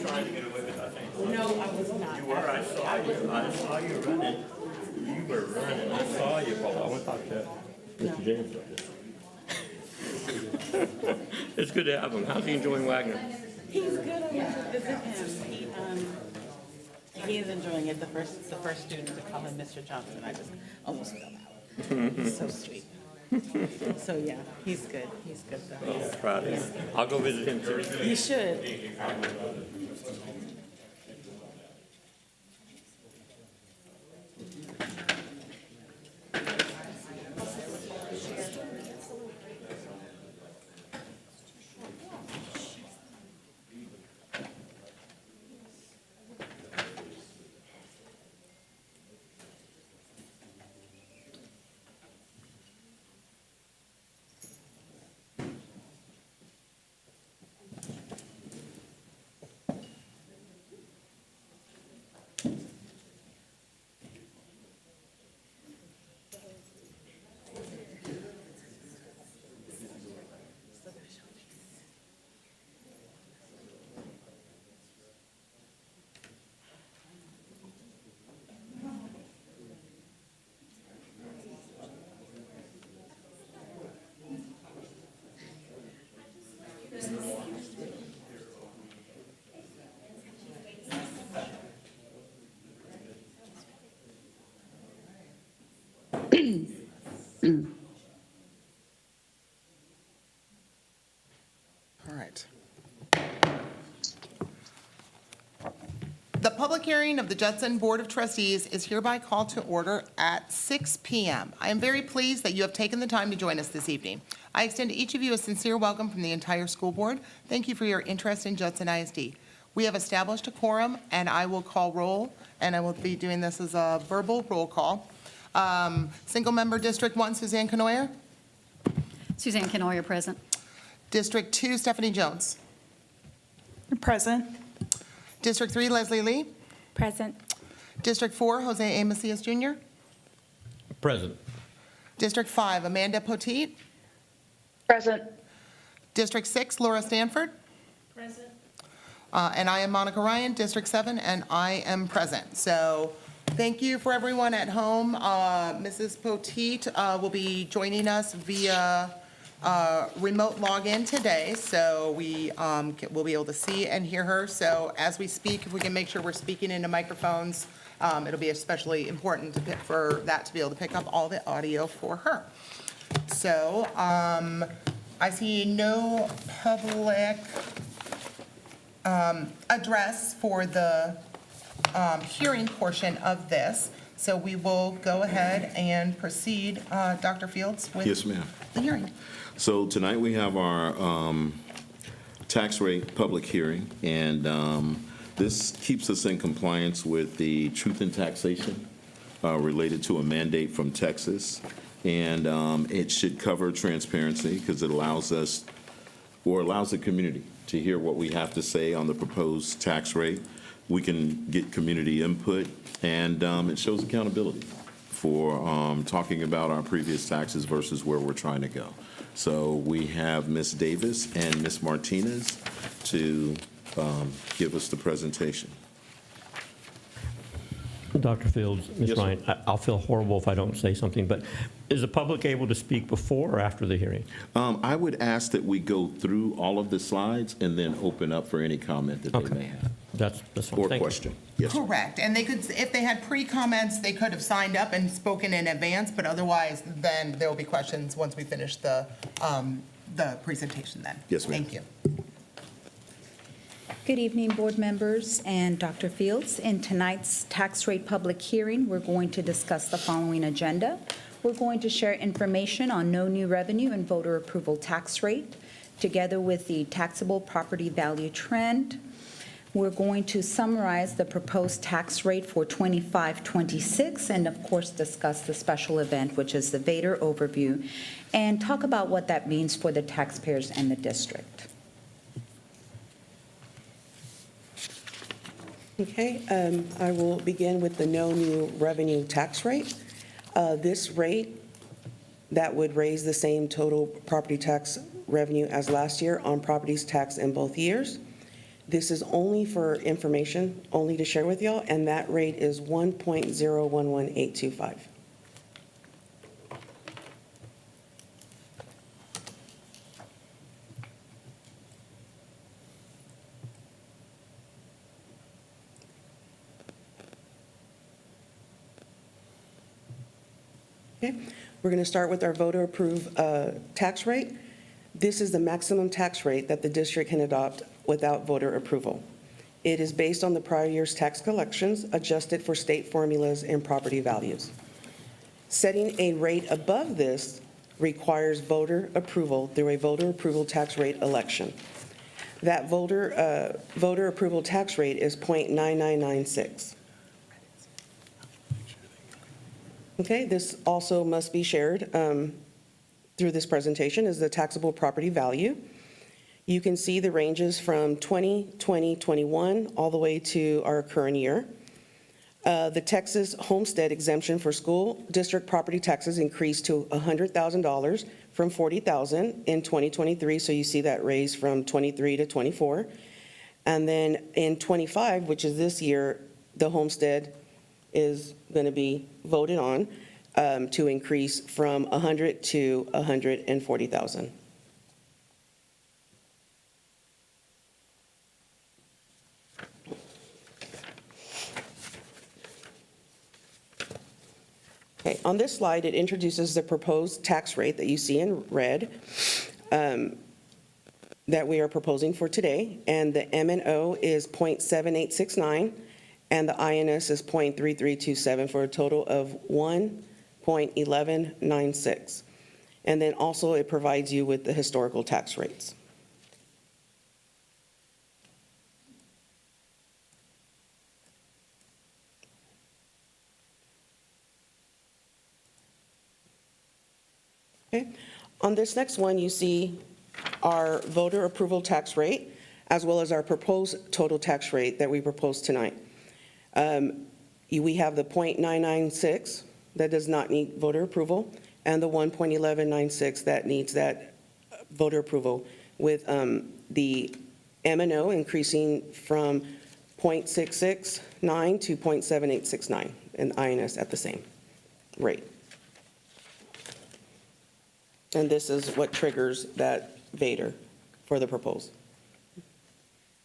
Trying to get away with that thing. No, I was not. You were, I saw you. I saw you running. You were running. I saw you. I want to talk to Mr. James about this. It's good to have him. How's he enjoying Wagner? He's good. I went to visit him. He is enjoying it. The first student to call him Mr. Johnson. I just almost fell out. He's so sweet. So yeah, he's good. He's good though. Oh, proud of him. I'll go visit him too. You should. All right. The public hearing of the Judson Board of Trustees is hereby called to order at 6 p.m. I am very pleased that you have taken the time to join us this evening. I extend to each of you a sincere welcome from the entire school board. Thank you for your interest in Judson ISD. We have established a quorum, and I will call roll, and I will be doing this as a verbal roll call. Single member District 1, Suzanne Canoyer. Suzanne Canoyer, present. District 2, Stephanie Jones. Present. District 3, Leslie Lee. Present. District 4, Jose A. Macias Jr. Present. District 5, Amanda Poteet. Present. District 6, Laura Stanford. Present. And I am Monica Ryan, District 7, and I am present. So thank you for everyone at home. Mrs. Poteet will be joining us via remote login today, so we will be able to see and hear her. So as we speak, if we can make sure we're speaking into microphones, it'll be especially important for that to be able to pick up all the audio for her. So I see no public address for the hearing portion of this, so we will go ahead and proceed, Dr. Fields, with Yes, ma'am. the hearing. So tonight we have our tax rate public hearing, and this keeps us in compliance with the truth in taxation related to a mandate from Texas. And it should cover transparency because it allows us, or allows the community to hear what we have to say on the proposed tax rate. We can get community input, and it shows accountability for talking about our previous taxes versus where we're trying to go. So we have Ms. Davis and Ms. Martinez to give us the presentation. Dr. Fields, Ms. Yes, sir. Ryan, I'll feel horrible if I don't say something, but is the public able to speak before or after the hearing? I would ask that we go through all of the slides and then open up for any comment that they may have. That's fine. Or Thank you. question. Yes, sir. Correct, and they could, if they had pre-comments, they could have signed up and spoken in advance, but otherwise, then there will be questions once we finish the presentation then. Yes, ma'am. Thank you. Good evening, board members and Dr. Fields. In tonight's tax rate public hearing, we're going to discuss the following agenda. We're going to share information on no new revenue and voter approval tax rate, together with the taxable property value trend. We're going to summarize the proposed tax rate for 25-26, and of course discuss the special event, which is the VATRE overview, and talk about what that means for the taxpayers and the district. Okay, I will begin with the no new revenue tax rate. This rate, that would raise the same total property tax revenue as last year on properties taxed in both years. This is only for information, only to share with y'all, and that rate is 1.011825. Okay, we're going to start with our voter-approved tax rate. This is the maximum tax rate that the district can adopt without voter approval. It is based on the prior year's tax collections, adjusted for state formulas and property values. Setting a rate above this requires voter approval through a voter approval tax rate election. That voter approval tax rate is 0.9996. Okay, this also must be shared through this presentation is the taxable property value. You can see the ranges from 2020, 21, all the way to our current year. The Texas homestead exemption for school district property taxes increased to $100,000 from $40,000 in 2023. So you see that raise from 23 to 24. And then in 25, which is this year, the homestead is going to be voted on to increase from 100 to 140,000. Okay, on this slide, it introduces the proposed tax rate that you see in red that we are proposing for today, and the M&O is 0.7869, and the INS is 0.3327 for a total of 1.1196. And then also it provides you with the historical tax rates. Okay. On this next one, you see our voter approval tax rate, as well as our proposed total tax rate that we proposed tonight. We have the 0.996 that does not need voter approval, and the 1.1196 that needs that voter approval, with the M&O increasing from 0.669 to 0.7869, and INS at the same rate. And this is what triggers that VATRE for the proposal.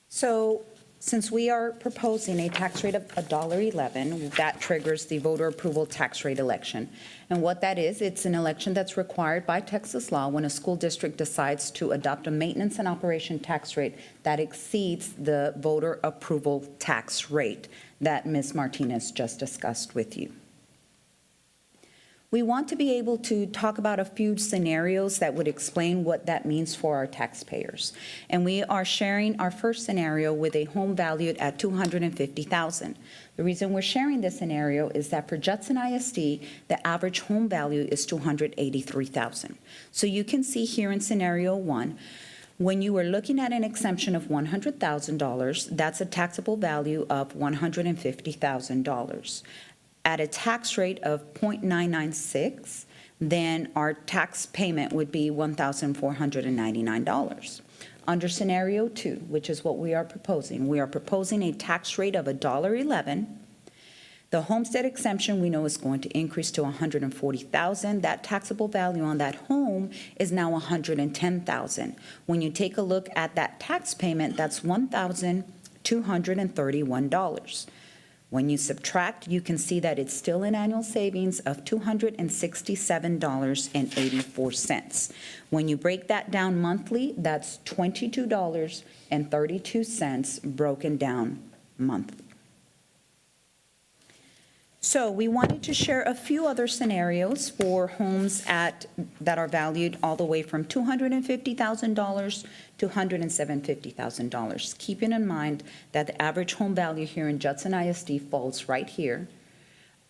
So since we are proposing a tax rate of $1.11, that triggers the voter approval tax rate election. And what that is, it's an election that's required by Texas law when a school district decides to adopt a maintenance and operation tax rate that exceeds the voter approval tax rate that Ms. Martinez just discussed with you. We want to be able to talk about a few scenarios that would explain what that means for our taxpayers. And we are sharing our first scenario with a home valued at $250,000. The reason we're sharing this scenario is that for Judson ISD, the average home value is $283,000. So you can see here in scenario one, when you are looking at an exemption of $100,000, that's a taxable value of $150,000. At a tax rate of 0.996, then our tax payment would be $1,499. Under scenario two, which is what we are proposing a tax rate of $1.11. The homestead exemption we know is going to increase to $140,000. That taxable value on that home is now $110,000. When you take a look at that tax payment, that's $1,231. When you subtract, you can see that it's still an annual savings of $267.84. When you break that down monthly, that's $22.32 broken down monthly. So we wanted to share a few other scenarios for homes that are valued all the way from $250,000 to $150,000. Keeping in mind that the average home value here in Judson ISD falls right here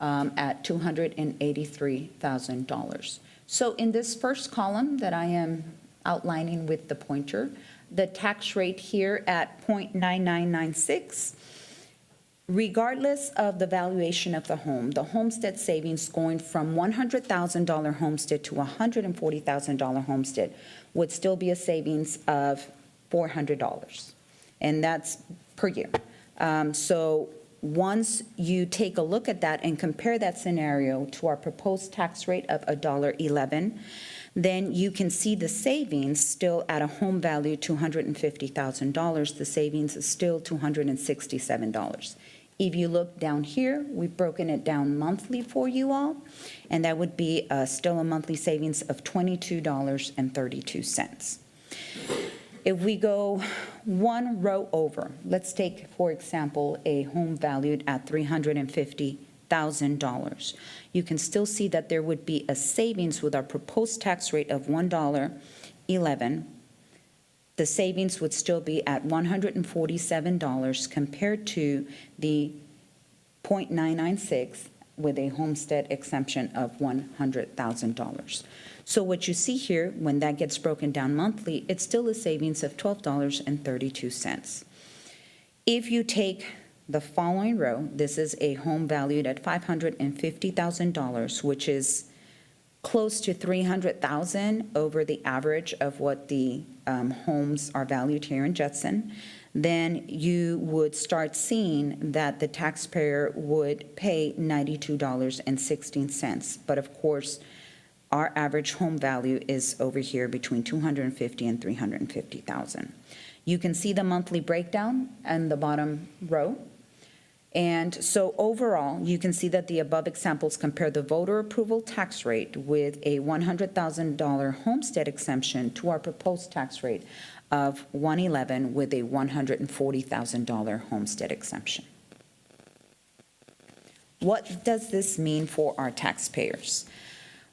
at $283,000. So in this first column that I am outlining with the pointer, the tax rate here at 0.9996 Regardless of the valuation of the home, the homestead savings going from $100,000 homestead to $140,000 homestead would still be a savings of $400, and that's per year. So once you take a look at that and compare that scenario to our proposed tax rate of $1.11, then you can see the savings still at a home value $250,000. The savings is still $267. If you look down here, we've broken it down monthly for you all, and that would be still a monthly savings of $22.32. If we go one row over, let's take, for example, a home valued at $350,000. You can still see that there would be a savings with our proposed tax rate of $1.11. The savings would still be at $147 compared to the .996 with a homestead exemption of $100,000. So what you see here, when that gets broken down monthly, it's still a savings of $12.32. If you take the following row, this is a home valued at $550,000, which is close to $300,000 over the average of what the homes are valued here in Judson, then you would start seeing that the taxpayer would pay $92.16. But of course, our average home value is over here between $250,000 and $350,000. You can see the monthly breakdown in the bottom row. And so overall, you can see that the above examples compare the voter approval tax rate with a $100,000 homestead exemption to our proposed tax rate of $111 with a $140,000 homestead exemption. What does this mean for our taxpayers?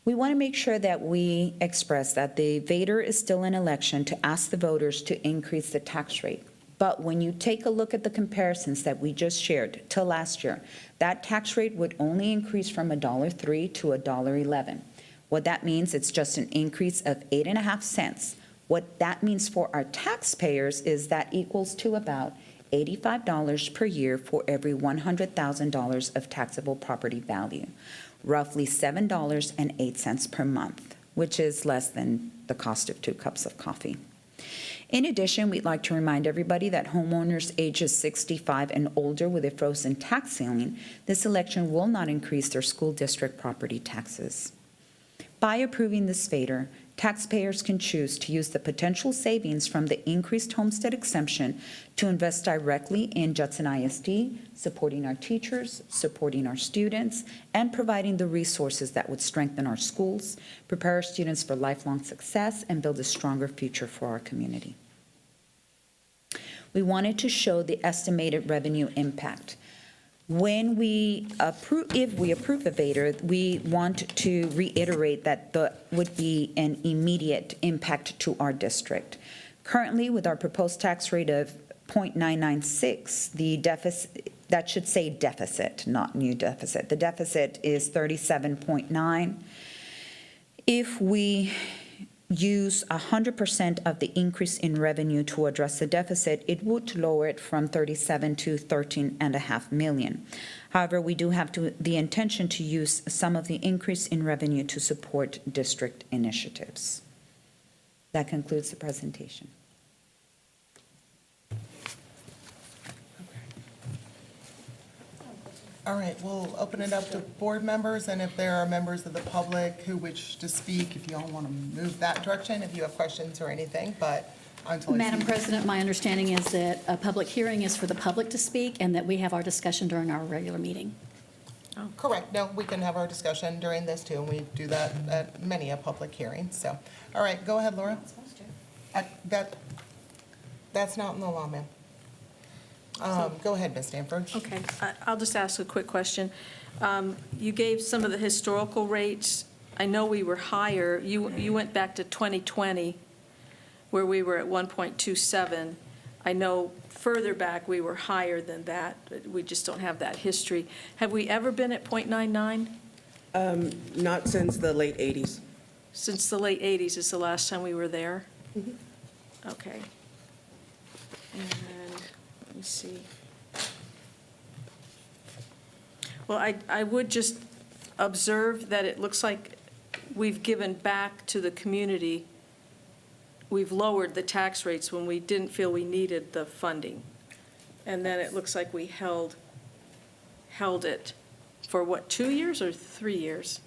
We want to make sure that we express that the VATRE is still an election to ask the voters to increase the tax rate. But when you take a look at the comparisons that we just shared to last year, that tax rate would only increase from $1.03 to $1.11. What that means, it's just an increase of 8.5 cents. What that means for our taxpayers is that equals to about $85 per year for every $100,000 of taxable property value, roughly $7.08 per month, which is less than the cost of 2 cups of coffee. In addition, we'd like to remind everybody that homeowners ages 65 and older with a frozen tax ceiling, this election will not increase their school district property taxes. By approving this VATRE, taxpayers can choose to use the potential savings from the increased homestead exemption to invest directly in Judson ISD, supporting our teachers, supporting our students, and providing the resources that would strengthen our schools, prepare our students for lifelong success, and build a stronger future for our community. We wanted to show the estimated revenue impact. When we approve, if we approve the VATRE, we want to reiterate that there would be an immediate impact to our district. Currently, with our proposed tax rate of .996, the deficit, that should say deficit, not new deficit. The deficit is 37.9. If we use 100% of the increase in revenue to address the deficit, it would lower it from 37 to 13.5 million. However, we do have the intention to use some of the increase in revenue to support district initiatives. That concludes the presentation. All right, we'll open it up to board members, and if there are members of the public who wish to speak, if you all want to move that direction, if you have questions or anything, but until I see. Madam President, my understanding is that a public hearing is for the public to speak and that we have our discussion during our regular meeting. Correct, no, we can have our discussion during this too, and we do that at many a public hearing, so. All right, go ahead, Laura. That's not in the law, ma'am. Go ahead, Ms. Stanford. Okay, I'll just ask a quick question. You gave some of the historical rates. I know we were higher. You went back to 2020, where we were at 1.27. I know further back we were higher than that, but we just don't have that history. Have we ever been at 0.99? Not since the late 80s. Since the late 80s is the last time we were there? Okay. And let me see. Well, I would just observe that it looks like we've given back to the community. We've lowered the tax rates when we didn't feel we needed the funding. And then it looks like we held it for what, 2 years or 3 years?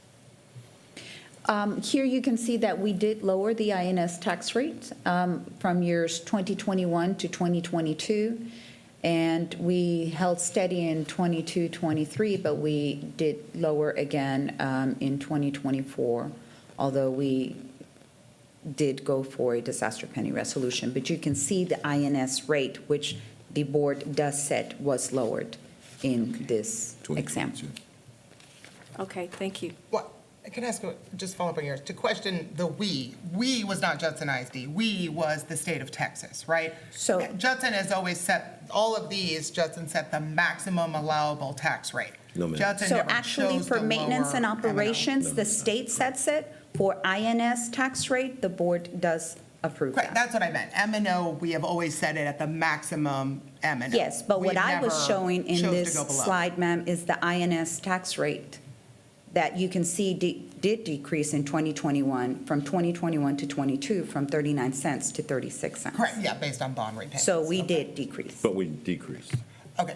Here you can see that we did lower the INS tax rate from years 2021 to 2022, and we held steady in 22, 23, but we did lower again in 2024, although we did go for a disaster penny resolution. But you can see the INS rate, which the board does set, was lowered in this example. Okay, thank you. What, can I ask, just follow up on yours, to question the we was not Judson ISD, we was the state of Texas, right? So- Judson has always set, all of these, Judson set the maximum allowable tax rate. No, ma'am. Judson So never actually, chose for the maintenance and lower M&O. operations, the state sets it. For INS tax rate, the board does approve Correct, that. that's what I meant. M&O, we have always set it at the maximum M&O. Yes, but what We've I was never showing in chose to this go below. slide, ma'am, is the INS tax rate that you can see did decrease in 2021, from 2021 to 22, from 39 cents to 36 cents. Correct, yeah, based on bond repayments. So we Okay. did decrease. But we decreased. Okay,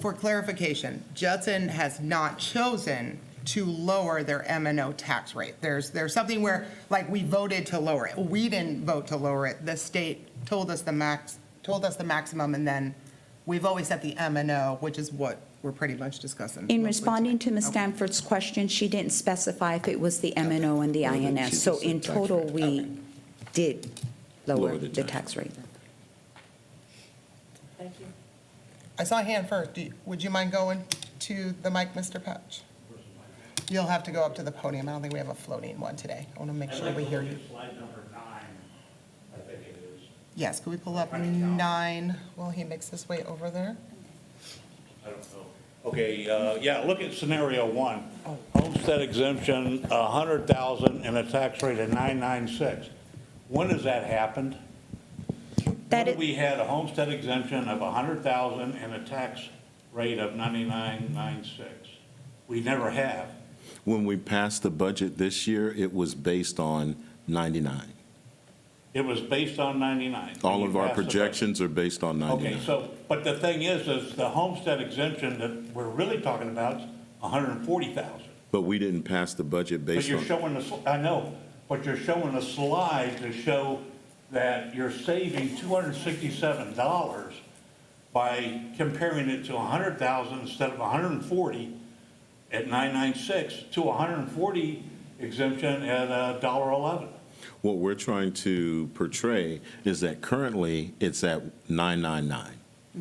for clarification, Judson has not chosen to lower their M&O tax rate. There's something where, like, we voted to lower it. We didn't vote to lower it. The state told us the maximum, and then we've always set the M&O, which is what we're pretty much discussing. In mostly responding to today. Ms. Okay. Stanford's question, she didn't specify if it was the MNO and the Okay. She INS. just So said in tax total, rate. we did lower Lower the the tax tax rate. Thank you. I saw a hand first. Would you mind going to the mic, Mr. Patch? You'll have to go up to the podium. I don't think we have a floating one today. I want to make sure we hear you. Slide number 9, I think it is. Yes, could we pull up 9 while he makes his way over there? I don't know. Okay, yeah, look at scenario 1. Homestead exemption, 100,000 and a tax rate of 996. When has that happened? That When is- we had a homestead exemption of 100,000 and a tax rate of 9996. We never have. When we passed the budget this year, it was based on 99. It was based on 99. All You of our passed the budget. projections are based on 99. Okay, so, but the thing is the homestead exemption that we're really talking about is 140,000. But we didn't pass the budget But based you're on, showing I know, but you're showing a slide to show that you're saving $267 by comparing it to 100,000 instead of 140 at 996 to 140 exemption at $1.11. what we're trying to portray is that currently it's at 999.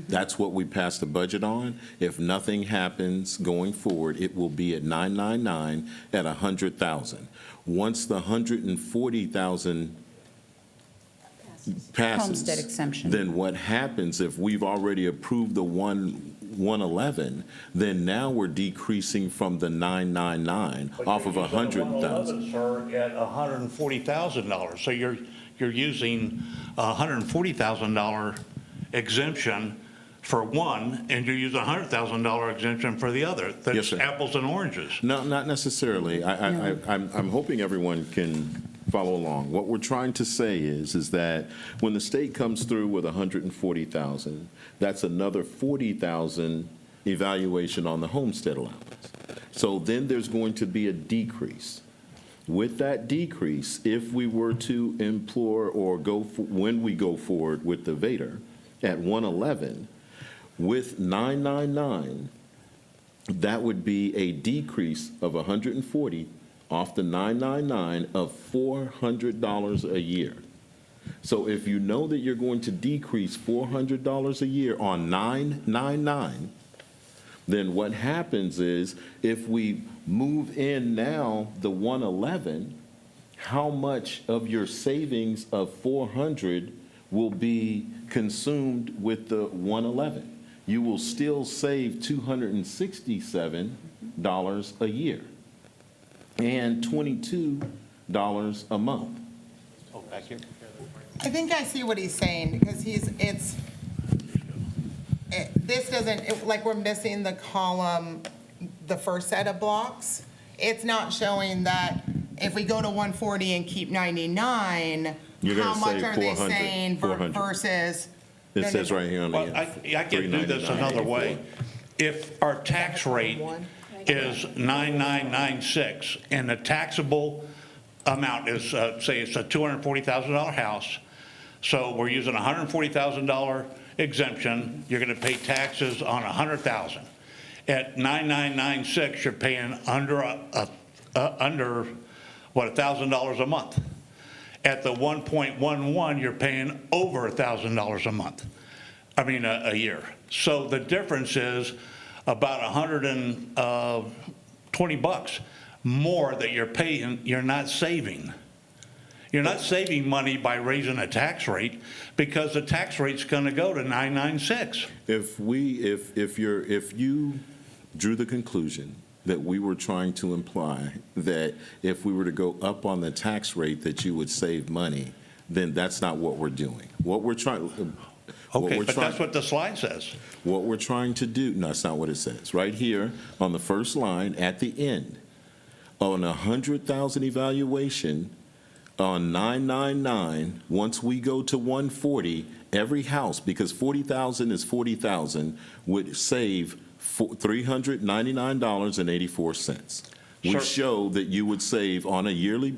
That's what we passed the budget on. If nothing happens going forward, it will be at 999 at 100,000. Once the 140,000 passes. Homestead exemption. Then what happens if we've already approved the 111, then now we're decreasing from the 999 off of 100,000. Sir, at $140,000. So you're using a $140,000 exemption for one, and you're using a $100,000 exemption for the other. Yes, That's sir. apples and oranges. No, not necessarily. I'm hoping everyone can follow along. What we're trying to say is that when the state comes through with 140,000, that's another 40,000 evaluation on the homestead allowance. So then there's going to be a decrease. With that decrease, if we were to implore or when we go forward with the VATRE at 111, with 999, that would be a decrease of 140 off the 999 of $400 a year. So if you know that you're going to decrease $400 a year on 999, then what happens is if we move in now the 111, how much of your savings of 400 will be consumed with the 111? You will still save $267 a year and $22 a month. Oh, back here. I think I see what he's saying, because this doesn't, like, we're missing the column, the first set of blocks. It's not showing that if we go to 140 and keep 99, You're gonna how much save are they 400, saying 400. versus? It says right here on the. Well, I can do this another way. If our tax rate is 9996 and the taxable amount is, say it's a $240,000 house, so we're using $140,000 exemption, you're going to pay taxes on $100,000. At 9996, you're paying under what, $1,000 a month. At the 1.11, you're paying over $1,000 a month. I mean, a year. So the difference is about $120 more that you're paying, you're not saving. You're not saving money by raising a tax rate because the tax rate's going to go to 996. If you drew the conclusion that we were trying to imply that if we were to go up on the tax rate that you would save money, then that's not what we're doing. What we're trying. Okay, but that's what the slide says. What we're trying to do, no, that's not what it says. Right here on the first line at the end, on a 100,000 evaluation on 999, once we go to 140, every house, because 40,000 is 40,000, would save $399.84. We Sure. show that you would save on a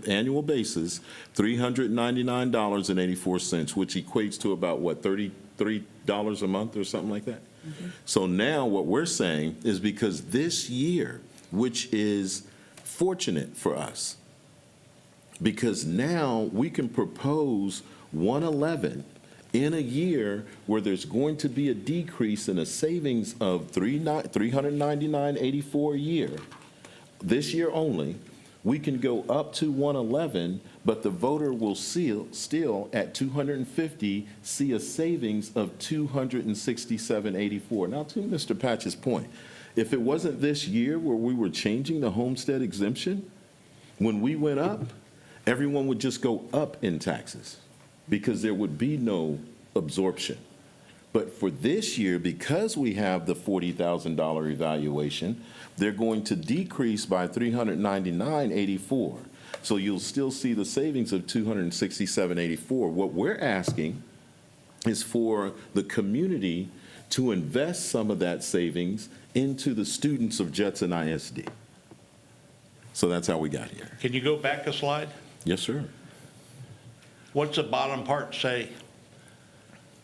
annual basis, $399.84, which equates to about, what, $33 a month or something like that? So now what we're saying is because this year, which is fortunate for us, because now we can propose 111 in a year where there's going to be a decrease in a savings of $399.84 a year. This year only, we can go up to 111, but the voter will still at 250 see a savings of $267.84. Now, to Mr. Patch's point, if it wasn't this year where we were changing the homestead exemption, when we went up, everyone would just go up in taxes because there would be no absorption. But for this year, because we have the $40,000 evaluation, they're going to decrease by $399.84. So you'll still see the savings of $267.84. What we're asking is for the community to invest some of that savings into the students of Judson ISD. So that's how we got here. Can you go back a slide? Yes, sir. What's the bottom part say?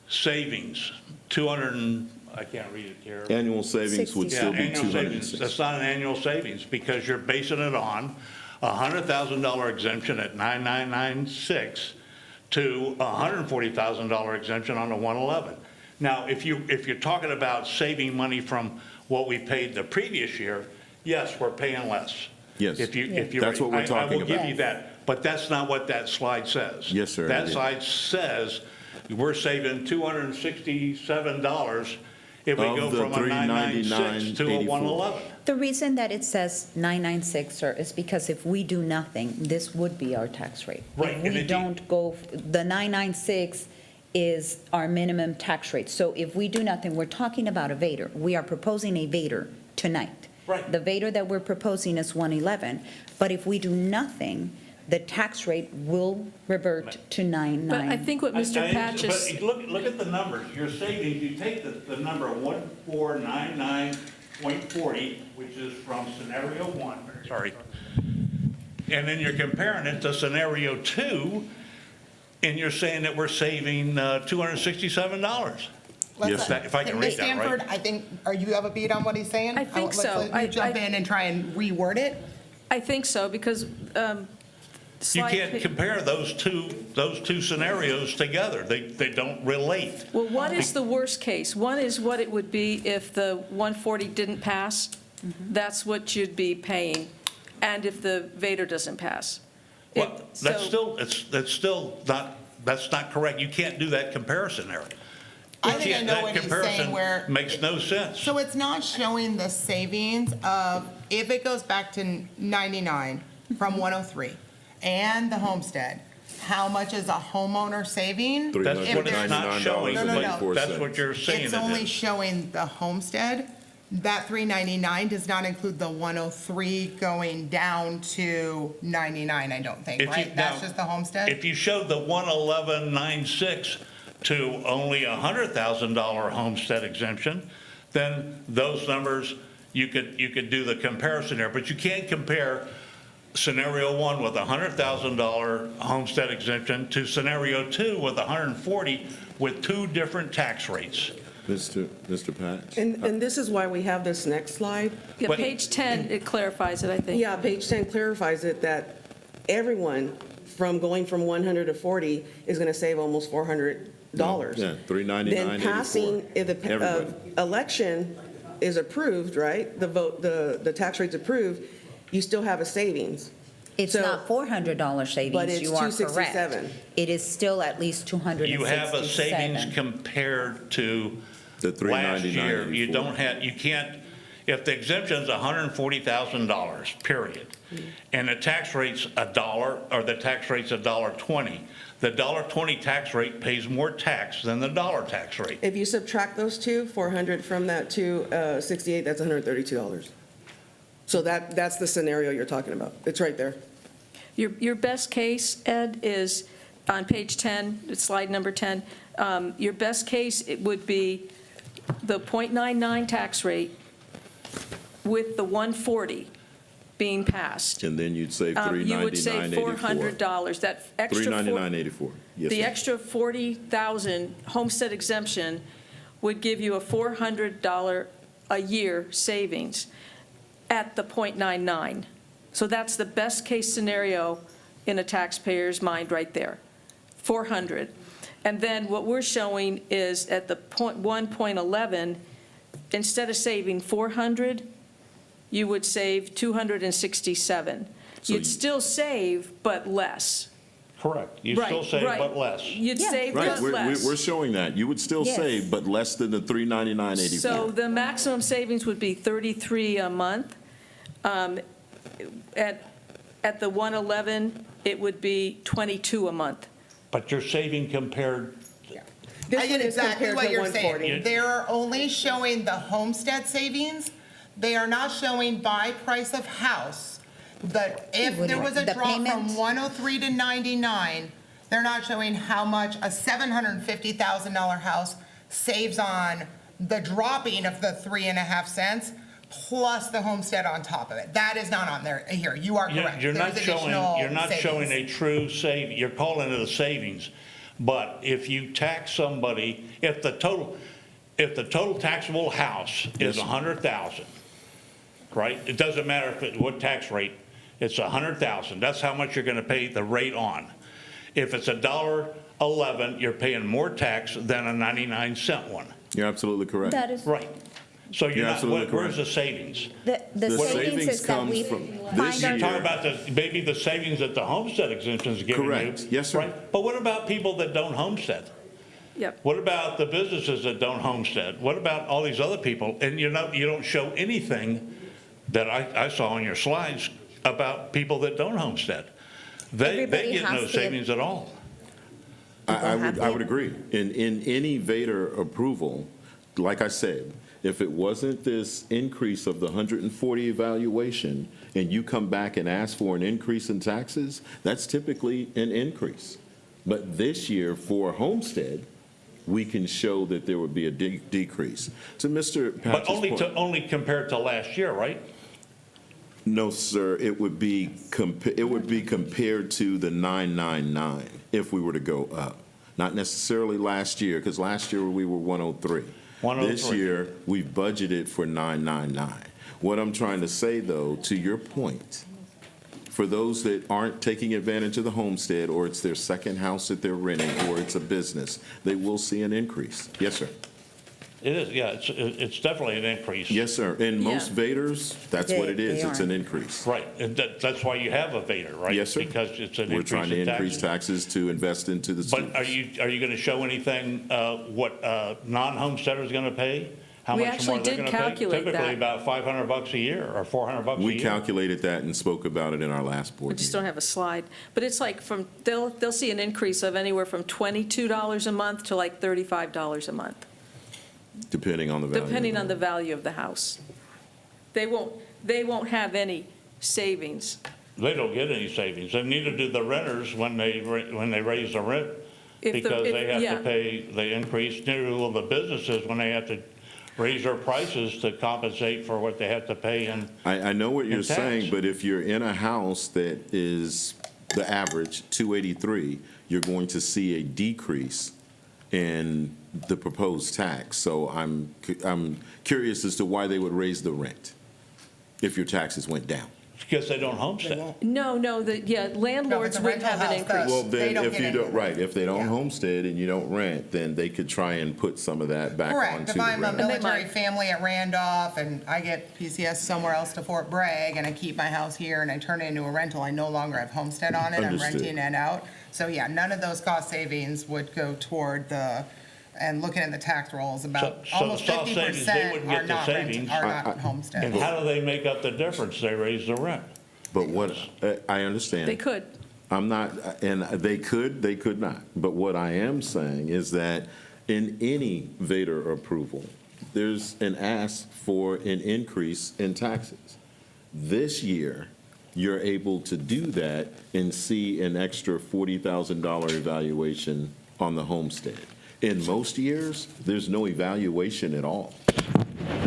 Savings, 200 and, I can't read it here. Annual savings would still be Annual savings. 206. That's not an annual savings because you're basing it on a $100,000 exemption at 9996 to a $140,000 exemption on the 111. Now, if you're talking about saving money from what we paid the previous year, yes, we're paying less. Yes. If you, That's what we're talking I will give about. you that, but that's not what that slide says. Yes, sir, it That is. slide says we're saving $267 if we Of go the from a 996 to a 399.84. 111. The reason that it says 996, sir, is because if we do nothing, this would be our tax rate. Right, If and we if you- don't go, the 996 is our minimum tax rate. So if we do nothing, we're talking about a VATRE. We are proposing a VATRE tonight. Right. The VATRE that we're proposing is 111. But if we do nothing, the tax rate will revert to 99. But I think what Mr. Patch is, But look at the numbers. You're saving, you take the number 1499.40, which is from scenario 1, sorry, and then you're comparing it to scenario 2, and you're saying that we're saving $267. Yes, sir. If I can Ms. read that right. Stanford, I think, you have a beat on what he's saying? I think so. Let's let you jump in and try and reword it. I think so, because You slide can't pa- compare those two scenarios together. They don't relate. Well, what is the worst case? One is what it would be if the 140 didn't pass. That's what you'd be paying, and if the VATRE doesn't pass. Well, that's not correct. You can't do that comparison there. I think I know That what he's comparison saying where. makes no sense. So it's not showing the savings of, if it goes back to 99 from 103 and the homestead, how much is a homeowner saving. That's what it's not showing. No, no, no. but That's what you're saying It's it only is. showing the homestead. That 399 does not include the 103 going down to 99, I don't think, If you- right? That's now, just the homestead? If you showed the 111,960 to only a $100,000 homestead exemption, then those numbers, you could do the comparison there. But you can't compare scenario one with a $100,000 homestead exemption to scenario two with 140 with two different tax rates. Mr. Patch? And this is why we have this next slide. Yeah, But- page 10, it clarifies it, I think. Yeah, page 10 clarifies it, that everyone from going from 100 to 40 is going to save almost $400. Yeah, $399.84. Then passing, if the Everybody. election is approved, right, the tax rate's approved, you still have a savings. It's So- not $400 savings, But it's you are $267. correct. It is still at least $267. You have a savings compared to The last year. You $399.84. don't have, you can't, if the exemption's $140,000, period, and the tax rate's $1, or the tax rate's $1.20, the $1.20 tax rate pays more tax than the dollar tax rate. If you subtract those two, 400 from that 268, that's $132. So that's the scenario you're talking about. It's right there. Your best case, Ed, is on page 10, it's slide number 10. Your best case, it would be the .99 tax rate with the 140 being passed. And then you'd save You would save $399.84. $400. That extra $399.84, yes, The ma'am. extra 40,000 homestead exemption would give you a $400 a year savings at the .99. So that's the best-case scenario in a taxpayer's mind right there, 400. And then what we're showing is at the .1.11, instead of saving 400, you would save 267. So You'd you- still save, but less. Correct. You still Right, save, right. but less. You'd Yeah. save, Right, but we're less. showing that. You would still Yes. save, but less than the So $399.84. the maximum savings would be 33 a month. At the 111, it would be 22 a month. But you're saving compared, This I one get is exactly compared what to you're 140. saying. They're only showing the homestead savings. They are not showing by price of house. If there was a The drop from payment? 103 to 99, they're not showing how much a $750,000 house saves on the dropping of the 3.5 cents plus the homestead on top of it. That is not on there here. You are correct. you're not There's showing, additional you're not showing savings. a true save, you're calling it a savings. But if you tax somebody, if the total taxable house is 100,000, right? It doesn't matter what tax rate, it's 100,000. That's how much you're going to pay the rate on. If it's $1.11, you're paying more tax than a 99-cent one. You're absolutely correct. That is, Right. So You're you're not, absolutely where's correct. the savings? the The savings savings is that comes we from find this our. year. Talk about maybe the savings that the homestead exemption is giving you. Correct. Yes, sir. Right? But what about people that don't homestead? Yep. What about the businesses that don't homestead? What about all these other people? And you don't show anything that I saw on your slides about people that don't homestead. They Everybody get no has to- savings at all. I would agree. In any VATRE approval, like I said, if it wasn't this increase of the 140 evaluation, and you come back and ask for an increase in taxes, that's typically an increase. But this year, for homestead, we can show that there would be a decrease. To Mr. But Patch's point. only compared to last year, right? No, sir, it would be compared to the 999 if we were to go up. Not necessarily last year, because last year we were 103. 103. This year, we've budgeted for 999. What I'm trying to say, though, to your point, for those that aren't taking advantage of the homestead, or it's their second house that they're renting, or it's a business, they will see an increase. Yes, sir. It is, yeah, it's definitely an increase. Yes, sir. In most Yeah. VATREs, that's what it They is. It's are. an increase. Right, and that's why you have a VATRE, right? Yes, sir. Because it's an We're increase trying to in increase taxes. taxes to invest into the But students. are you going to show anything, what non-homesteader's going to pay? how We much actually more they're did gonna pay? calculate Typically that. about $500 a year or $400 a year. We calculated that and spoke about it in our last board We just meeting. don't have a slide. But it's like they'll see an increase of anywhere from $22 a month to like $35 a month, Depending on the value. depending on the value of the house. They won't have any savings. They don't get any savings, and neither do the renters when they raise the rent, because they have yeah. to pay the increase. Neither will the businesses when they have to raise their prices to compensate for what they have to pay. And I know what you're in tax. saying, but if you're in a house that is the average, 283, you're going to see a decrease in the proposed tax. So I'm curious as to why they would raise the rent if your taxes went down. because they don't homestead. No, landlords a would rental have an house, increase. Well, They then, don't if get you any don't, of it. right, if they don't Yeah. homestead and you don't rent, then they could try and put some of that back Correct. onto If the I'm a rent. military might. family at Randolph and I get PCS somewhere else to Fort Bragg and I keep my house here and I turn it into a rental, I no longer have homestead on it. I'm Understood. renting it out. So yeah, none of those cost savings would go toward and looking at the tax rolls, about So almost the cost savings, they 50% wouldn't are get the not rented, savings. are not homestead. And how do they make up the difference? They raise the rent. But what, I understand. They could. I'm not, and they could not. But what I am saying is that in any VATRE approval, there's an ask for an increase in taxes. This year, you're able to do that and see an extra $40,000 evaluation on the homestead. In most years, there's no evaluation at all.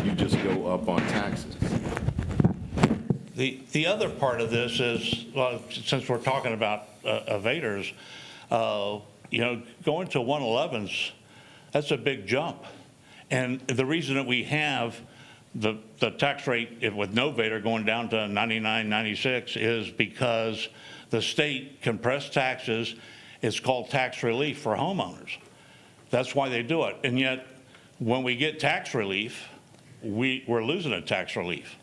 You just go up on taxes. The other part of this is, well, since we're talking about evaders, going to 111s, that's a big jump. And the reason that we have the tax rate with no VATRE going down to 99, 96 is because the state compressed taxes. It's called tax relief for homeowners. That's why they do it. And yet, when we get tax relief, we're losing a tax relief.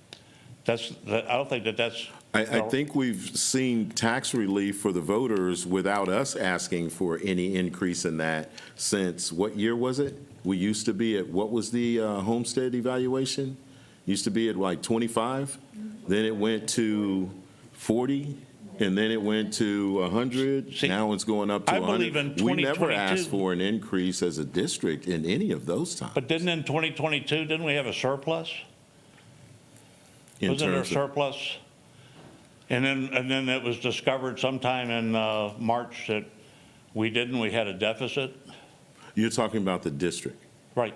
I don't think that's. I think we've seen tax relief for the voters without us asking for any increase in that since, what year was it? We used to be at, what was the homestead evaluation? Used to be at like 25, then it went to 40, and then it went to 100. See, Now it's going up to I 100. believe in We never 2022. asked for an increase as a district in any of those times. But didn't in 2022, didn't we have a surplus? Wasn't there a terms of- surplus? And then it was discovered sometime in March that we had a deficit? You're talking about the district. Right.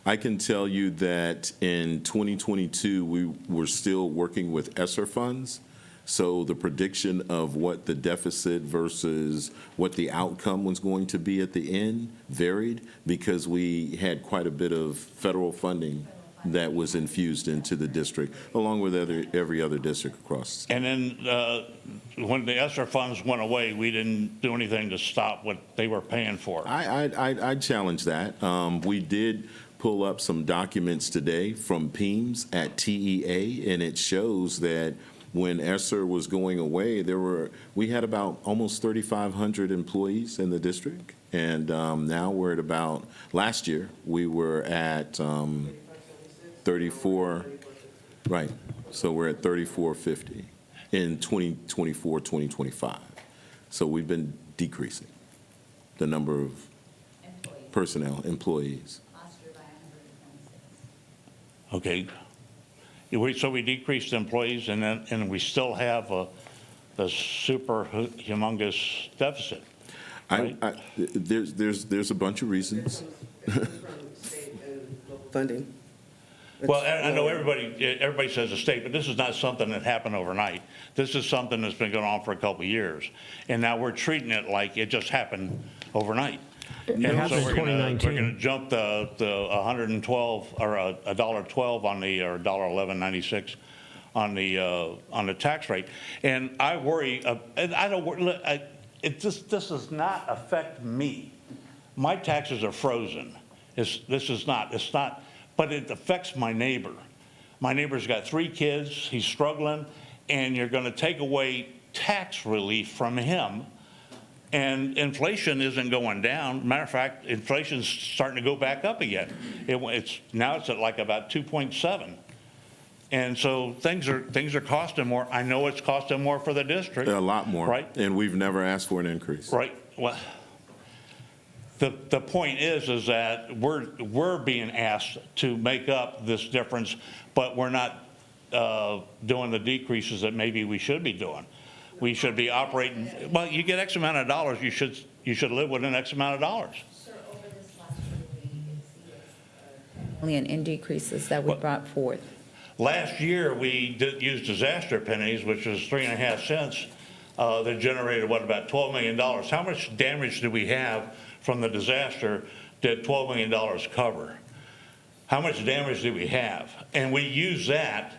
I can tell you that in 2022, we were still working with ESSER funds. So the prediction of what the deficit versus what the outcome was going to be at the end varied because we had quite a bit of federal funding that was infused into the district, along with every other district across. And then when the ESSER funds went away, we didn't do anything to stop what they were paying for. I challenge that. We did pull up some documents today from PEMS at TEA, and it shows that when ESSER was going away, we had about almost 3,500 employees in the district, and now we're at about, last year, we were at 34, right, so we're at 3,450 in 2024, 2025. So we've been decreasing the number of personnel, employees. Okay. So we decreased employees and we still have the super humongous deficit, right? There's a bunch of reasons. Funding. Well, I know everybody says the state, but this is not something that happened overnight. This is something that's been going on for a couple of years. And now we're treating it like it just happened overnight. And happened so in 2019. we're going to jump the 112 or $1.12 on the, or $1.1196 on the tax rate. And I worry, and I don't worry, this does not affect me. My taxes are frozen. It's not, but it affects my neighbor. My neighbor's got 3 kids, he's struggling, and you're going to take away tax relief from him, And inflation isn't going down. Matter of fact, inflation's starting to go back up again. Now it's at like about 2.7. And so things are costing more. I know it's costing more for the district. A lot more. Right? And we've never asked for an increase. Right. Well, the point is that we're being asked to make up this difference, but we're not doing the decreases that maybe we should be doing. We should be operating, well, you get X amount of dollars, you should live within X amount of dollars. Million in decreases that we brought forth. Last year, we used disaster pennies, which was 3.5 cents, that generated, about $12 million. How much damage did we have from the disaster did $12 million cover? How much damage did we have? And we used that,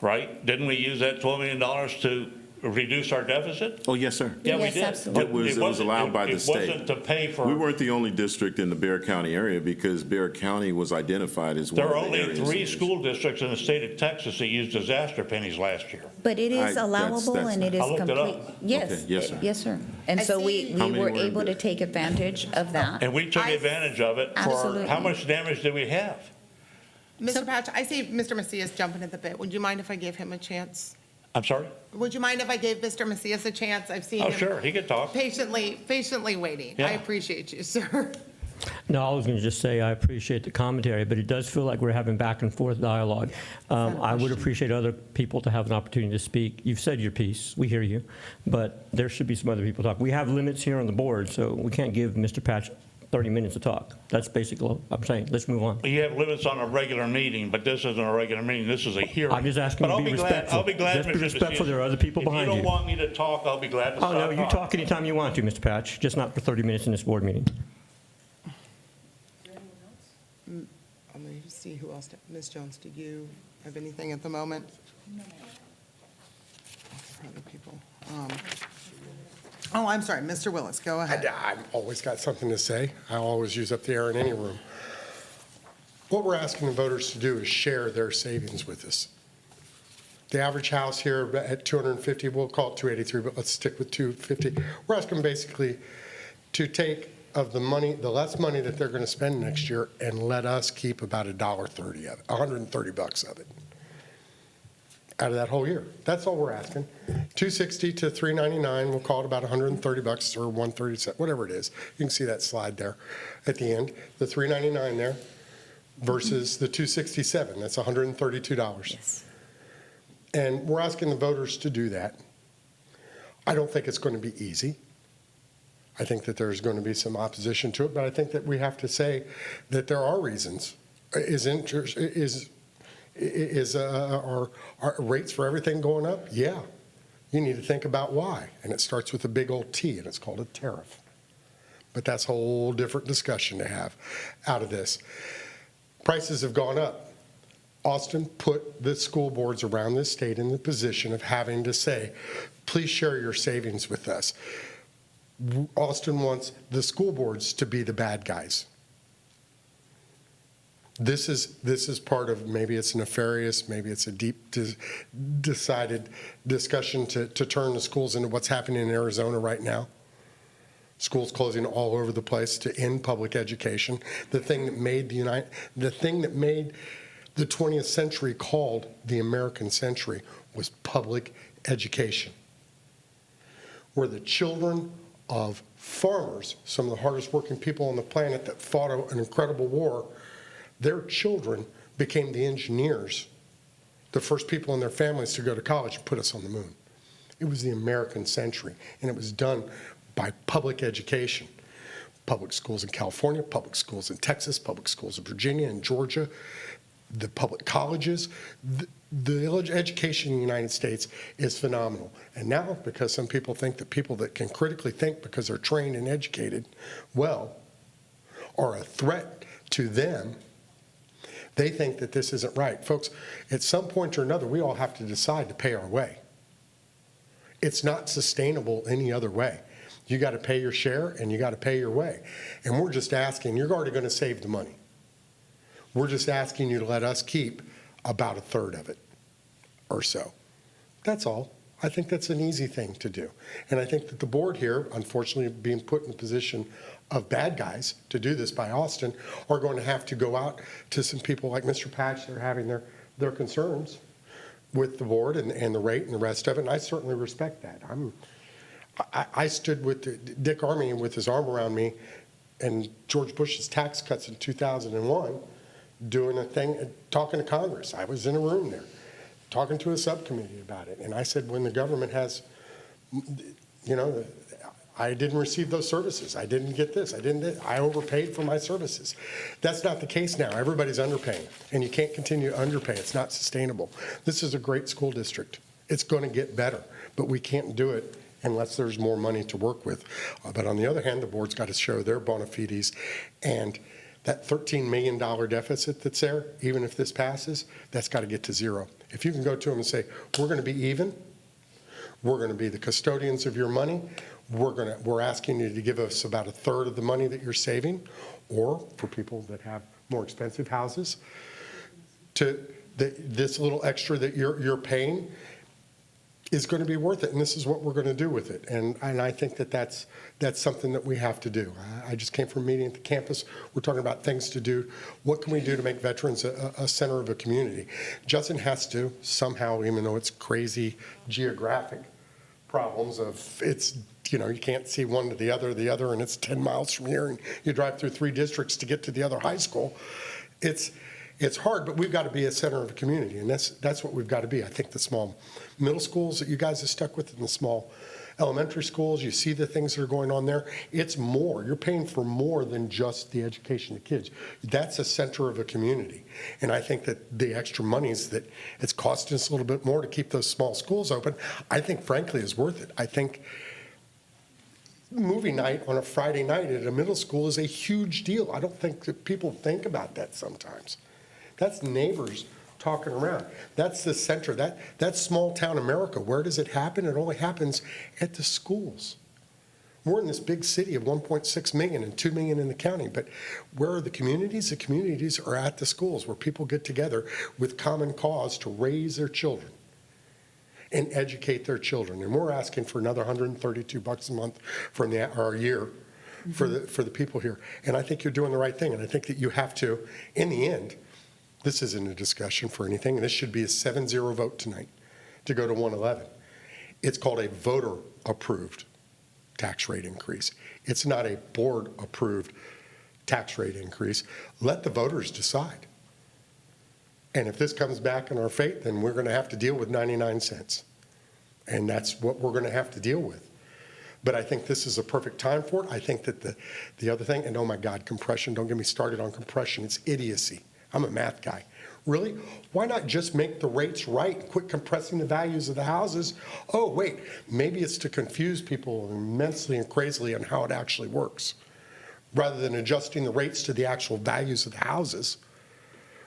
right? Didn't we use that $12 million to reduce our deficit? Oh, yes, sir. Yeah, we Yes, did. absolutely. It was allowed by the state. It wasn't to pay for. We weren't the only district in the Bexar County area because Bexar County was identified as one There of are the only areas. 3 school districts in the state of Texas that used disaster pennies last year. But it is that's- allowable and it is I looked it complete. up. Yes. Okay, yes, sir. Yes, sir. And I so we see- How we many were were in able to there? take advantage of that. And we took advantage of it for, Absolutely. how much damage did we have? Mr. Patch, I see Mr. Macias jumping at the bit. Would you mind if I gave him a chance? I'm sorry? Would you mind if I gave Mr. Macias a chance? I've seen Oh, him sure, he could talk. patiently waiting. I Yeah. appreciate you, sir. No, I was going to just say I appreciate the commentary, but it does feel like we're having back and forth dialogue. I would appreciate other people to have an opportunity to speak. You've said your piece. We hear you. But there should be some other people talk. We have limits here on the board, so we can't give Mr. Patch 30 minutes to talk. That's basically what I'm saying. Let's move on. You have limits on a regular meeting, but this isn't a regular meeting, this is a hearing. I'm just asking But you to be respectful. I'll be glad, Just be Mr. respectful. Macias. There are other people behind If you you. don't want me to talk, I'll be glad to stop Oh, no, you talking. talk anytime you want to, Mr. Patch, just not for 30 minutes in this board meeting. I'm going to see who else. Ms. Jones, do you have anything at the moment? No. Other people. Oh, I'm sorry, Mr. Willis, go ahead. I've always got something to say. I always use up the air in any room. What we're asking the voters to do is share their savings with us. The average house here at 250, we'll call it 283, but let's stick with 250. We're asking basically to take of the money, the less money that they're going to spend next year, and let us keep about $1.30 of it, $130 of it out of that whole year. That's all we're asking. 260 to 399, we'll call it about $130 or 137, whatever it is. You can see that slide there at the end. The 399 there versus the 267, that's $132. Yes. And we're asking the voters to do that. I don't think it's going to be easy. I think that there's going to be some opposition to it, but I think that we have to say that there are reasons. Are rates for everything going up? Yeah. You need to think about why. And it starts with a big old T, and it's called a tariff. But that's a whole different discussion to have out of this. Prices have gone up. Austin put the school boards around this state in the position of having to say, please share your savings with us. Austin wants the school boards to be the bad guys. This is part of, maybe it's nefarious, maybe it's a deep decided discussion to turn the schools into what's happening in Arizona right now. Schools closing all over the place to end public education. The thing that made the 20th century called the American century was public education, where the children of farmers, some of the hardest working people on the planet that fought an incredible war, their children became the engineers, the first people in their families to go to college and put us on the moon. It was the American century, and it was done by public education. Public schools in California, public schools in Texas, public schools in Virginia and Georgia, the public colleges. The education in the United States is phenomenal. And now, because some people think that people that can critically think because they're trained and educated well are a threat to them, they think that this isn't right. Folks, at some point or another, we all have to decide to pay our way. It's not sustainable any other way. You got to pay your share and you got to pay your way. And we're just asking, you're already going to save the money. We're just asking you to let us keep about a third of it or so. That's all. I think that's an easy thing to do. And I think that the board here, unfortunately, being put in the position of bad guys to do this by Austin, are going to have to go out to some people like Mr. Patch that are having their concerns with the board and the rate and the rest of it, and I certainly respect that. I stood with Dick Armey with his arm around me and George Bush's tax cuts in 2001, doing a thing, talking to Congress. I was in a room there, talking to a subcommittee about it. And I said, when the government has, I didn't receive those services. I didn't get this. I overpaid for my services. That's not the case now. Everybody's underpaying, and you can't continue to underpay. It's not sustainable. This is a great school district. It's going to get better, but we can't do it unless there's more money to work with. But on the other hand, the board's got to show their bona fides, and that $13 million deficit that's there, even if this passes, that's got to get to zero. If you can go to them and say, we're going to be even, we're going to be the custodians of your money, we're asking you to give us about a third of the money that you're saving, or for people that have more expensive houses, to this little extra that you're paying is going to be worth it, and this is what we're going to do with it. And I think that's something that we have to do. I just came from a meeting at the campus. We're talking about things to do. What can we do to make veterans a center of a community? Justin has to somehow, even though it's crazy geographic problems of you can't see one to the other, and it's 10 miles from here, and you drive through 3 districts to get to the other high school. It's hard, but we've got to be a center of a community, and that's what we've got to be. I think the small middle schools that you guys have stuck with, and the small elementary schools, you see the things that are going on there. It's more. You're paying for more than just the education of kids. That's a center of a community, and I think that the extra monies that it's costing us a little bit more to keep those small schools open, I think, frankly, is worth it. I think movie night on a Friday night at a middle school is a huge deal. I don't think that people think about that sometimes. That's neighbors talking around. That's the center. That's small town America. Where does it happen? It only happens at the schools. We're in this big city of 1.6 million and 2 million in the county, but where are the communities? The communities are at the schools, where people get together with common cause to raise their children and educate their children. And we're asking for another $132 a month from or a year for the people here. And I think you're doing the right thing. And I think that you have to, in the end, this isn't a discussion for anything, and this should be a 7-0 vote tonight to go to 111. It's called a voter-approved tax rate increase. It's not a board-approved tax rate increase. Let the voters decide. And if this comes back in our fate, then we're going to have to deal with 99 cents. And that's what we're going to have to deal with. But I think this is a perfect time for it. I think that the other thing, and oh my God, compression, don't get me started on compression. It's idiocy. I'm a math guy. Really? Why not just make the rates right and quit compressing the values of the houses? Oh, wait, maybe it's to confuse people immensely and crazily on how it actually works, rather than adjusting the rates to the actual values of the houses,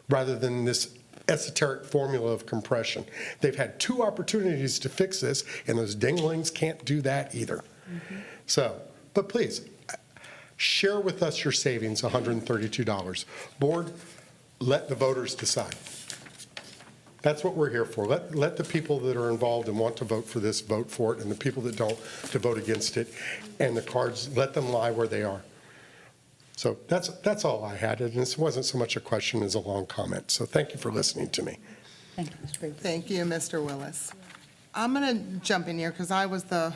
rather than this esoteric formula of compression. They've had 2 opportunities to fix this, and those dinglings can't do that either. So, but please, share with us your savings, $132. Board, let the voters decide. That's what we're here for. Let the people that are involved and want to vote for this vote for it, and the people that don't to vote against it, and the cards, let them lie where they are. So that's all I had, and this wasn't so much a question as a long comment. So thank you for listening to me. Thank you, Mr. Briggs. Thank you, Mr. Willis. I'm going to jump in here because I was the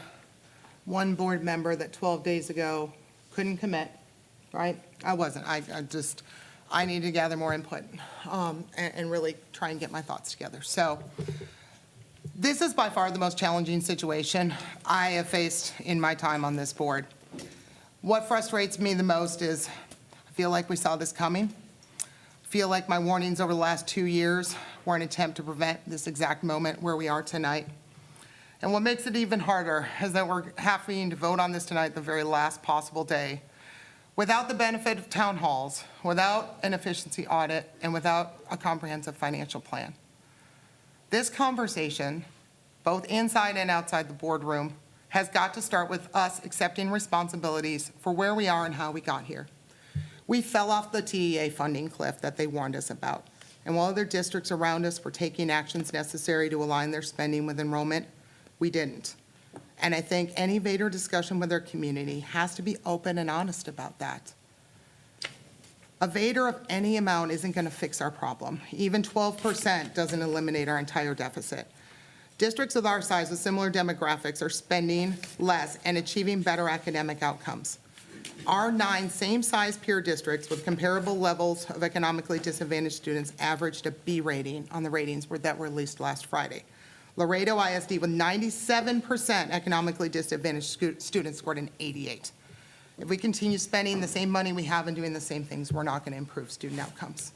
one board member that 12 days ago couldn't commit, right? I wasn't. I need to gather more input and really try and get my thoughts together. So this is by far the most challenging situation I have faced in my time on this board. What frustrates me the most is I feel like we saw this coming. I feel like my warnings over the last 2 years were an attempt to prevent this exact moment where we are tonight. And what makes it even harder is that we're having to vote on this tonight the very last possible day, without the benefit of town halls, without an efficiency audit, and without a comprehensive financial plan. This conversation, both inside and outside the boardroom, has got to start with us accepting responsibilities for where we are and how we got here. We fell off the TEA funding cliff that they warned us about. And while other districts around us were taking actions necessary to align their spending with enrollment, We didn't. And I think any VATRE discussion with our community has to be open and honest about that. A VATRE of any amount isn't going to fix our problem. Even 12% doesn't eliminate our entire deficit. Districts of our size with similar demographics are spending less and achieving better academic outcomes. Our 9 same-size peer districts with comparable levels of economically disadvantaged students averaged a B rating on the ratings that were released last Friday. Laredo ISD with 97% economically disadvantaged students scored an 88. If we continue spending the same money we have and doing the same things, we're not going to improve student outcomes.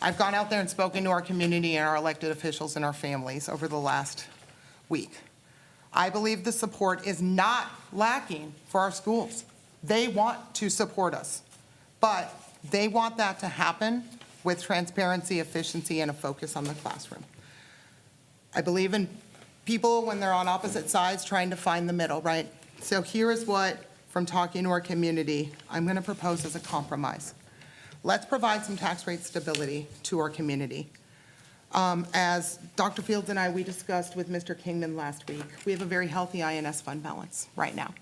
I've gone out there and spoken to our community and our elected officials and our families over the last week. I believe the support is not lacking for our schools. They want to support us, but they want that to happen with transparency, efficiency, and a focus on the classroom. I believe in people when they're on opposite sides trying to find the middle, right? So here is what, from talking to our community, I'm going to propose as a compromise. Let's provide some tax rate stability to our community. As Dr. Fields and we discussed with Mr. Kingman last week, we have a very healthy INS fund balance right now.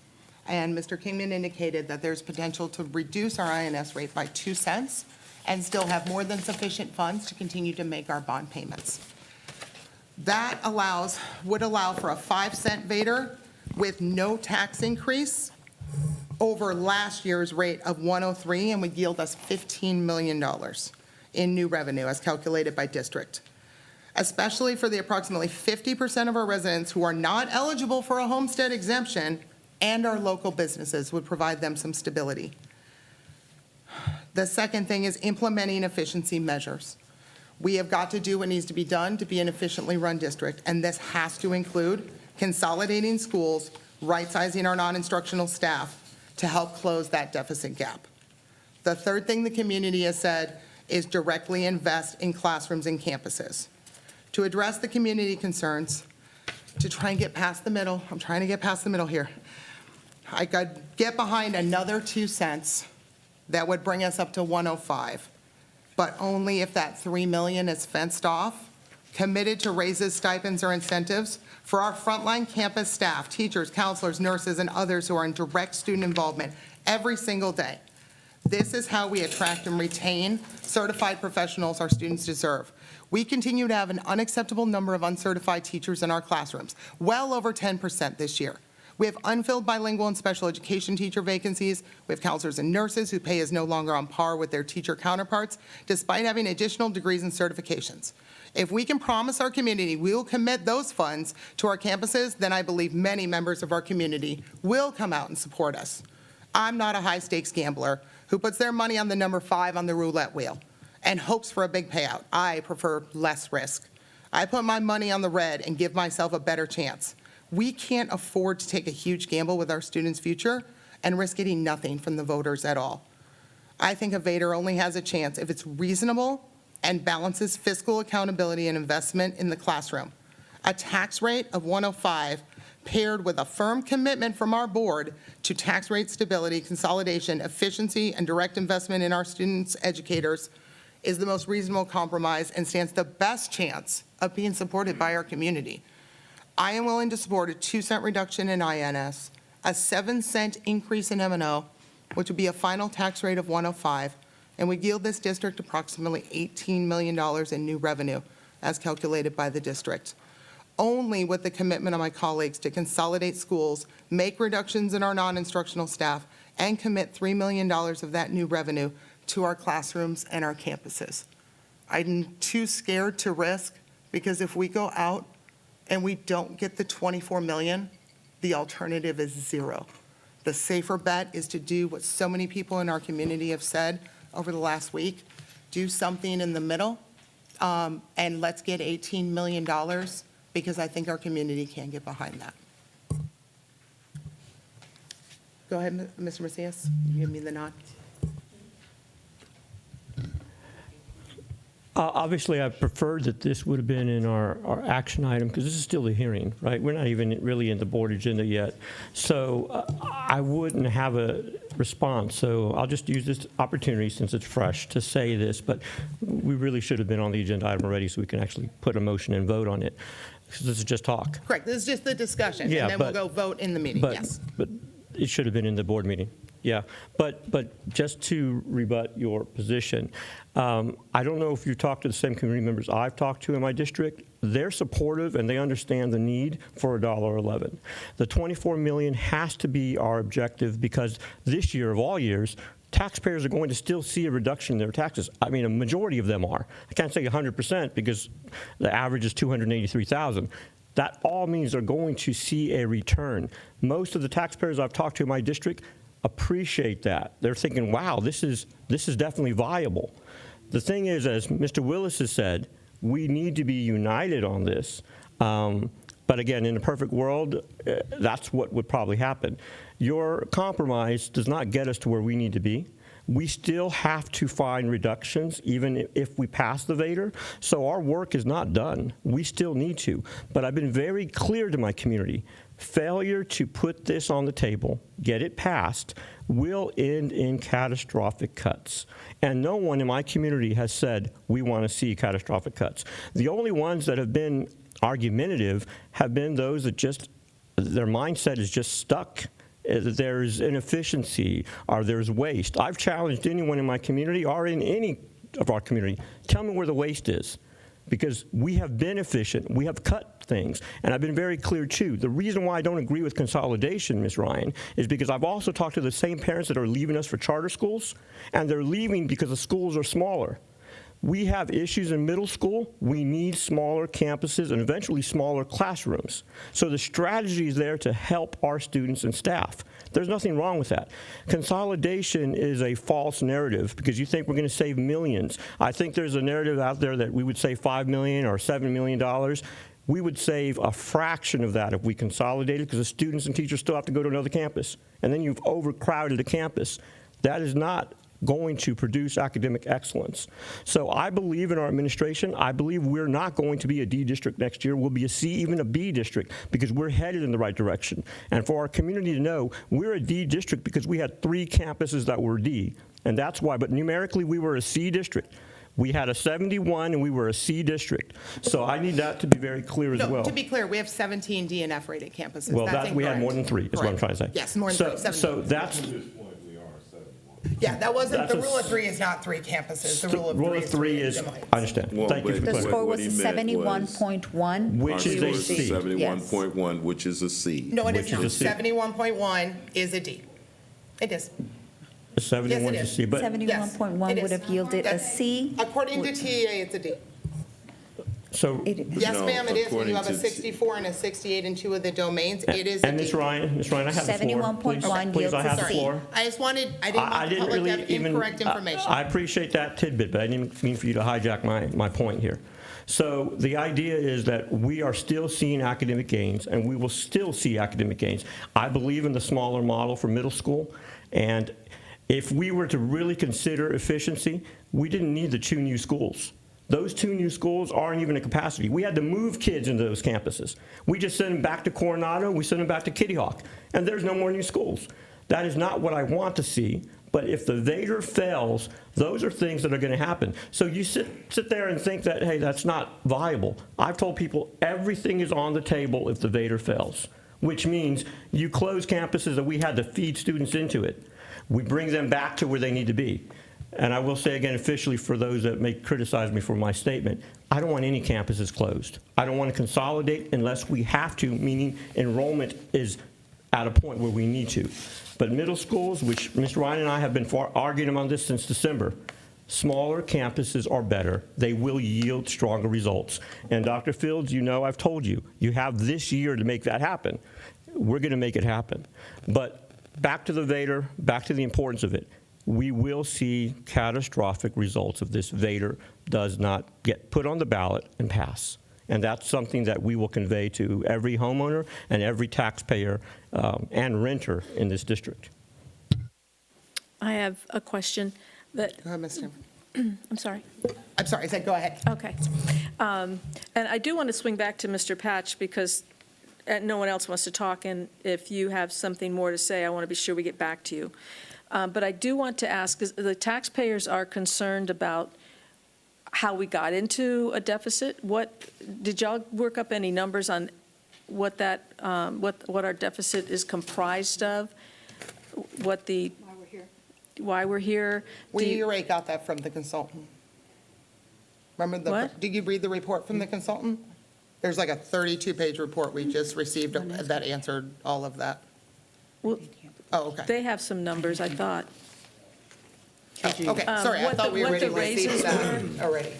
And Mr. Kingman indicated that there's potential to reduce our INS rate by 2 cents and still have more than sufficient funds to continue to make our bond payments. That would allow for a 5-cent VATRE with no tax increase over last year's rate of 103 and would yield us $15 million in new revenue as calculated by district, especially for the approximately 50% of our residents who are not eligible for a homestead exemption, and our local businesses would provide them some stability. The second thing is implementing efficiency measures. We have got to do what needs to be done to be an efficiently run district, and this has to include consolidating schools, right-sizing our non-instructional staff to help close that deficit gap. The third thing the community has said is directly invest in classrooms and campuses. To address the community concerns, to try and get past the middle, I'm trying to get past the middle here. I could get behind another 2 cents that would bring us up to 105, but only if that $3 million is fenced off, committed to raises, stipends, or incentives for our frontline campus staff, teachers, counselors, nurses, and others who are in direct student involvement every single day. This is how we attract and retain certified professionals our students deserve. We continue to have an unacceptable number of uncertified teachers in our classrooms, well over 10% this year. We have unfilled bilingual and special education teacher vacancies. We have counselors and nurses whose pay is no longer on par with their teacher counterparts, despite having additional degrees and certifications. If we can promise our community we will commit those funds to our campuses, then I believe many members of our community will come out and support us. I'm not a high-stakes gambler who puts their money on the number 5 on the roulette wheel and hopes for a big payout. I prefer less risk. I put my money on the red and give myself a better chance. We can't afford to take a huge gamble with our students' future and risk getting nothing from the voters at all. I think a VATRE only has a chance if it's reasonable and balances fiscal accountability and investment in the classroom. A tax rate of 105 paired with a firm commitment from our board to tax rate stability, consolidation, efficiency, and direct investment in our students' educators is the most reasonable compromise and stands the best chance of being supported by our community. I am willing to support a 2-cent reduction in INS, a 7-cent increase in M&O, which would be a final tax rate of 105, and would yield this district approximately $18 million in new revenue, as calculated by the district. Only with the commitment of my colleagues to consolidate schools, make reductions in our non-instructional staff, and commit $3 million of that new revenue to our classrooms and our campuses. I'm too scared to risk, because if we go out and we don't get the $24 million, the alternative is 0. The safer bet is to do what so many people in our community have said over the last week, do something in the middle, and let's get $18 million, because I think our community can get behind that. Go ahead, Mr. Macias, you give me the nod. Obviously, I preferred that this would have been in our action item, because this is still a hearing, right? We're not even really in the board agenda yet. So I wouldn't have a response. So I'll just use this opportunity, since it's fresh, to say this, but we really should have been on the agenda item already so we can actually put a motion and vote on it. because this is just talk. Correct, this is just the discussion, Yeah, and then we'll but- go vote in the meeting, But, yes. but it should have been in the board meeting, yeah. But just to rebut your position, I don't know if you talked to the same community members I've talked to in my district. They're supportive and they understand the need for $1.11. The $24 million has to be our objective because this year of all years, taxpayers are going to still see a reduction in their taxes. I mean, a majority of them are. I can't say 100% because the average is $283,000. That all means they're going to see a return. Most of the taxpayers I've talked to in my district appreciate that. They're thinking, wow, this is definitely viable. The thing is, as Mr. Willis has said, we need to be united on this. But again, in a perfect world, that's what would probably happen. Your compromise does not get us to where we need to be. We still have to find reductions, even if we pass the VATRE. So our work is not done. We still need to. But I've been very clear to my community, failure to put this on the table, get it passed, will end in catastrophic cuts. And no one in my community has said, we want to see catastrophic cuts. The only ones that have been argumentative have been those that just, their mindset is just stuck. There's inefficiency or there's waste. I've challenged anyone in my community or in any of our community, tell me where the waste is. Because we have been efficient, we have cut things, and I've been very clear too. The reason why I don't agree with consolidation, Ms. Ryan, is because I've also talked to the same parents that are leaving us for charter schools, and they're leaving because the schools are smaller. We have issues in middle school. We need smaller campuses and eventually smaller classrooms. So the strategy is there to help our students and staff. There's nothing wrong with that. Consolidation is a false narrative because you think we're going to save millions. I think there's a narrative out there that we would save $5 million or $7 million. We would save a fraction of that if we consolidated because the students and teachers still have to go to another campus. And then you've overcrowded a campus. That is not going to produce academic excellence. So I believe in our administration. I believe we're not going to be a D district next year. We'll be a C, even a B district, because we're headed in the right direction. And for our community to know, we're a D district because we had 3 campuses that were D. And that's why, but numerically, we were a C district. We had a 71 and we were a C district. So I need that to be very clear as No, well. to be clear, we have 17 DNF rated campuses. Well, That's we had incorrect. more than 3, is what I'm trying to say. Yes, more than 3, 17. So that's, Yeah, that wasn't, That's the a rule of 3 is not 3 campuses. The rule of 3 is, I understand. Well, Thank you for but- the The question. score what was he a meant was- 71.1. Which is a C. 71.1, which is a C. No, it Which is is not. a C. 71.1 is a D. It is. 71 Yes, it to is. C, but 71.1 it would is. have yielded a C. According to TEA, it's a D. so. Yes, No, ma'am, it is. When you according have a to- 64 and a 68 in 2 of the domains, it is a And D. Ms. Ryan, I have the floor. 71.1 Please, I yields a have the C. floor. I just wanted, I didn't I want the didn't public to really have even. incorrect information. I appreciate that tidbit, but I didn't mean for you to hijack my point here. So the idea is that we are still seeing academic gains, and we will still see academic gains. I believe in the smaller model for middle school, and if we were to really consider efficiency, we didn't need the 2 new schools. Those 2 new schools aren't even a capacity. We had to move kids into those campuses. We just sent them back to Coronado, we sent them back to Kitty Hawk, and there's no more new schools. That is not what I want to see, but if the VATRE fails, those are things that are going to happen. So you sit there and think that, hey, that's not viable. I've told people everything is on the table if the VATRE fails, which means you close campuses that we had to feed students into it. We bring them back to where they need to be. And I will say again officially for those that may criticize me for my statement, I don't want any campuses closed. I don't want to consolidate unless we have to, meaning enrollment is at a point where we need to. But middle schools, which Mr. Ryan and I have been arguing on this since December, smaller campuses are better. They will yield stronger results. And Dr. Fields, you know I've told you, you have this year to make that happen. We're going to make it happen. But back to the VATRE, back to the importance of it. We will see catastrophic results if this VATRE does not get put on the ballot and pass. And that's something that we will convey to every homeowner and every taxpayer and renter in this district. I have a question that, Go ahead, Mr. I'm sorry. I'm sorry, I said go ahead. Okay. And I do want to swing back to Mr. Patch because no one else wants to talk, and if you have something more to say, I want to be sure we get back to you. But I do want to ask, 'cause the taxpayers are concerned about how we got into a deficit? Did y'all work up any numbers on what that, what our deficit is comprised of? Why we're here? Do We you- already got that from the consultant. Remember What? did you read the report from the consultant? There's like a 32-page report we just received that answered all of that. Well, Oh, okay. they have some numbers, I thought. Oh, okay, sorry, I what thought the- we what already the received raises that already.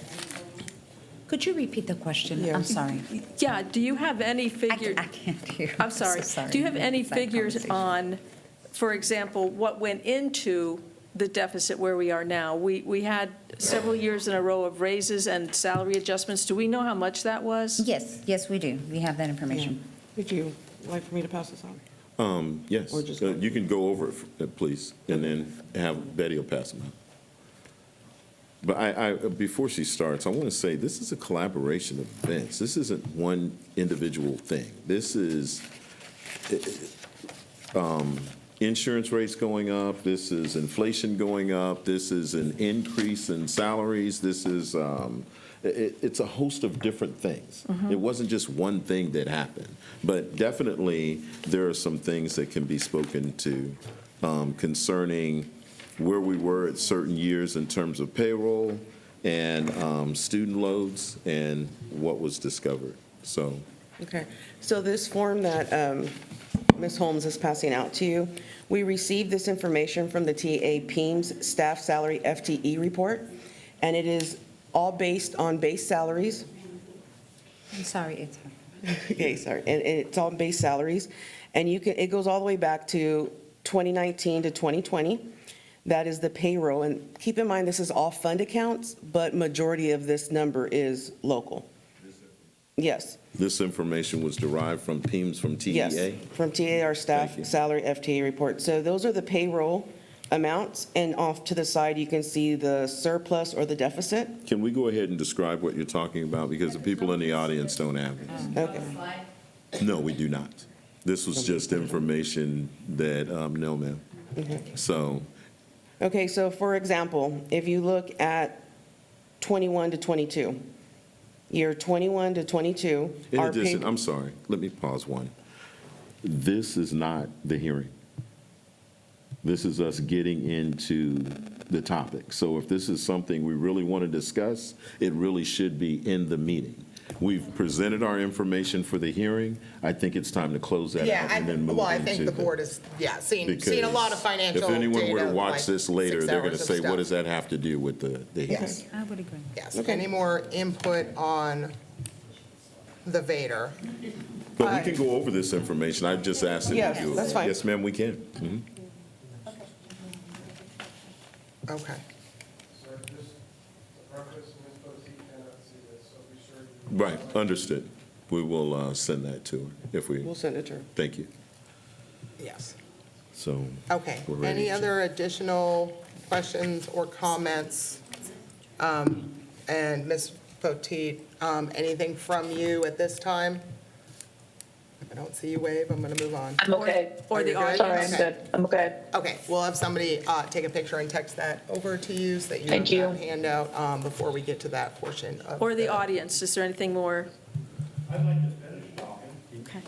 Could you repeat the question? I'm sorry. Yeah, do you have any figure? I can't hear. I'm sorry. So Do you have any It's that figures conversation. on, for example, what went into the deficit where we are now? We had several years in a row of raises and salary adjustments. Do we know how much that was? Yes, we do. We have that information. Would you like for me to pass this on? Yes, Or just- you can go over it, please, and then have Betty will pass them out. But before she starts, I want to say, this is a collaboration of events. This isn't one individual thing. This is insurance rates going up, this is inflation going up, this is an increase in salaries, this is, it's a host of different things. It wasn't just one thing that happened, but definitely there are some things that can be spoken to concerning where we were at certain years in terms of payroll and student loads and what was discovered, so. Okay, so this form that Ms. Holmes is passing out to you, we received this information from the TA PEAMS Staff Salary FTE report, and it is all based on base salaries. I'm sorry, it's. Okay, sorry, and it's all base salaries, and it goes all the way back to 2019 to 2020. That is the payroll, and keep in mind, this is all fund accounts, but majority of this number is local. Yes. This information was derived from PEAMS from TEA? Yes, from TA, our staff Thank you. salary FTE report. So those are the payroll amounts, and off to the side, you can see the surplus or the deficit. Can we go ahead and describe what you're talking about, because the people in the audience don't have it? Okay. No, we do not. This was just information that, no, ma'am. So, Okay, so for example, if you look at 21 to 22, year 21 to 22. in our addition, pay- I'm sorry, let me pause one. This is not the hearing. This is us getting into the topic. So if this is something we really want to discuss, it really should be in the meeting. We've presented our information for the hearing. I think it's time to close that Yeah, out and then move well, I into think the board is, seen a because lot of financial data. If anyone were to watch like this later, 6 they're going to hours of say, what stuff. does that have to do with the hearing? Yes, I would agree. yes. Any more input on the VATRE? But we can go over this information. I've just asked that we Yes, do it. that's fine. Yes, ma'am, we can. Mhm. Okay. Sir, just reference Ms. Boutique cannot see this, so be sure you. Right, understood. We will send that to her if we, We'll send it to her. thank you. Yes. So, Okay. We're ready Any to- other additional questions or comments? And Ms. Potteet, anything from you at this time? If I don't see you wave, I'm going to move on. I'm okay. Or the Are you good? Sorry, I'm audience? good. I'm okay. Okay, we'll have somebody take a picture and text that over to you so that you Thank have you. that handout before we get to that portion of. Or the audience, is there anything more? I'd like to finish talking. Okay.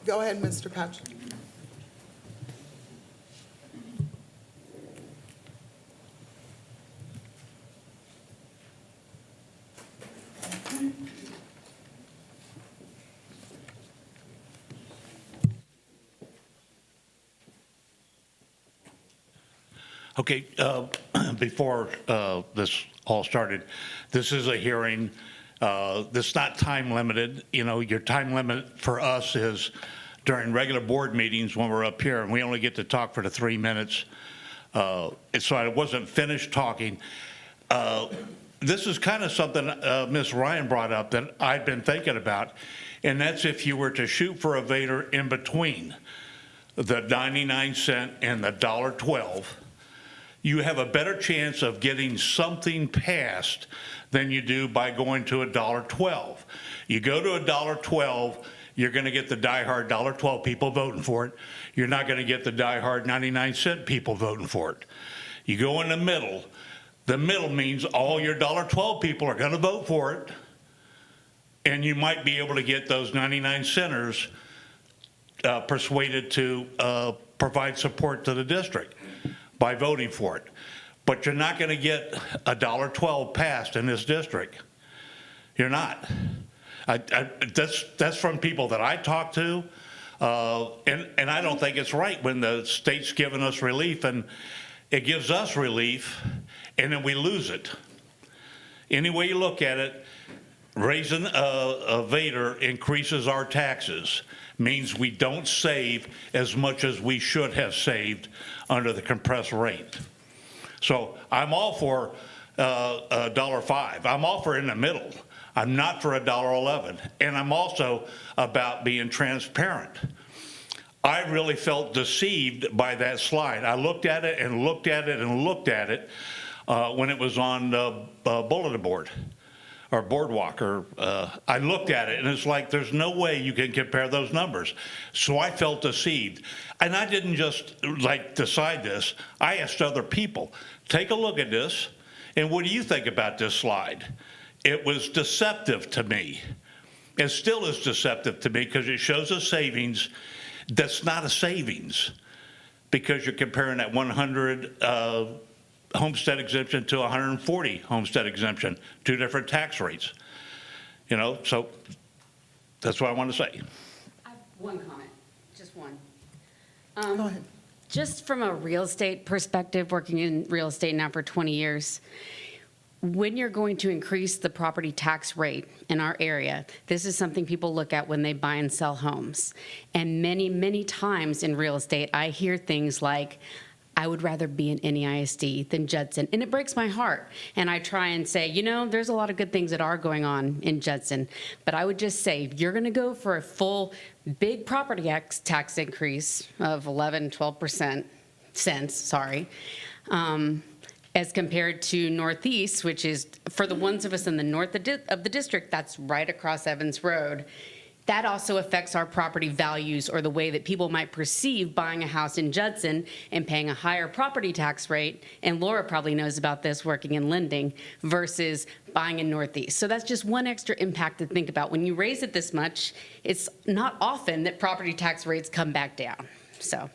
Go ahead, Mr. Patch. Okay, before this all started, this is a hearing. This is not time limited. You know, your time limit for us is during regular board meetings when we're up here, and we only get to talk for the 3 minutes. And so I wasn't finished talking. This is kind of something Ms. Ryan brought up that I've been thinking about, and that's if you were to shoot for a VATRE in between the 99-cent and the $1.12, you have a better chance of getting something passed than you do by going to $1.12. You go to $1.12, you're going to get the diehard $1.12 people voting for it. You're not going to get the diehard 99-cent people voting for it. You go in the middle, The middle means all your $1.12 people are going to vote for it, and you might be able to get those 99 centers persuaded to provide support to the district by voting for it. But you're not going to get $1.12 passed in this district. You're not. That's from people that I talk to, and I don't think it's right when the state's giving us relief, and it gives us relief, and then we lose it. Any way you look at it, raising a VATRE increases our taxes, means we don't save as much as we should have saved under the compressed rate. So I'm all for $1.05. I'm all for in the middle. I'm not for $1.11. And I'm also about being transparent. I really felt deceived by that slide. I looked at it and looked at it and looked at it when it was on the bulletin board or boardwalk, or I looked at it and it's like there's no way you can compare those numbers. So I felt deceived. And I didn't just like decide this. I asked other people, take a look at this, and what do you think about this slide? It was deceptive to me. It still is deceptive to me because it shows a savings that's not a savings, because you're comparing that 100 homestead exemption to 140 homestead exemption, two different tax rates. You know, so that's what I want to say. I have one comment, just one. Go ahead. Just from a real estate perspective, working in real estate now for 20 years, when you're going to increase the property tax rate in our area, this is something people look at when they buy and sell homes. And many, many times in real estate, I hear things like, I would rather be in NEISD than Judson. And it breaks my heart. And I try and say, you know, there's a lot of good things that are going on in Judson. But I would just say, if you're going to go for a full big property tax increase of 12%, as compared to Northeast, which is, for the ones of us in the north of the district, that's right across Evans Road. That also affects our property values, or the way that people might perceive buying a house in Judson and paying a higher property tax rate, and Laura probably knows about this working in lending, versus buying in Northeast. So that's just one extra impact to think about. When you raise it this much, it's not often that property tax rates come back down. So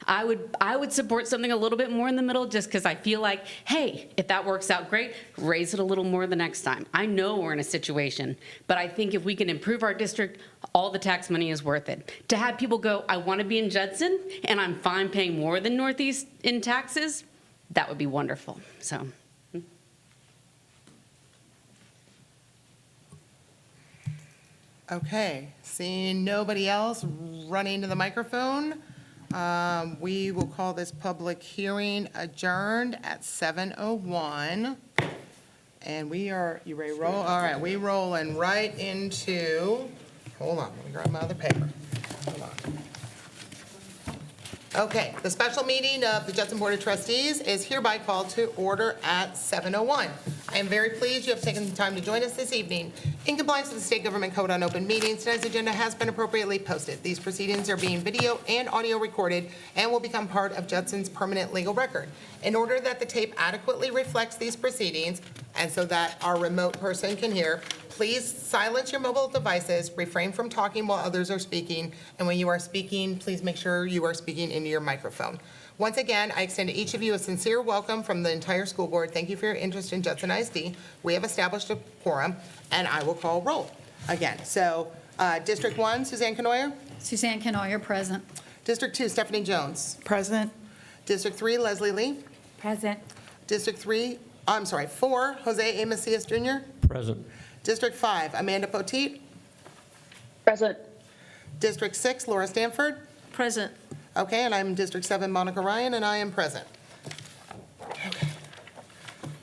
I would support something a little bit more in the middle, just because I feel like, hey, if that works out great, raise it a little more the next time. I know we're in a situation, but I think if we can improve our district, all the tax money is worth it. To have people go, I want to be in Judson, and I'm fine paying more than Northeast in taxes, that would be wonderful. So. Okay, seeing nobody else running to the microphone, we will call this public hearing adjourned at 7:01. And we are, you ready to roll? All right, we rolling right into, hold on, let me grab my other paper. Hold on. Okay, the special meeting of the Judson Board of Trustees is hereby called to order at 7:01. I am very pleased you have taken the time to join us this evening. In compliance with the State Government Code on Open Meetings, tonight's agenda has been appropriately posted. These proceedings are being video and audio recorded and will become part of Judson's permanent legal record. In order that the tape adequately reflects these proceedings, and so that our remote person can hear, please silence your mobile devices, refrain from talking while others are speaking, and when you are speaking, please make sure you are speaking into your microphone. Once again, I extend to each of you a sincere welcome from the entire school board. Thank you for your interest in Judson ISD. We have established a quorum, and I will call roll again. So, District 1, Suzanne Canoyer. Suzanne Canoyer, present. District 2, Stephanie Jones. President? District 3, Leslie Lee. Present. District 4, Jose A. Macias Jr. Present. District 5, Amanda Poteet. Present. District 6, Laura Stanford. Present. Okay, and I'm District 7, Monica Ryan, and I am present. Okay.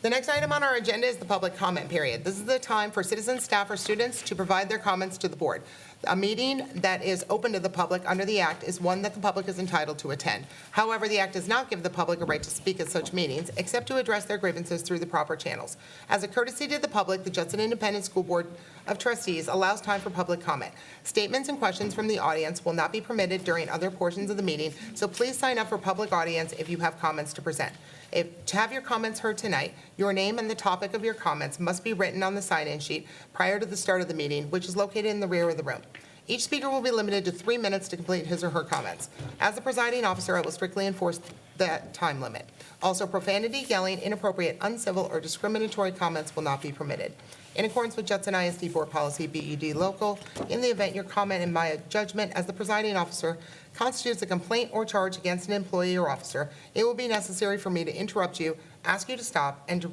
The next item on our agenda is the public comment period. This is the time for citizens, staff, or students to provide their comments to the board. A meeting that is open to the public under the Act is one that the public is entitled to attend. However, the Act does not give the public a right to speak at such meetings, except to address their grievances through the proper channels. As a courtesy to the public, the Judson Independent School Board of Trustees allows time for public comment. Statements and questions from the audience will not be permitted during other portions of the meeting, so please sign up for public audience if you have comments to present. To have your comments heard tonight, your name and the topic of your comments must be written on the sign-in sheet prior to the start of the meeting, which is located in the rear of the room. Each speaker will be limited to 3 minutes to complete his or her comments. As the presiding officer, I will strictly enforce that time limit. Also, profanity, yelling, inappropriate, uncivil, or discriminatory comments will not be permitted. In accordance with Judson ISD Board Policy BED Local, in the event your comment in my judgment as the presiding officer constitutes a complaint or charge against an employee or officer, it will be necessary for me to interrupt you, ask you to stop, and to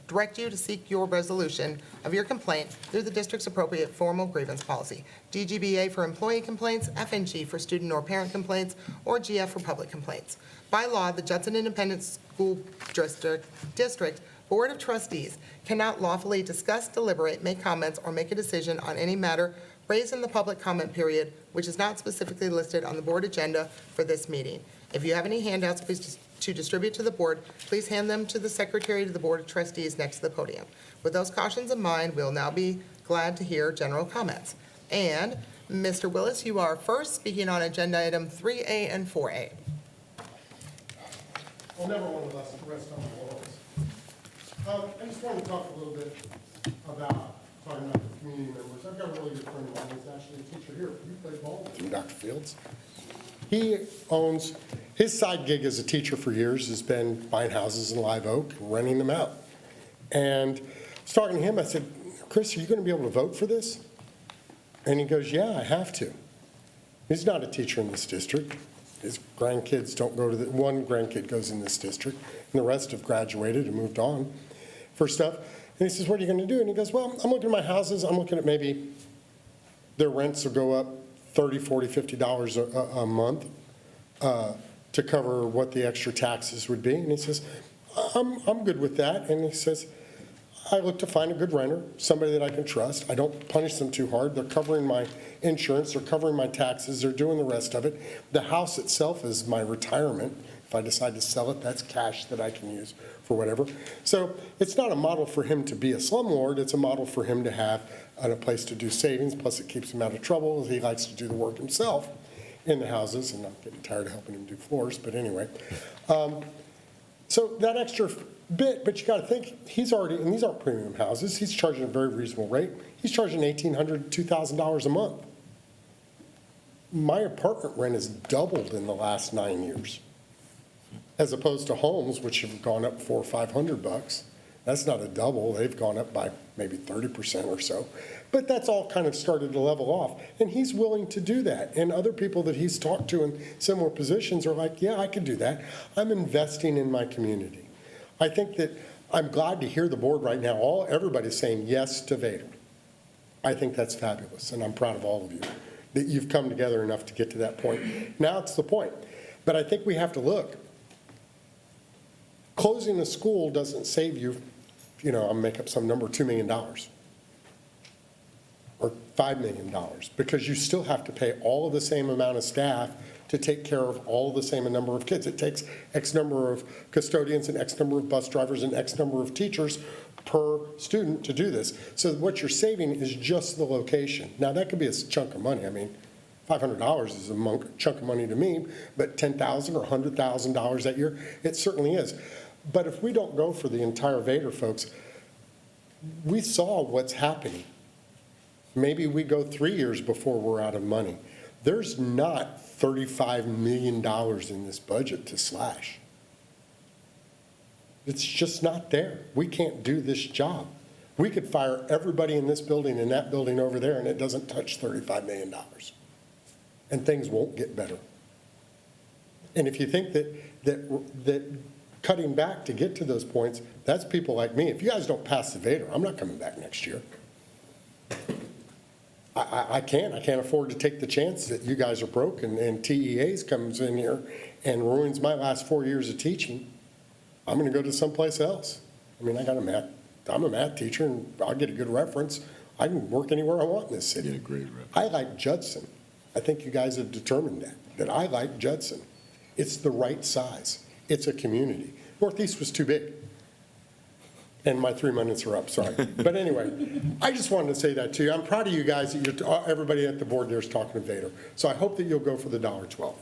direct you to seek your resolution of your complaint through the district's appropriate formal grievance policy, DGBA for employee complaints, FNG for student or parent complaints, or GF for public complaints. By law, the Judson Independent School District Board of Trustees cannot lawfully discuss, deliberate, make comments, or make a decision on any matter raised in the public comment period which is not specifically listed on the board agenda for this meeting. If you have any handouts to distribute to the board, please hand them to the secretary to the Board of Trustees next to the podium. With those cautions in mind, we'll now be glad to hear general comments. And Mr. Willis, you are first, speaking on agenda item 3A and 4A. I'll never want to listen to the rest of the laws. I just want to talk a little bit about talking about the community members. I've got a really good friend of mine who's actually a teacher here. You played ball with him, Dr. Fields. He owns, his side gig as a teacher for years has been buying houses in Live Oak and renting them out. And I was talking to him, I said, Chris, are you going to be able to vote for this? And he goes, yeah, I have to. He's not a teacher in this district. His grandkids don't go to the, one grandkid goes in this district, and the rest have graduated and moved on for stuff. And he says, what are you going to do? And he goes, well, I'm looking at my houses. I'm looking at maybe their rents will go up $30, $40, $50 a month to cover what the extra taxes would be. And he says, I'm good with that. And he says, I look to find a good renter, somebody that I can trust. I don't punish them too hard. They're covering my insurance. They're covering my taxes. They're doing the rest of it. The house itself is my retirement. If I decide to sell it, that's cash that I can use for whatever. So it's not a model for him to be a slumlord. It's a model for him to have a place to do savings. Plus, it keeps him out of trouble. He likes to do the work himself in the houses, and I'm getting tired of helping him do floors. But anyway, so that extra bit, but you got to think, he's already, and these aren't premium houses, he's charging a very reasonable rate. He's charging $1,800, $2,000 a month. My apartment rent has doubled in the last 9 years, as opposed to homes, which have gone up $400 or $500. That's not a double. They've gone up by maybe 30% or so. But that's all kind of started to level off. And he's willing to do that. And other people that he's talked to in similar positions are like, yeah, I could do that. I'm investing in my community. I think that I'm glad to hear the board right now, everybody's saying yes to VATRE. I think that's fabulous, and I'm proud of all of you, that you've come together enough to get to that point. Now it's the point. But I think we have to look. Closing a school doesn't save you, I'll make up some number, $2 million or $5 million, because you still have to pay all of the same amount of staff to take care of all the same number of kids. It takes X number of custodians and X number of bus drivers and X number of teachers per student to do this. So what you're saving is just the location. Now, that could be a chunk of money. I mean, $500 is a chunk of money to me, but $10,000 or $100,000 that year, it certainly is. But if we don't go for the entire VATRE, folks, we saw what's happening. Maybe we go 3 years before we're out of money. There's not $35 million in this budget to slash. It's just not there. We can't do this job. We could fire everybody in this building and that building over there, and it doesn't touch $35 million. And things won't get better. And if you think that cutting back to get to those points, that's people like me. If you guys don't pass the VATRE, I'm not coming back next year. I can't afford to take the chance that you guys are broke and TEAs comes in here and ruins my last 4 years of teaching. I'm going to go to someplace else. I mean, I'm a math teacher, and I'll get a good reference I can work anywhere I want in this city. Yeah, great, Rep. I like Judson. I think you guys have determined that I like Judson. It's the right size. It's a community. Northeast was too big. And my 3 minutes are up, sorry. But anyway, I just wanted to say that to you. I'm proud of you guys, that everybody at the board there is talking to VATRE. So I hope that you'll go for the $1.12.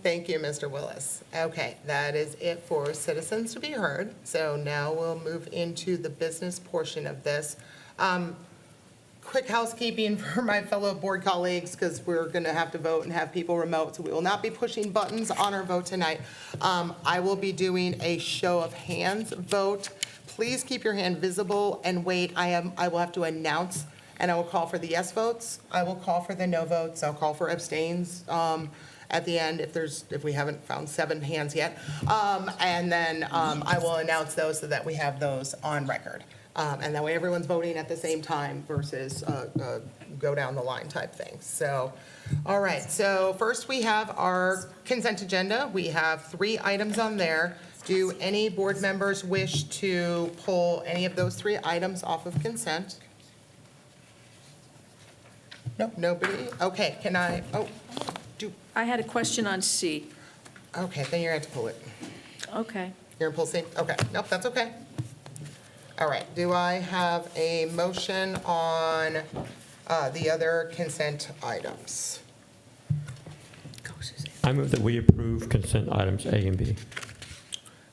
Thank you, Mr. Willis. Okay, that is it for citizens to be heard. So now we'll move into the business portion of this. Quick housekeeping for my fellow board colleagues, because we're going to have to vote and have people remote, so we will not be pushing buttons on our vote tonight. I will be doing a show of hands vote. Please keep your hand visible and wait. I will have to announce, and I will call for the yes votes. I will call for the no votes. I'll call for abstains at the end if we haven't found 7 hands yet. And then I will announce those so that we have those on record. And that way everyone's voting at the same time versus go down the line type thing. So, all right, so first we have our consent agenda. We have 3 items on there. Do any board members wish to pull any of those 3 items off of consent? No, nobody? Okay, can I, I had a question on C. okay, then you're going to have to pull it. Okay. You're going to pull C? Okay, nope, that's okay. All right, do I have a motion on the other consent items? I move that we approve consent items A and B.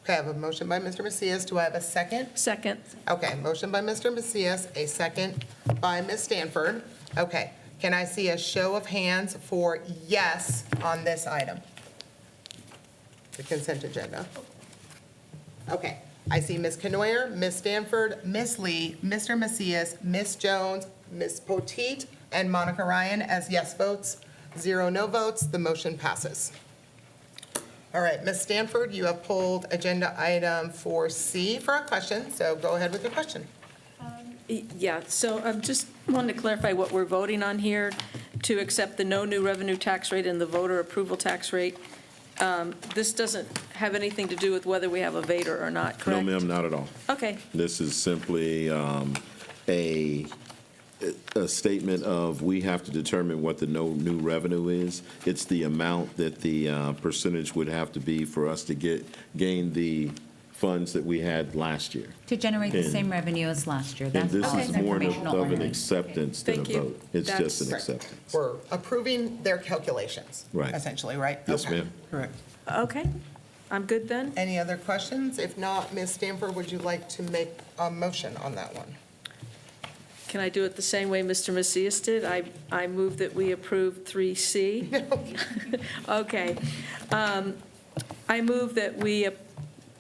Okay, I have a motion by Mr. Macias. Do I have a second? Second. Okay, motion by Mr. Macias, a second by Ms. Stanford. Okay, can I see a show of hands for yes on this item? The consent agenda. Okay, I see Ms. Canoyer, Ms. Stanford, Ms. Lee, Mr. Macias, Ms. Jones, Ms. Poteet, and Monica Ryan as yes votes. 0 no votes. The motion passes. All right, Ms. Stanford, you have pulled agenda item 4C for a question, so go ahead with your question. Yeah, so I'm just wanting to clarify what we're voting on here, to accept the no new revenue tax rate and the voter approval tax rate. This doesn't have anything to do with whether we have a VATRE or not, No, correct? ma'am, not at all. Okay, This is simply a statement of we have to determine what the no new revenue is. It's the amount that the percentage would have to be for us to gain the funds that we had last year. To generate the And- same revenue as last year. And That's this all is more informational of an only. acceptance than a Thank you. vote. It's just an That's- acceptance. We're approving their calculations. Right. Essentially, right? Yes, Okay. ma'am. Correct. okay. I'm good then? Any other questions? If not, Ms. Stanford, would you like to make a motion on that one? Can I do it the same way Mr. Macias did? I move that we approve 3C. Okay. I move that we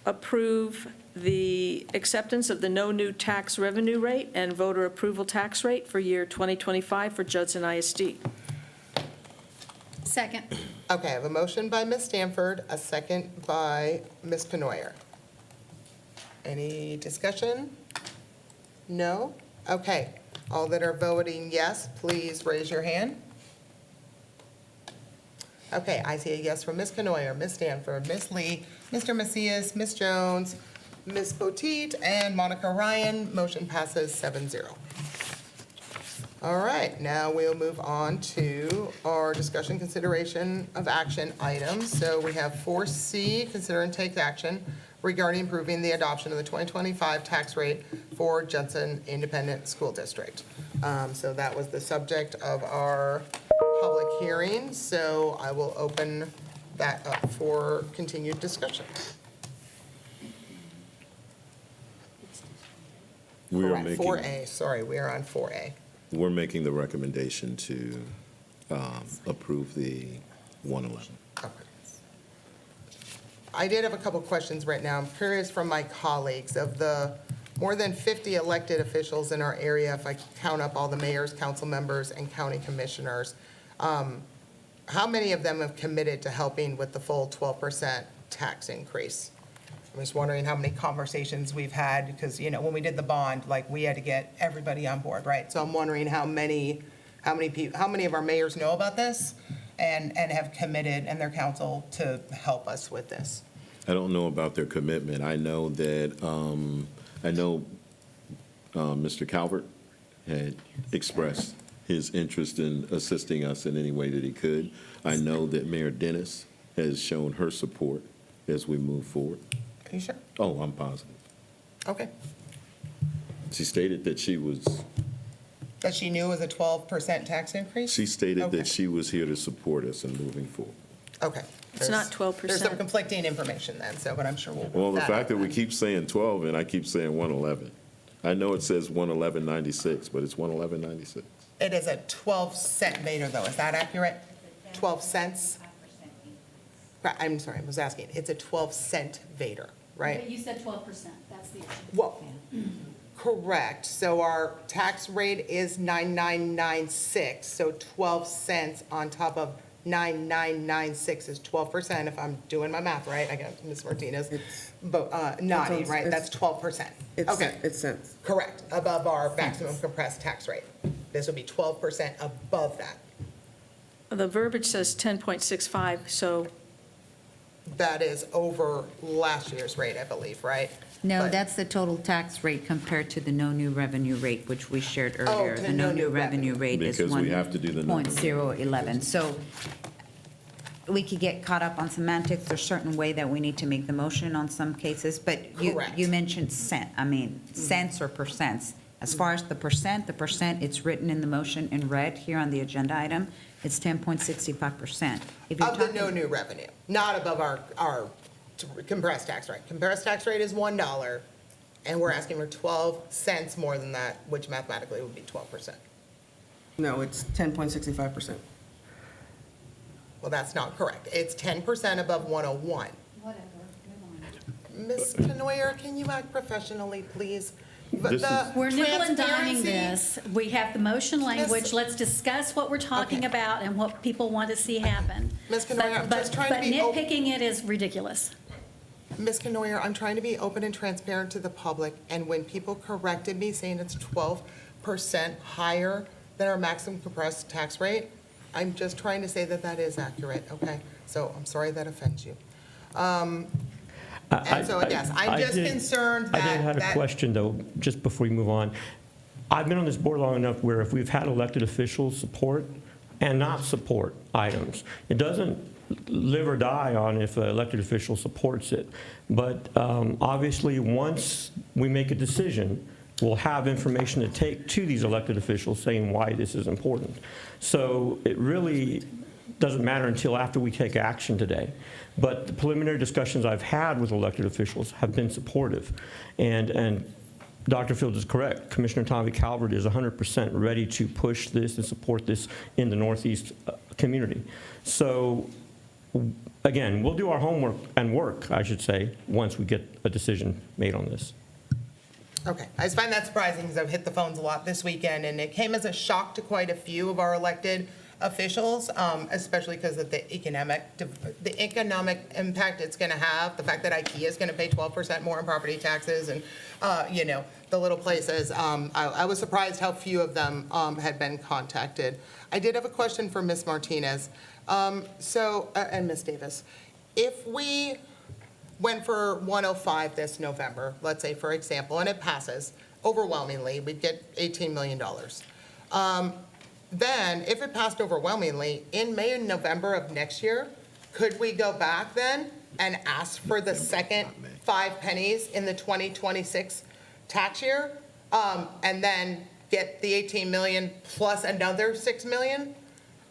approve the acceptance of the no new tax revenue rate and voter approval tax rate for year 2025 for Judson ISD. Second. Okay, I have a motion by Ms. Stanford, a second by Ms. Canoyer. Any discussion? No? Okay. All that are voting yes, please raise your hand. Okay, I see a yes from Ms. Canoyer, Ms. Stanford, Ms. Lee, Mr. Macias, Ms. Jones, Ms. Poteet, and Monica Ryan. Motion passes 7-0. All right, now we'll move on to our discussion consideration of action items. So we have 4C, consider and take action regarding approving the adoption of the 2025 tax rate for Judson Independent School District. So that was the subject of our public hearing, so I will open that up for continued discussion. We are Correct, making, 4A, sorry, we are on 4A. we're making the recommendation to approve the 111. Okay. I did have a couple questions right now. I'm curious from my colleagues, of the more than 50 elected officials in our area, if I count up all the mayors, council members, and county commissioners, how many of them have committed to helping with the full 12% tax increase? I'm just wondering how many conversations we've had, because, you know, when we did the bond, like, we had to get everybody on board, right? So I'm wondering how many of our mayors know about this and have committed, and their council, to help us with this? I don't know about their commitment. I know that, Mr. Calvert had expressed his interest in assisting us in any way that he could. I know that Mayor Dennis has shown her support as we move forward. Are you sure? Oh, I'm positive. Okay. She stated that she Knew it was a 12% tax increase? She stated Okay. that she was here to support us in moving forward. Okay. It's not 12%. There's some conflicting information then, so, but I'm sure we'll. Well, work the that fact out that we then. keep saying 12 and I keep saying 111. I know it says 111.96, but it's 111.96. It is a 12-cent VATRE though, is that accurate? 12 cents? Right, I'm sorry, I was asking, it's a 12-cent VATRE, right? You said 12%, that's the issue. Well, correct, so our tax rate is 9996, so 12 cents on top of 9996 is 12%, if I'm doing my math right, I got Ms. Martinez, but nodding, right, that's 12%. Okay, It's cents. correct, above our maximum compressed tax rate. This would be 12% above that. The verbiage says 10.65, so That is over last year's rate, I believe, right? No, But- that's the total tax rate compared to the no new revenue rate, which we shared earlier. to The no new revenue rate is Because we have to do the numbers. 1.011. So we could get caught up on semantics. There's certain way that we need to make the motion on some cases, but Correct. you mentioned cents or percents. As far as the percent, it's written in the motion in red here on the agenda item. It's 10.65%. If you're Of the talking- no new revenue, not above our compressed tax rate. Compressed tax rate is $1, and we're asking for 12 cents more than that, which mathematically would be 12%. No, it's 10.65%. Well, that's not correct. It's 10% above 101. Whatever, move on. Ms. Canoyer, can you act professionally, please? But This the is- We're nickel and diming transparency- this. We have the motion language. Let's discuss what we're talking Okay. about and what people want to see happen. Ms. Canoyer, I'm just trying to be But nitpicking it is ridiculous. Ms. Canoyer, I'm trying to be open and transparent to the public, and when people corrected me saying it's 12% higher than our maximum compressed tax rate, I'm just trying to say that that is accurate, okay? So I'm sorry that offends you. And so, yes, I'm just concerned I did have a that, question, though, just before we move on. I've been on this board long enough where if we've had elected officials support and not support items, it doesn't live or die on if an elected official supports it. But obviously, once we make a decision, we'll have information to take to these elected officials saying why this is important. So it really doesn't matter until after we take action today. But the preliminary discussions I've had with elected officials have been supportive. And Dr. Fields is correct. Commissioner Tommy Calvert is 100% ready to push this and support this in the Northeast community. So again, we'll do our homework and work, I should say, once we get a decision made on this. okay, I just find that surprising because I've hit the phones a lot this weekend, and it came as a shock to quite a few of our elected officials, especially because of the economic impact it's going to have, the fact that IKEA is going to pay 12% more in property taxes, and, the little places. I was surprised how few of them had been contacted. I did have a question for Ms. Martinez, and Ms. Davis. If we went for 105 this November, let's say, for example, and it passes overwhelmingly, we'd get $18 million. Then, if it passed overwhelmingly, in May and November of next year, could we go back then and ask for the second 5 pennies in the 2026 tax year? And then get the 18 million plus another 6 million?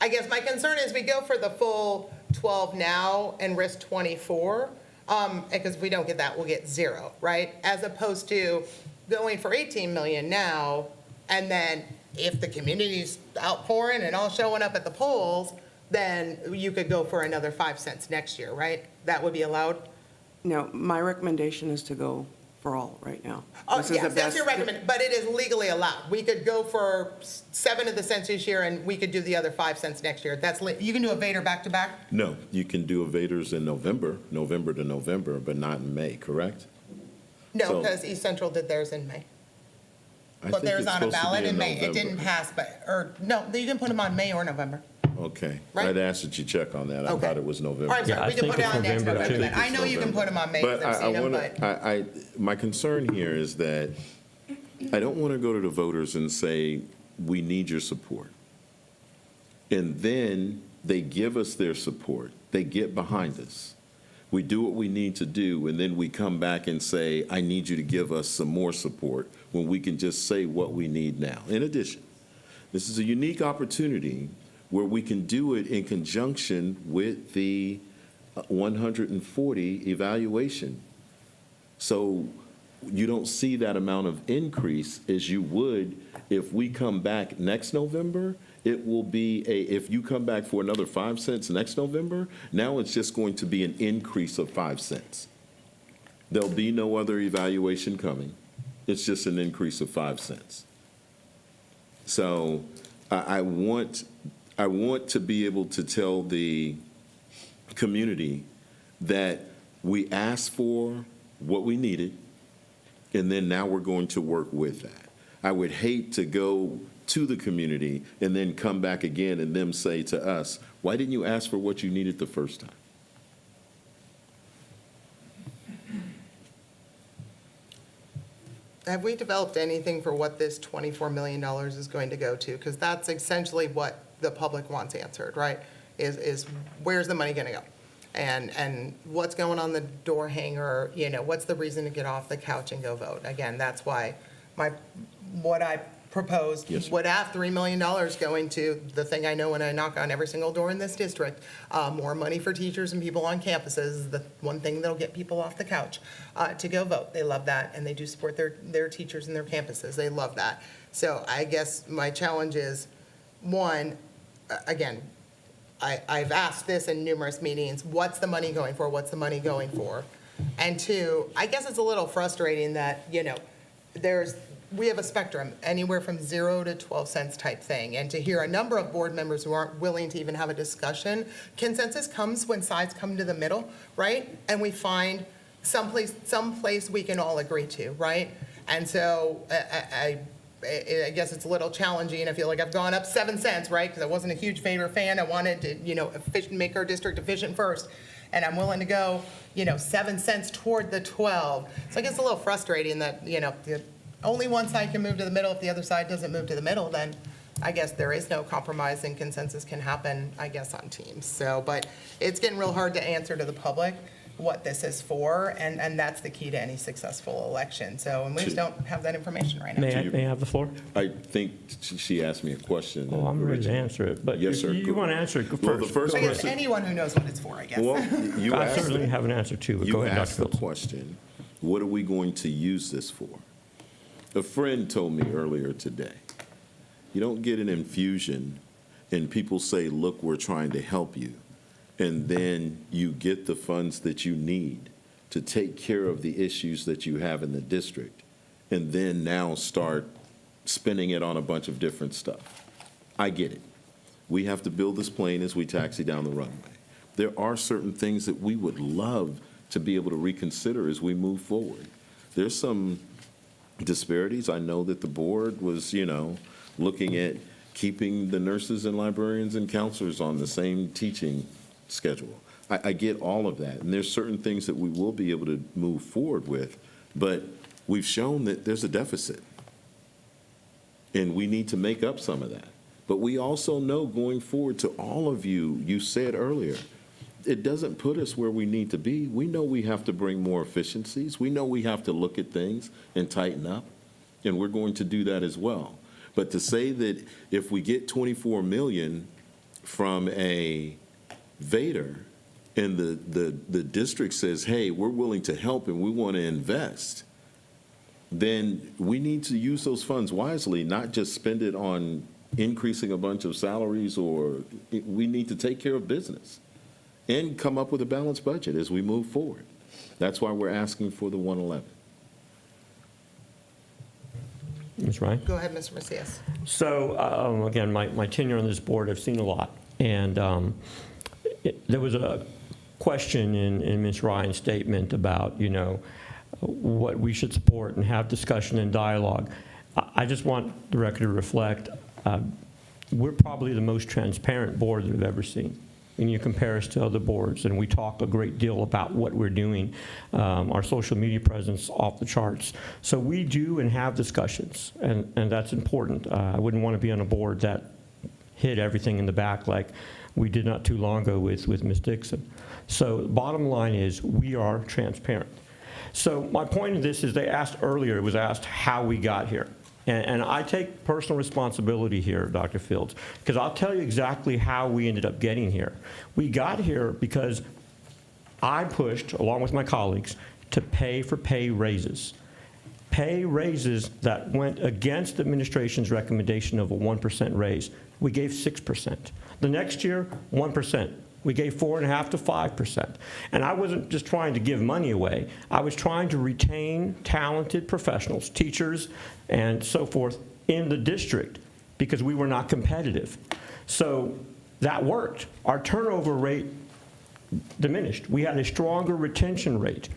I guess my concern is we go for the full 12 now and risk 24, because if we don't get that, we'll get 0, right? As opposed to going for 18 million now, and then if the community's outpouring and all showing up at the polls, then you could go for another 5 cents next year, right? That would be allowed? No, my recommendation is to go for all right now. Oh, This is the yes, that's your best- recommendation, but it is legally allowed. We could go for 7 of the cents this year, and we could do the other 5 cents next year. You can do a VATRE back-to-back? No, you can do evaders in November to November, but not in May, correct? No, So- because East Central did theirs in May. I But think theirs it's on a supposed to be ballot in May. It November. didn't pass, no, you can put them on May or November. Okay, Right? I'd ask that you check on that. I Okay. thought it was All November. right, Yeah, sorry, I we can think put it it's on next November, November too. then. I know you can put them on May, But because I've seen them, but. my concern here is that I don't want to go to the voters and say, we need your support. And then they give us their support. They get behind us. We do what we need to do, and then we come back and say, I need you to give us some more support, when we can just say what we need now. In addition, this is a unique opportunity where we can do it in conjunction with the 140 evaluation. So you don't see that amount of increase as you would if we come back next November. It will be if you come back for another 5 cents next November, now it's just going to be an increase of 5 cents. There'll be no other evaluation coming. It's just an increase of 5 cents. So I want to be able to tell the community that we asked for what we needed, and then now we're going to work with that. I would hate to go to the community and then come back again and them say to us, why didn't you ask for what you needed the first time? Have we developed anything for what this $24 million is going to go to? Because that's essentially what the public wants answered, right? Is where's the money going to go? And what's going on the door hanger, what's the reason to get off the couch and go vote? Again, that's why what I proposed would have $3 million going to the thing I know when I knock on every single door in this district. More money for teachers and people on campuses is the one thing that'll get people off the couch to go vote. They love that, and they do support their teachers and their campuses. They love that. So I guess my challenge is, one, again, I've asked this in numerous meetings, what's the money going for? What's the money going for? And two, I guess it's a little frustrating that, we have a spectrum, anywhere from 0 to 12 cents type thing. And to hear a number of board members who aren't willing to even have a discussion, consensus comes when sides come to the middle, right? And we find someplace we can all agree to, right? And so I guess it's a little challenging. I feel like I've gone up 7 cents, right? Because I wasn't a huge VATRE fan. I wanted to, make our district efficient first. And I'm willing to go, 7 cents toward the 12. So I guess it's a little frustrating that, only one side can move to the middle. If the other side doesn't move to the middle, then I guess there is no compromise and consensus can happen, I guess, on teams. So, but it's getting real hard to answer to the public what this is for, and that's the key to any successful election. So, and we just don't have that information right now. May I have the floor? I think she asked me a question. Oh, I'm ready to answer it, but Yes, sir. you want to answer it first. Well, the first I guess question. anyone who knows what it's for, I guess. Well, you I asked, certainly have an answer too, but go you ahead, asked Dr. the Phillips. question, what are we going to use this for? A friend told me earlier today, you don't get an infusion and people say, look, we're trying to help you, and then you get the funds that you need to take care of the issues that you have in the district, and then now start spending it on a bunch of different stuff. I get it. We have to build this plane as we taxi down the runway. There are certain things that we would love to be able to reconsider as we move forward. There's some disparities. I know that the board was, looking at keeping the nurses and librarians and counselors on the same teaching schedule. I get all of that, and there's certain things that we will be able to move forward with, but we've shown that there's a deficit, and we need to make up some of that. But we also know going forward, to all of you, you said earlier, it doesn't put us where we need to be. We know we have to bring more efficiencies. We know we have to look at things and tighten up, and we're going to do that as well. But to say that if we get 24 million from a VATRE and the district says, hey, we're willing to help and we want to invest, then we need to use those funds wisely, not just spend it on increasing a bunch of salaries, or we need to take care of business and come up with a balanced budget as we move forward. That's why we're asking for the 111. Ms. Ryan? Go ahead, Mr. Macias. So, again, my tenure on this board, I've seen a lot. And there was a question in Ms. Ryan's statement about, what we should support and have discussion and dialogue. I just want the record to reflect, we're probably the most transparent board that I've ever seen. and you compare us to other boards, and we talk a great deal about what we're doing, our social media presence off the charts. So we do and have discussions, and that's important. I wouldn't want to be on a board that hid everything in the back like we did not too long ago with Ms. Dixon. So bottom line is we are transparent. So my point of this is they asked earlier, it was asked how we got here. And I take personal responsibility here, Dr. Fields, because I'll tell you exactly how we ended up getting here. We got here because I pushed, along with my colleagues, to pay for pay raises. Pay raises that went against the administration's recommendation of a 1% raise. We gave 6%. The next year, 1%. We gave 4.5% to 5%. And I wasn't just trying to give money away. I was trying to retain talented professionals, teachers, and so forth in the district because we were not competitive. So that worked. Our turnover rate diminished. We had a stronger retention rate.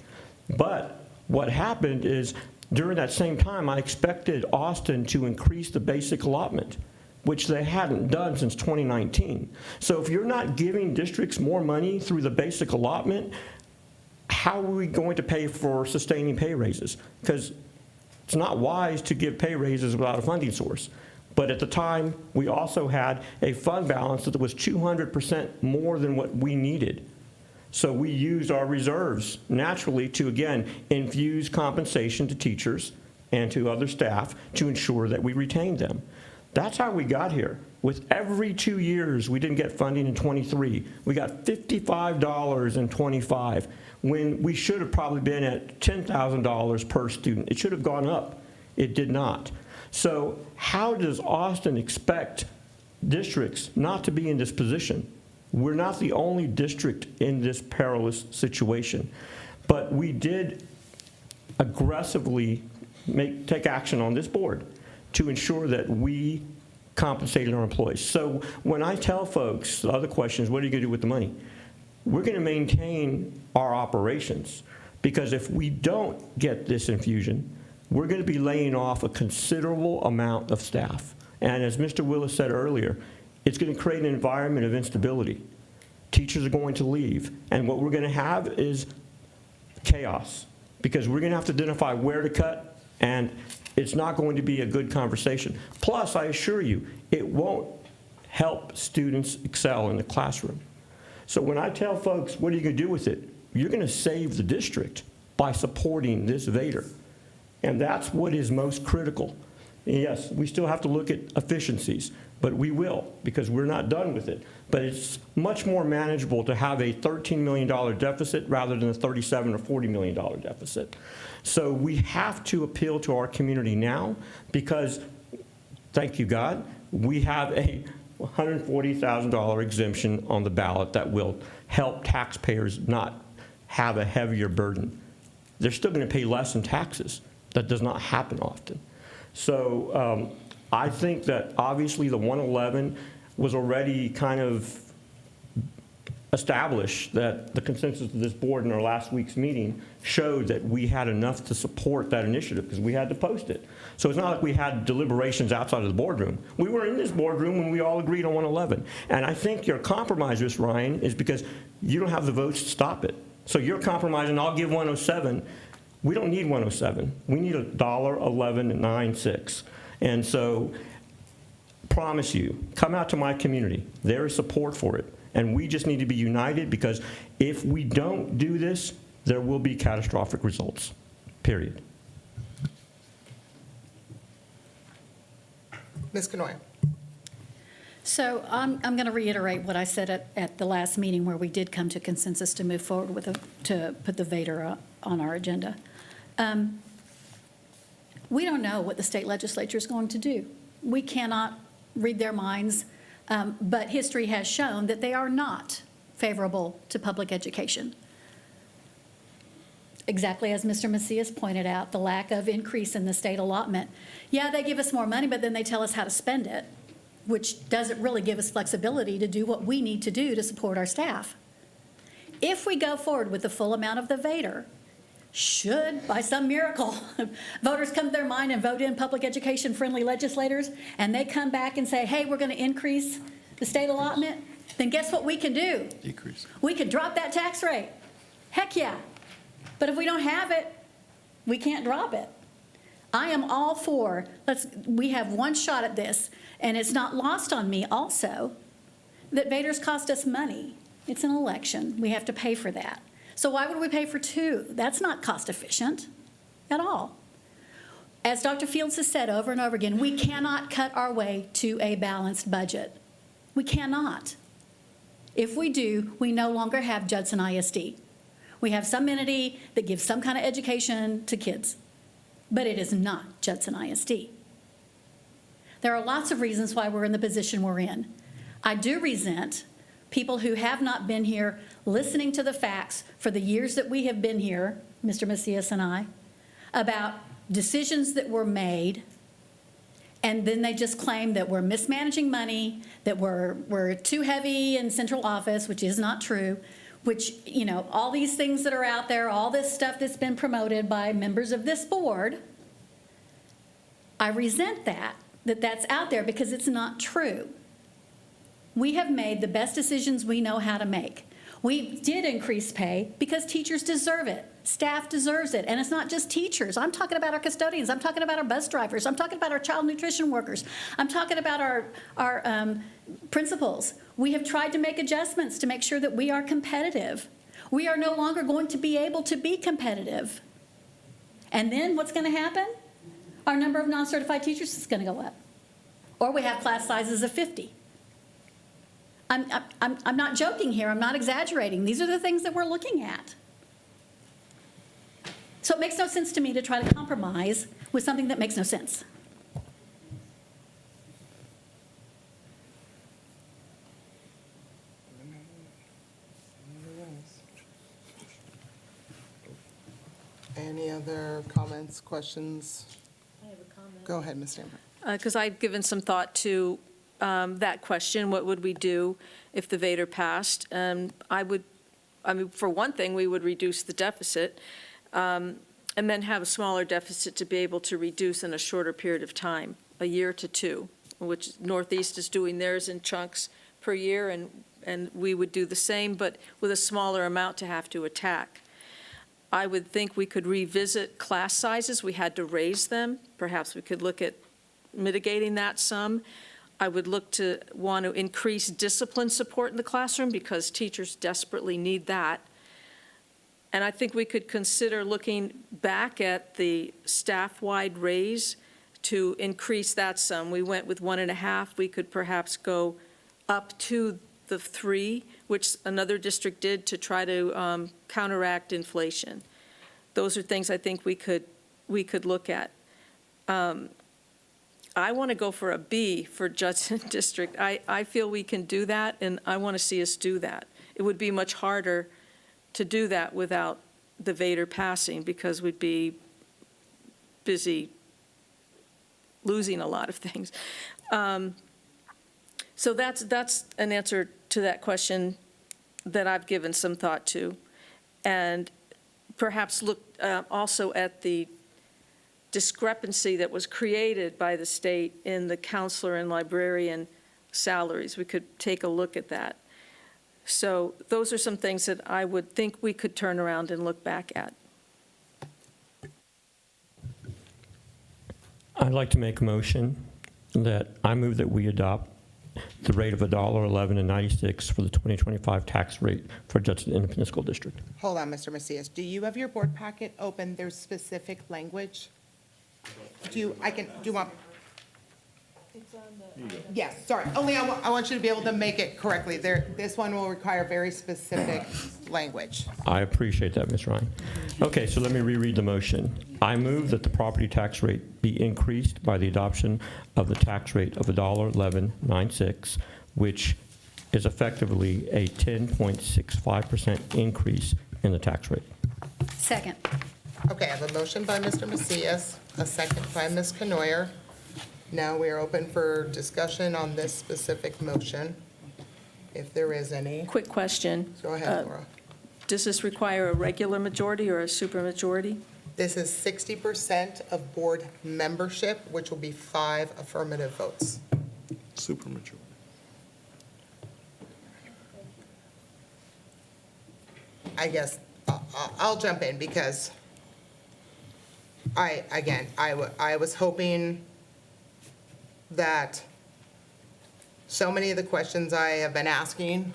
But what happened is during that same time, I expected Austin to increase the basic allotment, which they hadn't done since 2019. So if you're not giving districts more money through the basic allotment, how are we going to pay for sustaining pay raises? Because it's not wise to give pay raises without a funding source. But at the time, we also had a fund balance that was 200% more than what we needed. So we used our reserves naturally to, again, infuse compensation to teachers and to other staff to ensure that we retained them. That's how we got here. With every 2 years, we didn't get funding in 23. We got $55 in 25, when we should have probably been at $10,000 per student. It should have gone up. It did not. So how does Austin expect districts not to be in this position? We're not the only district in this perilous situation. But we did aggressively take action on this board to ensure that we compensated our employees. So when I tell folks, the other question is, what are you going to do with the money? We're going to maintain our operations, because if we don't get this infusion, we're going to be laying off a considerable amount of staff. And as Mr. Willis said earlier, it's going to create an environment of instability. Teachers are going to leave. And what we're going to have is chaos, because we're going to have to identify where to cut, and it's not going to be a good conversation. Plus, I assure you, it won't help students excel in the classroom. So when I tell folks, what are you going to do with it? You're going to save the district by supporting this VATRE. And that's what is most critical. Yes, we still have to look at efficiencies, but we will, because we're not done with it. But it's much more manageable to have a $13 million deficit rather than a $37 or $40 million deficit. So we have to appeal to our community now, because, thank you God, we have a $140,000 exemption on the ballot that will help taxpayers not have a heavier burden. They're still going to pay less in taxes. That does not happen often. So I think that obviously the 111 was already kind of established, that the consensus of this board in our last week's meeting showed that we had enough to support that initiative, because we had to post it. So it's not like we had deliberations outside of the boardroom. We were in this boardroom when we all agreed on 111. And I think your compromise, Ms. Ryan, is because you don't have the votes to stop it. So you're compromising, I'll give 107. We don't need 107. We need $1.1196. And so, promise you, come out to my community. There is support for it. And we just need to be united, because if we don't do this, there will be catastrophic results, period. Ms. Kanoya. So I'm going to reiterate what I said at the last meeting, where we did come to consensus to move forward with to put the VATRE on our agenda. We don't know what the state legislature is going to do. We cannot read their minds, but history has shown that they are not favorable to public education. Exactly as Mr. Macias pointed out, the lack of increase in the state allotment. Yeah, they give us more money, but then they tell us how to spend it, which doesn't really give us flexibility to do what we need to do to support our staff. If we go forward with the full amount of the VATRE, should, by some miracle, voters come to their mind and vote in public education-friendly legislators, and they come back and say, hey, we're going to increase the state allotment, then guess what we can do? Decrease. We could drop that tax rate. Heck yeah. But if we don't have it, we can't drop it. I am all for, we have one shot at this, and it's not lost on me also that VATRE's cost us money. It's an election. We have to pay for that. So why would we pay for two? That's not cost efficient at all. As Dr. Fields has said over and over again, we cannot cut our way to a balanced budget. We cannot. If we do, we no longer have Judson ISD. We have some entity that gives some kind of education to kids, but it is not Judson ISD. There are lots of reasons why we're in the position we're in. I do resent people who have not been here listening to the facts for the years that we have been here, Mr. Macias and I, about decisions that were made, and then they just claim that we're mismanaging money, that we're too heavy in central office, which is not true, which, you know, all these things that are out there, all this stuff that's been promoted by members of this board, I resent that's out there because it's not true. We have made the best decisions we know how to make. We did increase pay because teachers deserve it. Staff deserves it. And it's not just teachers. I'm talking about our custodians. I'm talking about our bus drivers. I'm talking about our child nutrition workers. I'm talking about our principals. We have tried to make adjustments to make sure that we are competitive. We are no longer going to be able to be competitive. And then what's going to happen? Our number of non-certified teachers is going to go up. Or we have class sizes of 50. I'm not joking here. I'm not exaggerating. These are the things that we're looking at. So it makes no sense to me to try to compromise with something that makes no sense. Any other comments, questions? I have a comment. Go ahead, Ms. Stamper. Because I've given some thought to that question, what would we do if the VATRE passed? For one thing, we would reduce the deficit and then have a smaller deficit to be able to reduce in a shorter period of time, a year to two, which Northeast is doing theirs in chunks per year, and we would do the same, but with a smaller amount to have to attack. I would think we could revisit class sizes. We had to raise them. Perhaps we could look at mitigating that some. I would want to increase discipline support in the classroom because teachers desperately need that. And I think we could consider looking back at the staff-wide raise to increase that some. We went with 1.5. We could perhaps go up to the 3, which another district did to try to counteract inflation. Those are things I think we could look at. I want to go for a B for Judson District. I feel we can do that, and I want to see us do that. It would be much harder to do that without the VATRE passing because we'd be busy losing a lot of things. So that's an answer to that question that I've given some thought to. And perhaps look also at the discrepancy that was created by the state in the counselor and librarian salaries. We could take a look at that. So those are some things that I would think we could turn around and look back at. I'd like to make a motion that I move that we adopt the rate of $1.1196 for the 2025 tax rate for Judson Independent School District. Hold on, Mr. Macias. Do you have your board packet open? There's specific language? Do you want? Yes, sorry. Only I want you to be able to make it correctly. This one will require very specific language. I appreciate that, Ms. Ryan. Okay, so let me reread the motion. I move that the property tax rate be increased by the adoption of the tax rate of $1.1196, which is effectively a 10.65% increase in the tax rate. Second. Okay, I have a motion by Mr. Macias, a second by Ms. Canoyer. Now we are open for discussion on this specific motion, if there is any. Quick question. Go ahead, Laura. Does this require a regular majority or a supermajority? This is 60% of board membership, which will be 5 affirmative votes. Supermajority. I guess I'll jump in because I was hoping that so many of the questions I have been asking,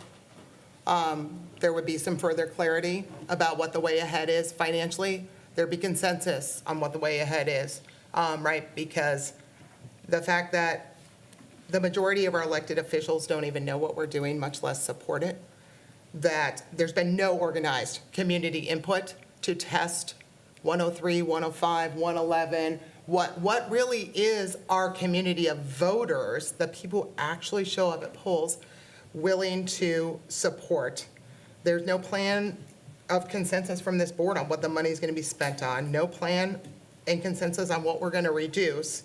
there would be some further clarity about what the way ahead is financially. There'd be consensus on what the way ahead is, right? Because the fact that the majority of our elected officials don't even know what we're doing, much less support it, that there's been no organized community input to test 103, 105, 111, what really is our community of voters, the people who actually show up at polls willing to support. There's no plan of consensus from this board on what the money is going to be spent on, no plan and consensus on what we're going to reduce,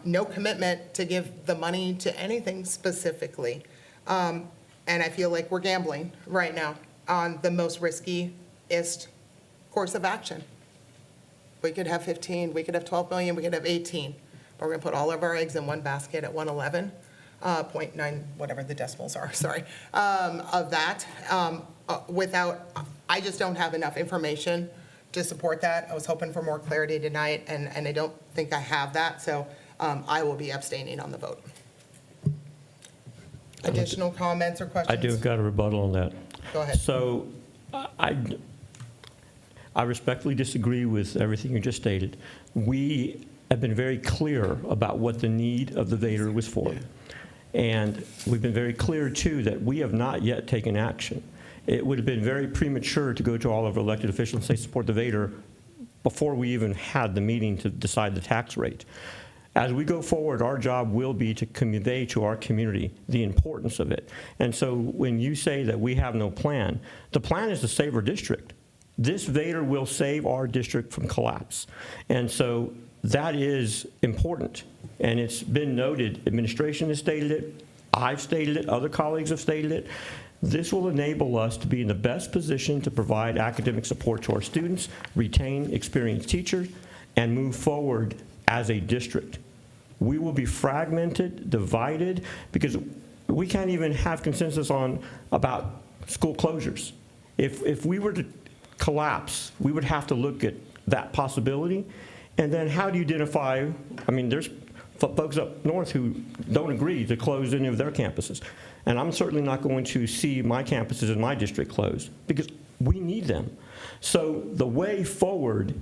no commitment to give the money to anything specifically. And I feel like we're gambling right now on the most riskiest course of action. We could have 15, we could have 12 million, we could have 18. But we're going to put all of our eggs in one basket at 111, 0.9, whatever the decimals are, sorry, of that. I just don't have enough information to support that. I was hoping for more clarity tonight, and I don't think I have that, so I will be abstaining on the vote. Additional comments or questions? I do got a rebuttal on that. Go ahead. So I respectfully disagree with everything you just stated. We have been very clear about what the need of the VATRE was for. And we've been very clear, too, that we have not yet taken action. It would have been very premature to go to all of our elected officials and say support the VATRE before we even had the meeting to decide the tax rate. As we go forward, our job will be to convey to our community the importance of it. And so when you say that we have no plan, the plan is to save our district. This VATRE will save our district from collapse. And so that is important. And it's been noted, administration has stated it, I've stated it, other colleagues have stated it. This will enable us to be in the best position to provide academic support to our students, retain experienced teachers, and move forward as a district. We will be fragmented, divided, because we can't even have consensus about school closures. If we were to collapse, we would have to look at that possibility. And then how do you identify, I mean, there's folks up north who don't agree to close any of their campuses. And I'm certainly not going to see my campuses in my district closed because we need them. So the way forward,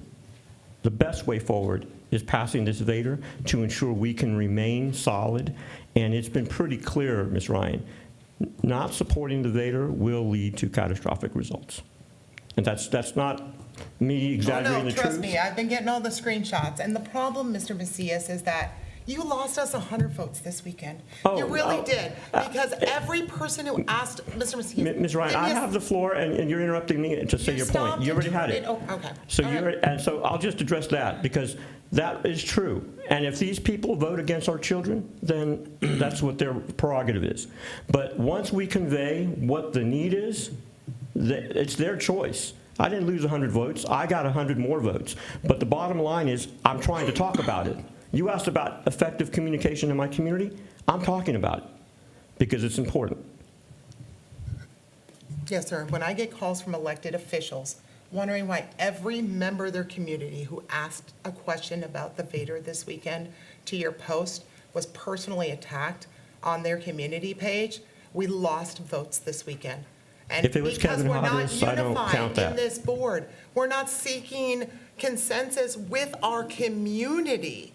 the best way forward is passing this VATRE to ensure we can remain solid. And it's been pretty clear, Ms. Ryan, not supporting the VATRE will lead to catastrophic results. And that's not me exaggerating the truth. Trust me, I've been getting all the screenshots. And the problem, Mr. Macias, is that you lost us 100 votes this weekend. You really did. Because every person who asked, Mr. Macias. Ms. Ryan, I have the floor, and you're interrupting me to say your point. You already had it. Oh, okay. So I'll just address that, because that is true. And if these people vote against our children, then that's what their prerogative is. But once we convey what the need is, it's their choice. I didn't lose 100 votes. I got 100 more votes. But the bottom line is I'm trying to talk about it. You asked about effective communication in my community. I'm talking about it because it's important. Yes, sir. When I get calls from elected officials wondering why every member of their community who asked a question about the VATRE this weekend to your post was personally attacked on their community page, we lost votes this weekend. And If it was Kevin Hodges, I don't count that. in this board, we're not seeking consensus with our community,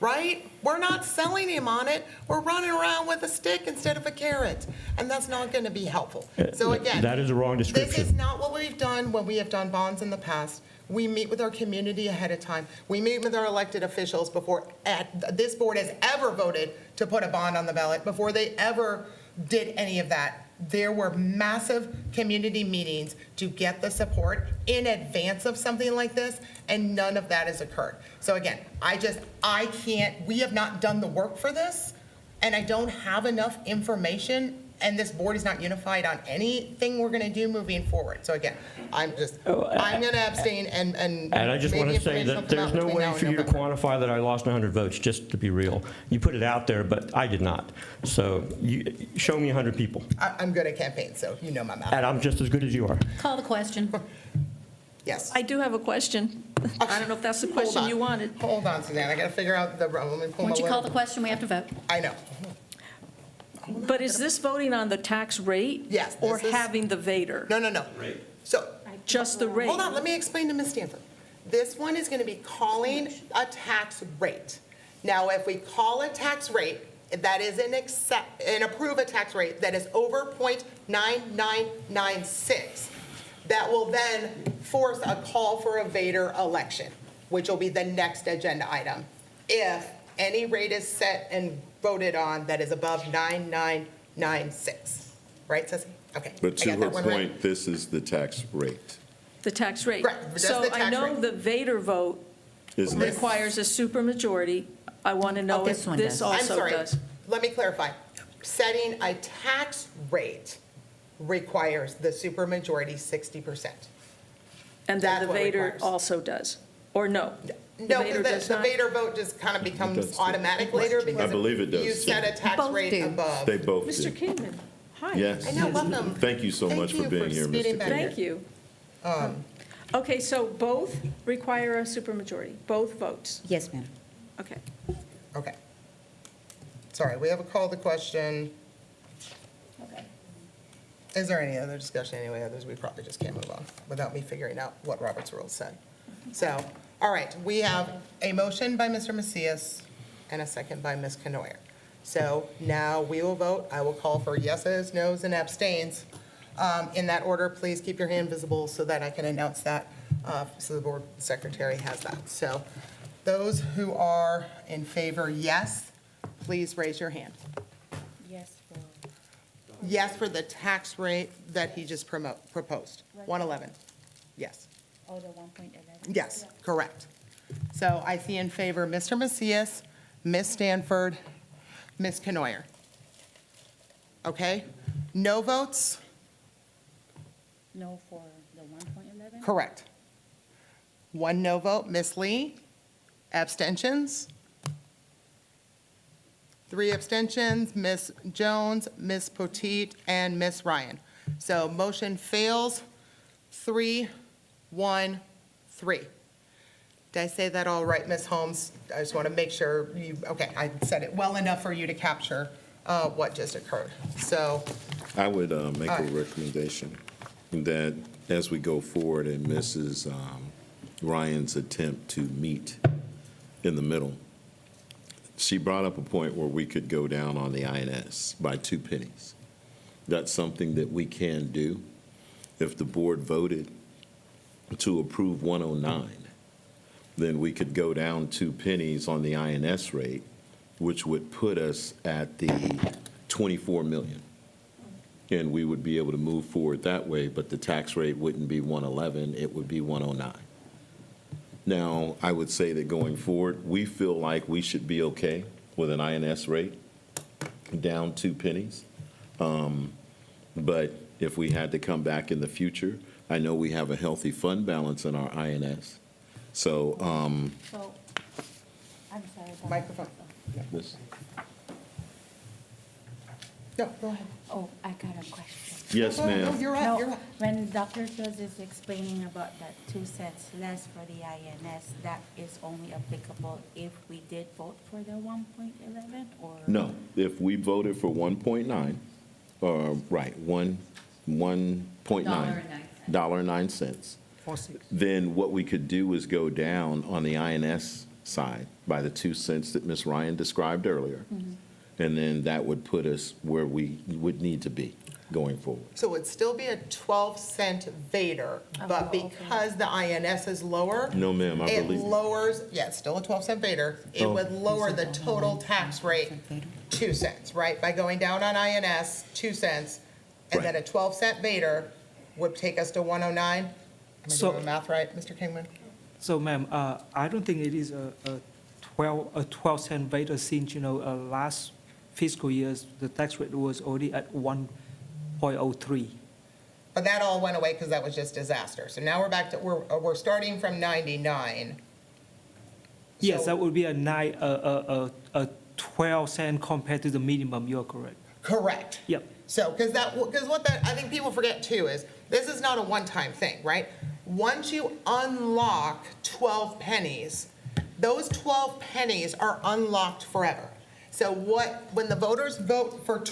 right? We're not selling him on it. We're running around with a stick instead of a carrot, and that's not going to be helpful. So again, that is a wrong description. This is not what we've done when we have done bonds in the past. We meet with our community ahead of time. We meet with our elected officials before this board has ever voted to put a bond on the ballot, before they ever did any of that. There were massive community meetings to get the support in advance of something like this, and none of that has occurred. So again, I can't, we have not done the work for this, and I don't have enough information and this board is not unified on anything we're gonna do moving forward. So again, I'm gonna abstain and. And I just want maybe to say information will that come there's out no between way now and for you to November. quantify that I lost 100 votes, just to be real. You put it out there, but I did not. So you, show me 100 people, I'm good at campaigns, so you know my math. and I'm just as good as you are. Call the question. Yes. I do have a question. I don't know if that's the Hold question on. you wanted. Hold on, Suzanne, I gotta figure out the, let me pull my. Once you call the little- question, we have to vote. I know. But is this voting on the tax rate? Yes, Or this is- having the VATRE? No. So, Just the rate? hold on, let me explain to Ms. Stanford. This one is gonna be calling a tax rate. Now, if we call a tax rate, that is and approve a tax rate that is over .9996, that will then force a call for a VATRE election, which will be the next agenda item. If any rate is set and voted on that is above 9996, right, Ceci? Okay. But I to got her that one right. point, this is the tax rate. The tax rate? Right, just So the I tax know rate. the VATRE vote Isn't it? requires a supermajority. I want to know This if one this does. I'm also sorry, does. let me clarify. Setting a tax rate requires the supermajority 60%. And then That's the what it VATRE requires. also does, or no? No, VATRE does because the not? VATRE vote just kind of It becomes does too. automatic later because I believe it does you too. set a tax Both rate do. above. They both Mr. do. Kingman, hi. Yes. I know, welcome. Thank you so Thank much for you being for here, speeding Mr. back. King. Thank you. Um, Okay, so both require a supermajority, both votes? Yes, ma'am. Okay. Okay. Sorry, we have a call to question. Is there any other discussion, anyway, others, we probably just can't move on without me figuring out what Robert's rules said. So, all right, we have a motion by Mr. Macias and a second by Ms. Canoyer. So now we will vote. I will call for yeses, nos, and abstains. In that order, please keep your hand visible so that I can announce that, so the board secretary has that. So those who are in favor, yes, please raise your hand. Yes for the tax rate that he just proposed, 111. Yes. Oh, the 1.11? Yes, correct. So I see in favor Mr. Macias, Ms. Stanford, Ms. Canoyer. Okay? No votes? No for the 1.11? Correct. One no vote, Ms. Lee. Abstentions? 3 abstentions, Ms. Jones, Ms. Potteet, and Ms. Ryan. So motion fails, 3, 1, 3. Did I say that all right, Ms. Holmes? I just want to make sure you, okay, I said it well enough for you to capture what just occurred. So, I would make All a right. recommendation that as we go forward in Mrs. Ryan's attempt to meet in the middle, she brought up a point where we could go down on the INS by 2 pennies. That's something that we can do. If the board voted to approve 109, then we could go down 2 pennies on the INS rate, which would put us at the 24 million. And we would be able to move forward that way, but the tax rate wouldn't be 111, it would be 109. Now, I would say that going forward, we feel like we should be okay with an INS rate down 2 pennies. But if we had to come back in the future, I know we have a healthy fund balance in our INS. So, So, I'm sorry. microphone. this- No, go ahead. Oh, I got a question. yes, No, ma'am. you're right, you're No, right. when Dr. Fields is explaining about that 2 cents less for the INS, that is only applicable if we did vote for the 1.11 or? No, if we voted for 1.9, right, 1.9, $1.09, then what we could do is go down on the INS side by the 2 cents that Ms. Ryan described earlier. And then that would put us where we would need to be going forward. So it would still be a 12-cent VATRE, but because the INS is lower. No, ma'am, I It believe you. lowers, yeah, it's still a 12-cent VATRE. It Oh. would lower the total tax rate 2 cents, right? By going down on INS, 2 cents, and then a 12-cent VATRE would take us to 109? Am I So- doing the math right, Mr. Kingman? So, ma'am, I don't think it is a 12-cent VATRE since, last fiscal years, the tax rate was already at 1.03. But that all went away because that was just disaster. So now we're back to, we're starting from 99. Yes, So- that would be a 12 cent compared to the minimum, you're correct. Correct. Yep. So, because what that, I think people forget too is, this is not a one-time thing, right? Once you unlock 12 pennies, those 12 pennies are unlocked forever. So when the voters vote for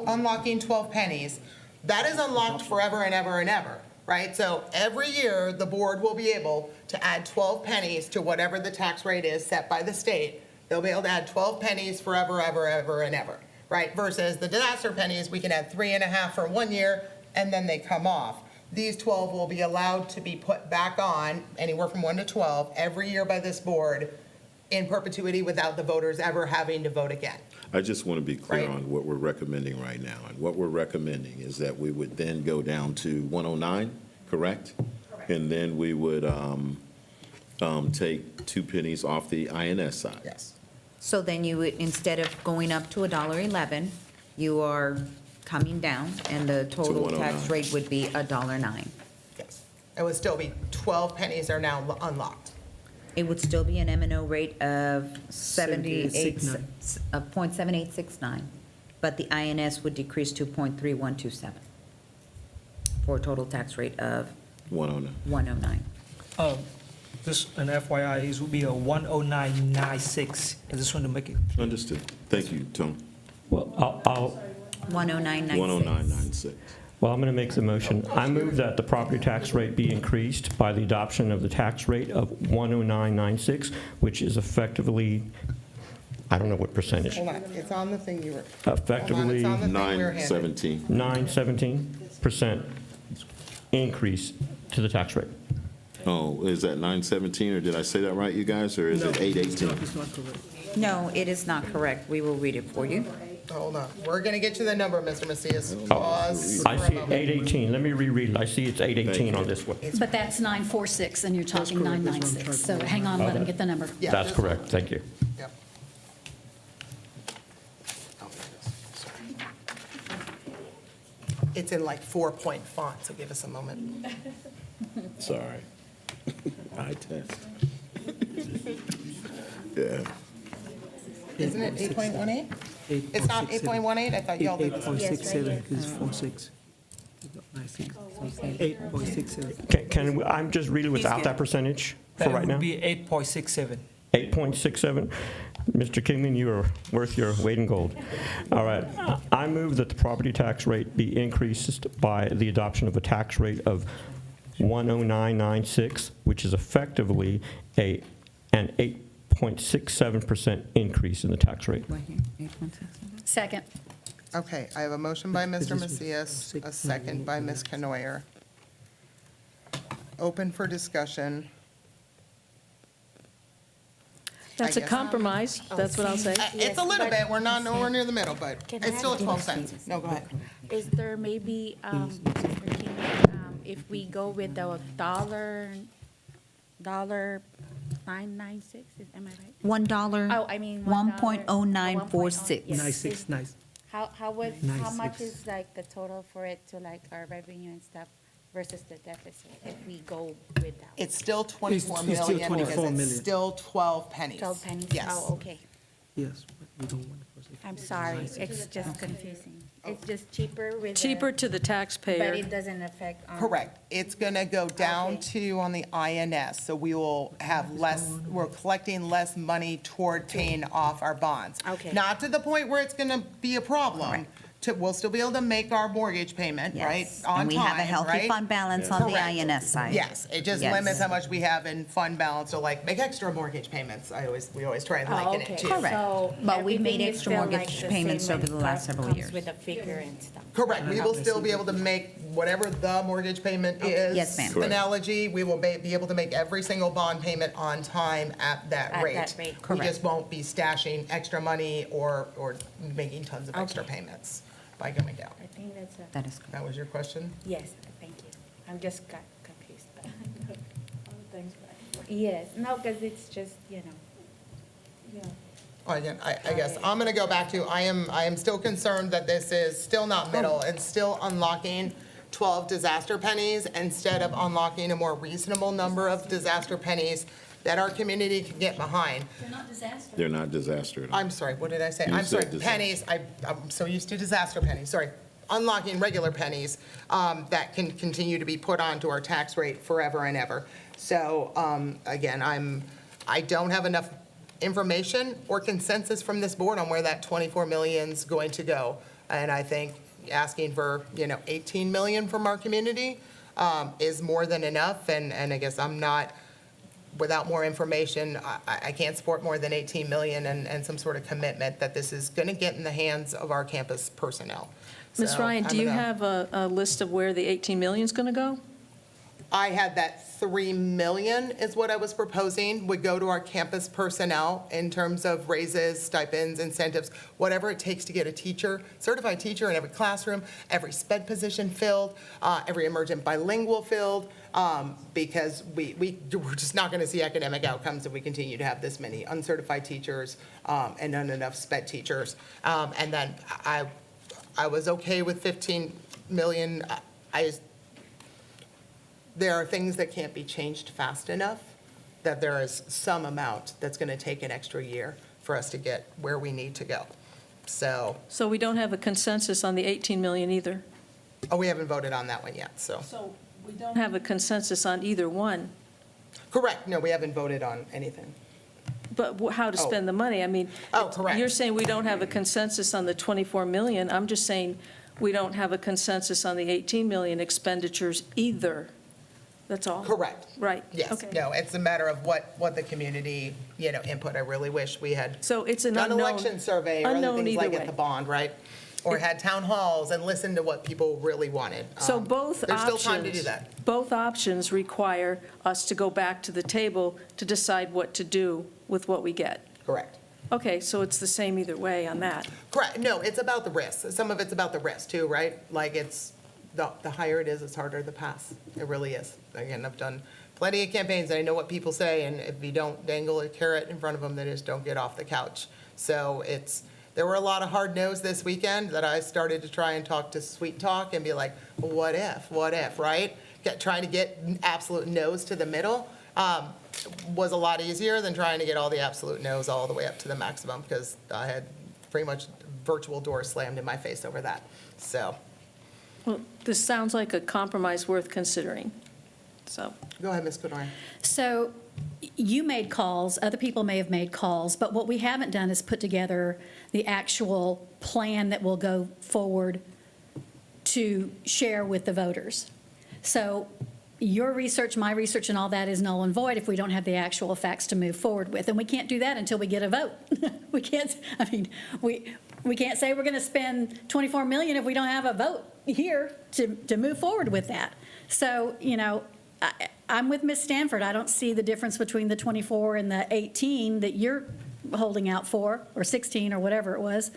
unlocking 12 pennies, that is unlocked forever and ever and ever, right? So every year, the board will be able to add 12 pennies to whatever the tax rate is set by the state. They'll be able to add 12 pennies forever, ever, ever, and ever, right? Versus the disaster pennies, we can add 3.5 for 1 year, and then they come off. These 12 will be allowed to be put back on, anywhere from 1 to 12, every year by this board in perpetuity without the voters ever having to vote again. I just want to be clear Right. on what we're recommending right now. And what we're recommending is that we would then go down to 109, correct? Correct. And then we would take 2 pennies off the INS side. Yes. So then you would, instead of going up to $1.11, you are coming down, and the total tax 109. rate would be $1.09. Yes. It would still be 12 pennies are now unlocked. It would still be an M&O rate of 78.69. 0.7869, but the INS would decrease to 0.3127 for a total tax rate of 109. 109. Just an FYI, it would be a 109.96. I just want to make it. Understood. Thank you, Tom. Well, I'll 109.96. 109.96. Well, I'm going to make the motion. I move that the property tax rate be increased by the adoption of the tax rate of 109.96, which is effectively, I don't know what percentage, Hold on, it's on the thing you were. effectively Hold on, it's on the thing we were handed. 917. 9.17% increase to the tax rate. Oh, is that 917, or did I say that right, you guys, or is it 818? It's not correct. No, it is not correct. We will read it for you. Hold on, we're gonna get you the number, Mr. Macias. Pause I for a see moment. 818. Let me reread it. I see it's 818 on this one. But that's 946, and you're talking correct. That's what I'm 996. trying So to- hang on, let him get the number. Yeah, That's this correct. one. Thank you. Yep. Oh, there it is. Sorry. It's in like 4-point font, so give us a moment. Sorry. I test. Yeah. Isn't it 8.18? It's not 8.18? I thought y'all did this. 8.67 is 46. 8.67. I'm just reading without that percentage for right now. That would be 8.67. 8.67. Mr. Kingman, you are worth your weight in gold. All right. I move that the property tax rate be increased by the adoption of a tax rate of 109.96, which is effectively an 8.67% increase in the tax rate. Second. Okay, I have a motion by Mr. Macias, a second by Ms. Canoyer. Open for discussion. That's a guess. compromise, that's what I'll say. It's a little bit, we're not nowhere near the middle, but Can I it's still at ask 12 you- cents. No, go ahead. Is there maybe, Mr. King, if we go with the dollar 996, am I right? $1. Oh, I mean. 1.0946. Yes. Nice. How Nice, much it's- is like the total for it to like our revenue and stuff versus the deficit if we go with that? It's still 24 It's million still because 24 it's million. still 12 pennies. 12 pennies? Yes. Oh, okay. Yes, but we don't want to proceed. I'm sorry, it's just confusing. It's just cheaper with. the- Cheaper to the But taxpayer. it doesn't affect. Correct. It's going to go down Okay. to on the INS, so we will have less, we're collecting less money toward paying off our bonds. Okay. Not to the point where it's going to be a problem. We'll still be able to make our mortgage payment, right, Yes. on time, And we have a healthy right? fund balance on the Correct. INS side. Yes, it just Yes. limits how much we have in fund balance, so like, make extra mortgage payments. We always try and Oh, liken okay. it to. Correct. So But we've made everything is extra still mortgage like the payments same over the and last several comes years. with a figure and stuff. Correct, we will still be able to make whatever the mortgage payment is. Yes, ma'am. Correct. Analogy, we will be able to make every single bond payment on time at that At rate. that rate. We Correct. just won't be stashing extra money or making tons of extra Okay. payments by going down. I think that's a, That is correct. That was your question? yes, thank you. I'm just got confused. Yes, no, because it's just, Again, I guess I'm going to go back to, I am still concerned that this is still not middle and still unlocking 12 disaster pennies instead of unlocking a more reasonable number of disaster pennies that our community can get behind. They're not disaster. They're not disaster. I'm sorry, what did I say? You I'm sorry, said disaster. pennies, I'm so used to disaster pennies, sorry. Unlocking regular pennies that can continue to be put onto our tax rate forever and ever. So, again, I don't have enough information or consensus from this board on where that 24 million's going to go. And I think asking for, 18 million from our community is more than enough. And I guess I'm not, without more information, I can't support more than 18 million and some sort of commitment that this is going to get in the hands of our campus personnel. Ms. So Ryan, do I'm you gonna- have a list of where the 18 million is going to go? I had that 3 million is what I was proposing would go to our campus personnel in terms of raises, stipends, incentives, whatever it takes to get a teacher, certified teacher in every classroom, every sped position filled, every emergent bilingual filled, because we're just not going to see academic outcomes if we continue to have this many uncertified teachers and not enough sped teachers. And then I was okay with 15 million. There are things that can't be changed fast enough, that there is some amount that's going to take an extra year for us to get where we need to go. So, So we don't have a consensus on the 18 million either? we haven't voted on that one yet, so. So we don't have a consensus on either one, Correct, no, we haven't voted on anything. but how to Oh. spend the money. I mean, Oh, correct. you're saying we don't have a consensus on the 24 million. I'm just saying we don't have a consensus on the 18 million expenditures either. That's all? Correct. Right. Yes, Okay. no, it's a matter of what the community, input. I really wish we had So it's an done unknown. election survey or other unknown things either like way. at the bond, right? Or had town halls and listened to what people really wanted. So both There's options. still time to do that. Both options require us to go back to the table to decide what to do with what we get. Correct. Okay, so it's the same either way on that. Correct, no, it's about the risk. Some of it's about the risk too, right? Like the higher it is, it's harder to pass. It really is. Again, I've done plenty of campaigns, and I know what people say, and if you don't dangle a carrot in front of them, they just don't get off the couch. So there were a lot of hard no's this weekend that I started to try and talk to Sweet Talk and be like, what if, right? Trying to get absolute no's to the middle was a lot easier than trying to get all the absolute no's all the way up to the maximum, because I had pretty much virtual doors slammed in my face over that. So, Well, this sounds like a compromise worth considering, so. go ahead, Ms. Goodwin. So you made calls, other people may have made calls, but what we haven't done is put together the actual plan that will go forward to share with the voters. So your research, my research, and all that is null and void if we don't have the actual facts to move forward with. And we can't do that until we get a vote. We can't, we can't say we're going to spend 24 million if we don't have a vote here to move forward with that. So, I'm with Ms. Stanford. I don't see the difference between the 24 and the 18 that you're holding out for, or 16, or whatever it was.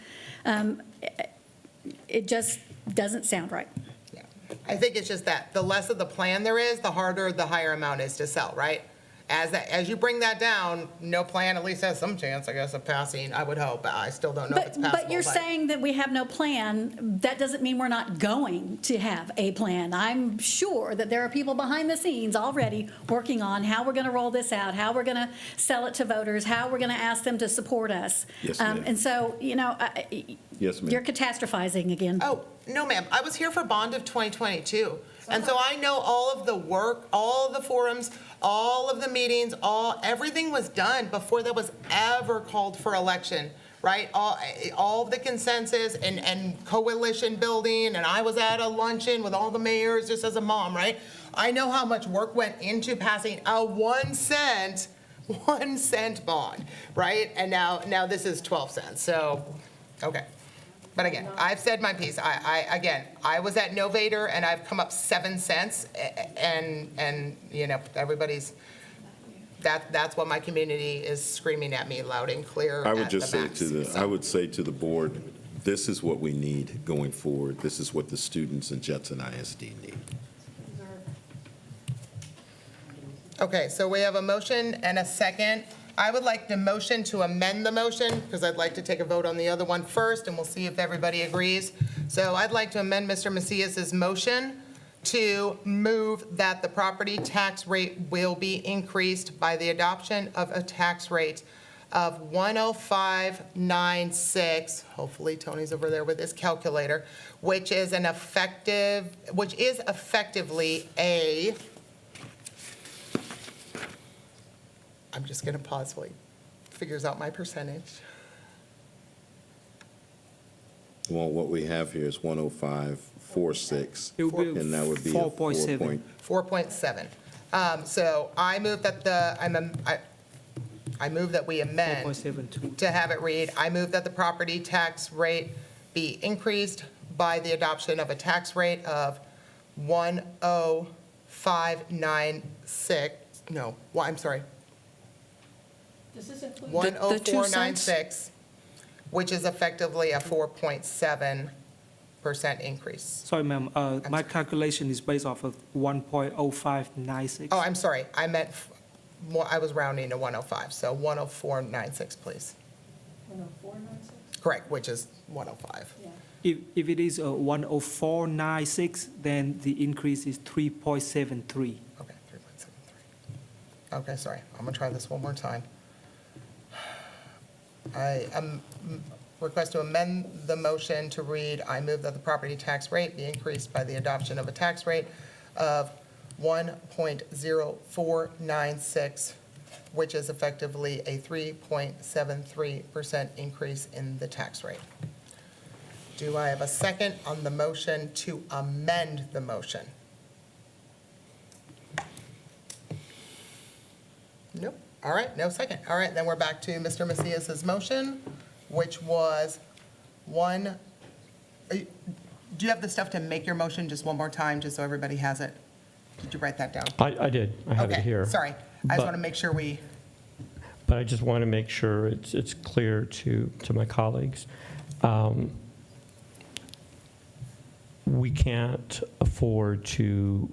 It just doesn't sound right. Yeah. I think it's just that the less of the plan there is, the harder the higher amount is to sell, right? As you bring that down, no plan at least has some chance, I guess, of passing, I would hope. I still don't know if it's passable. But you're saying that we have no plan. That doesn't mean we're not going to have a plan. I'm sure that there are people behind the scenes already working on how we're going to roll this out, how we're going to sell it to voters, how we're going to ask them to support us. Yes, ma'am. And so, Yes, ma'am. you're catastrophizing again. Oh, no, ma'am. I was here for Bond of 2022. And so I know all of the work, all of the forums, all of the meetings, everything was done before that was ever called for election, right? All of the consensus and coalition building, and I was at a luncheon with all the mayors just as a mom, right? I know how much work went into passing a 1 cent bond, right? And now this is 12 cents, so, okay. But again, I've said my piece. I was at no VATRE, and I've come up 7 cents, and everybody's, that's what my community is screaming at me loud and clear. I would at just the say max. I would say to the board, this is what we need going forward. This is what the students in Judson ISD need. Okay, so we have a motion and a second I would like the motion to amend the motion, because I'd like to take a vote on the other one first, and we'll see if everybody agrees. So I'd like to amend Mr. Macias's motion to move that the property tax rate will be increased by the adoption of a tax rate of 105.96, hopefully Tony's over there with his calculator, which is effectively a, I'm just going to pause while he figures out my percentage. Well, what we have here is 105.46. It will be And that would be a 4.7. 4.7. So I move that I move that we amend 4.72. to have it read, I move that the property tax rate be increased by the adoption of a tax rate of 10596, no, well, I'm sorry, Does this include? 10496, which is effectively a 4.7% increase. Sorry, ma'am, my calculation is based off of 1.0596. Oh, I'm sorry, I meant, I was rounding to 105, so 10496, please. 104.96? Correct, which is 105. If it is 104.96, then the increase is 3.73. Okay, 3.73. Okay, sorry, I'm gonna try this one more time. I request to amend the motion to read, I move that the property tax rate be increased by the adoption of a tax rate of 1.0496, which is effectively a 3.73% increase in the tax rate. Do I have a second on the motion to amend the motion? Nope. All right, no second. All right, then we're back to Mr. Macias's motion, which was do you have the stuff to make your motion just one more time, just so everybody has it? Did you write that down? I did. I have it here. Okay, sorry. I just But- want to make sure we, But I just want to make sure it's clear to my colleagues. We can't afford to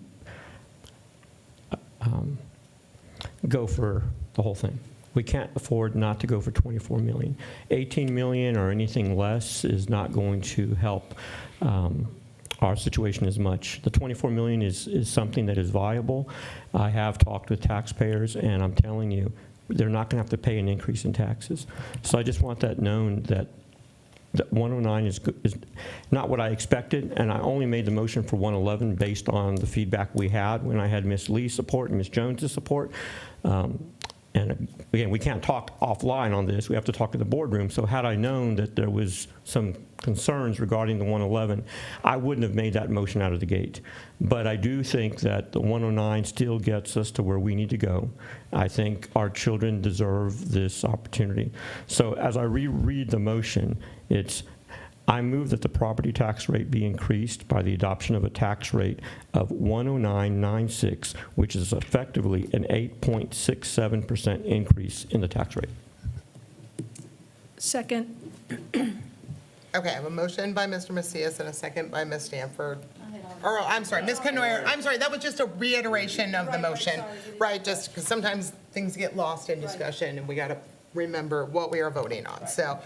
go for the whole thing. We can't afford not to go for 24 million. 18 million or anything less is not going to help our situation as much. The 24 million is something that is viable. I have talked with taxpayers, and I'm telling you, they're not going to have to pay an increase in taxes. So I just want that known, that 109 is not what I expected, and I only made the motion for 111 based on the feedback we had when I had Ms. Lee's support and Ms. Jones's support. And again, we can't talk offline on this. We have to talk in the boardroom. So had I known that there was some concerns regarding the 111, I wouldn't have made that motion out of the gate. But I do think that the 109 still gets us to where we need to go. I think our children deserve this opportunity. So as I reread the motion, it's, I move that the property tax rate be increased by the adoption of a tax rate of 109.96, which is effectively an 8.67% increase in the tax rate. Second. okay, I have a motion by Mr. Macias and a second by Ms. Stanford. Or, I'm sorry, Ms. Canoyer, I'm sorry, that was just a reiteration of the motion. Right, just because sometimes things get lost in discussion, and we got to remember what we are voting on. So,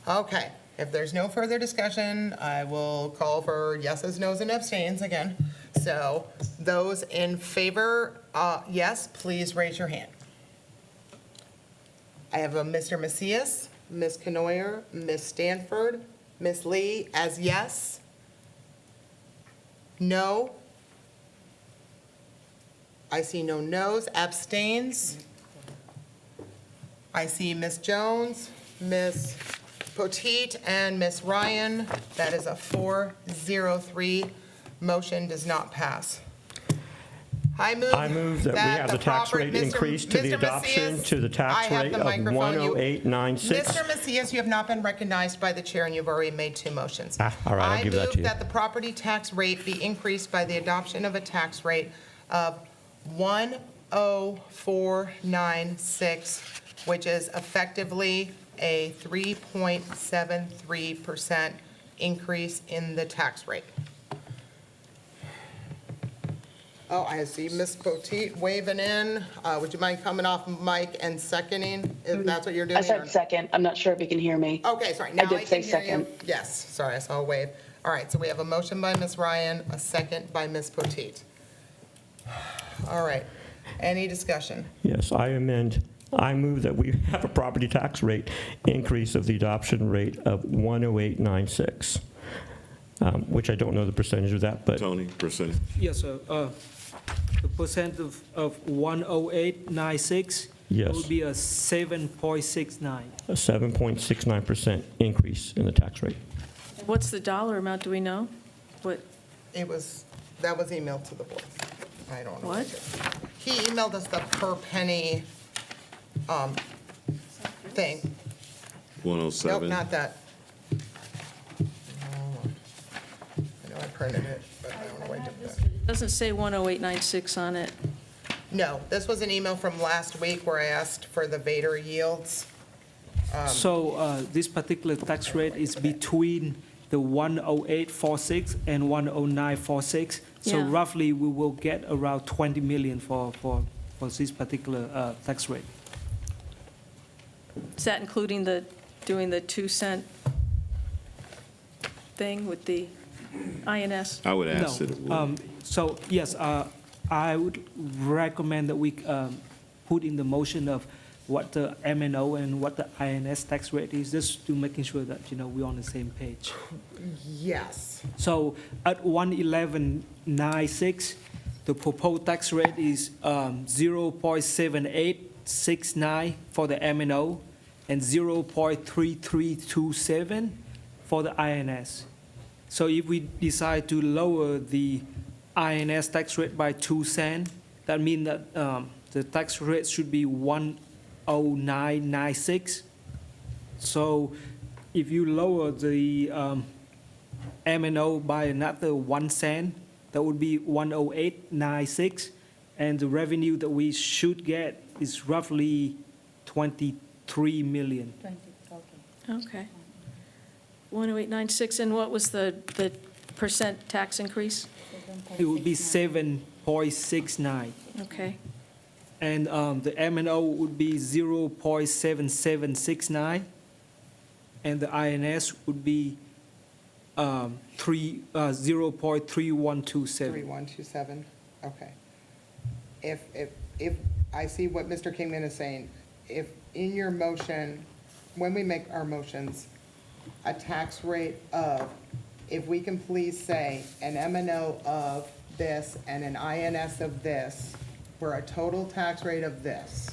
okay. If there's no further discussion, I will call for yeses, nos, and abstains again. So those in favor, yes, please raise your hand. I have a Mr. Macias, Ms. Canoyer, Ms. Stanford, Ms. Lee as yes. No. I see no no's. Abstains. I see Ms. Jones, Ms. Potteet, and Ms. Ryan. That is a 403. Motion does not pass. I move that we have the tax rate increased to the adoption to the tax rate of 108.96. Mr. Macias, you have not been recognized by the chair, and you've already made two motions. All right, I'll give that to you. I move that the property tax rate be increased by the adoption of a tax rate of 104.96, which is effectively a 3.73% increase in the tax rate. Oh, I see Ms. Potteet waving in. Would you mind coming off mic and seconding, if that's what you're doing? I said second. I'm not sure if you can hear me. Okay, sorry, now I did say can hear you. second. Yes, sorry, I saw a wave. All right, so we have a motion by Ms. Ryan, a second by Ms. Potteet. All right, any discussion? Yes, I amend. I move that we have a property tax rate increase of the adoption rate of 108.96, which I don't know the percentage of that, but Tony, percentage? Yes, sir. The percent of 108.96 Yes. would be a 7.69. a 7.69% increase in the tax rate. What's the dollar amount, do we know? What, That was emailed to the board. I don't know. What? He emailed us the per penny thing. 107? Nope, not that. I know I printed it, but I don't know why I did that. doesn't say 10896 on it. No, this was an email from last week where I asked for the VATRE yields. So this particular tax rate is between the 108.46 and 109.46. So Yeah. roughly, we will get around 20 million for this particular tax rate. Is that including doing the 2-cent thing with the INS? I would ask that it No. would. So, yes, I would recommend that we put in the motion of what the M&O and what the INS tax rate is, just to making sure that, we're on the same page. Yes. So at 111.96, the proposed tax rate is 0.7869 for the M&O and 0.3327 for the INS. So if we decide to lower the INS tax rate by 2 cents, that means that the tax rate should be 109.96. So if you lower the M&O by another 1 cent, that would be 108.96, and the revenue that we should get is roughly 23 million. Okay. 10896, and what was the percent tax increase? It would be 7.69. Okay. And the M&O would be 0.7769, and the INS would be 0.3127. 3127, okay. If I see what Mr. Kingman is saying, if in your motion, when we make our motions, a tax rate of, if we can please say an M&O of this and an INS of this, for a total tax rate of this,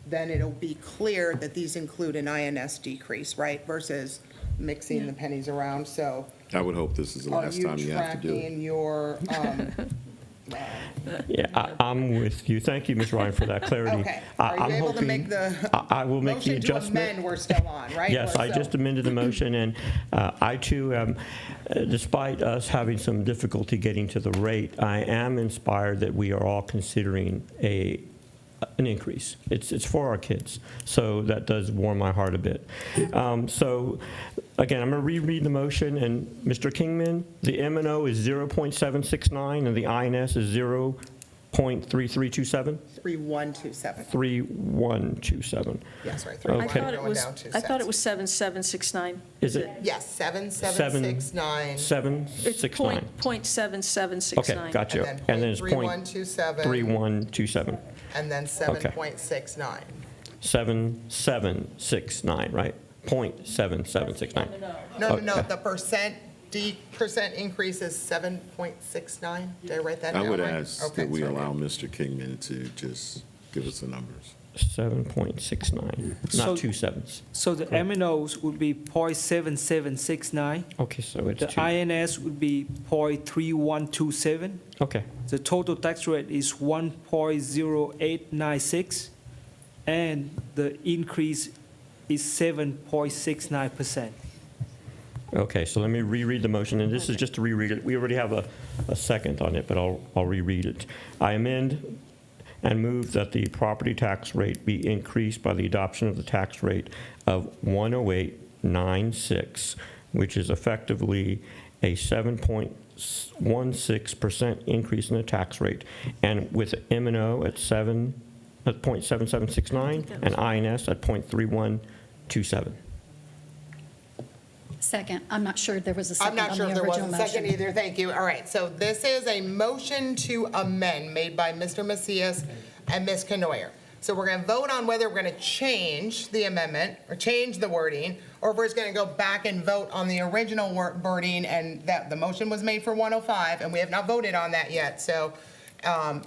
then it'll be clear that these include an INS decrease, right? Versus mixing the pennies around, so. I would hope this is the last time you have to do Are you it. tracking your, Yeah, I'm with you. Thank you, Ms. Ryan, for that clarity. okay. Are I'm you able to hoping- make the I will make the motion to adjustment. amend, we're still on, right? Yes, Or I so- just amended the motion, and I too am, despite us having some difficulty getting to the rate, I am inspired that we are all considering an increase. It's for our kids, so that does warm my heart a bit. So, again, I'm going to reread the motion, and Mr. Kingman, the M&O is 0.769, and the INS is 0.3327? 3127, 3127. yes, right. Okay. I thought it Going was, down 2 I thought it cents. was 7769. Is it Yes, 7769, 769? It's .7769. Okay, got you. and And then then it's 3127, 0.3127. and then 7.69. 7769, right? 0.7769. No, Okay. the percent increase is 7.69, did I write that down I would right? ask Okay, that we sorry. allow Mr. Kingman to just give us the numbers. 7.69, So- not 2 sevens. So the M&Os would be 0.7769, Okay, so it's the 2. INS would be 0.3127, Okay, the total tax rate is 1.0896, and the increase is 7.69%. okay, so let me reread the motion, and this is just to reread it. We already have a second on it, but I'll reread it. I amend and move that the property tax rate be increased by the adoption of the tax rate of 108.96, which is effectively a 7.16% increase in the tax rate, and with M&O at 0.7769 and INS at 0.3127. Second, I'm not sure there was a I'm second not on sure the if there was original a second motion. either, thank you. All right, so this is a motion to amend made by Mr. Macias and Ms. Canoyer. So we're going to vote on whether we're going to change the amendment or change the wording, or if we're just going to go back and vote on the original wording, and that the motion was made for 105, and we have not voted on that yet. So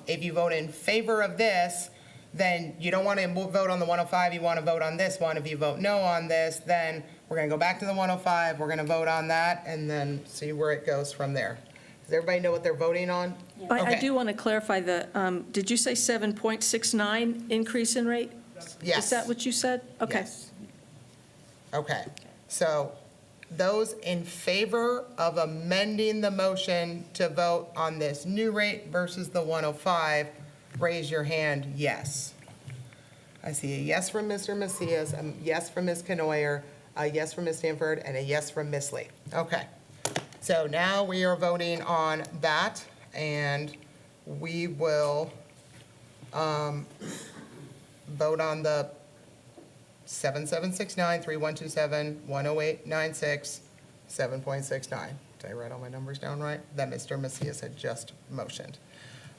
if you vote in favor of this, then you don't want to vote on the 105, you want to vote on this one. If you vote no on this, then we're going to go back to the 105, we're going to vote on that, and then see where it goes from there. Does everybody know what they're voting on? I Okay. do want to clarify did you say 7.69 increase in rate? Yes. Is that what you said? Okay. Yes. Okay, so those in favor of amending the motion to vote on this new rate versus the 105, raise your hand, yes. I see a yes from Mr. Macias, a yes from Ms. Canoyer, a yes from Ms. Stanford, and a yes from Ms. Lee. Okay, so now we are voting on that, and we will vote on the 7769, 3127, 10896, 7.69. Did I write all my numbers down right? That Mr. Macias had just motioned.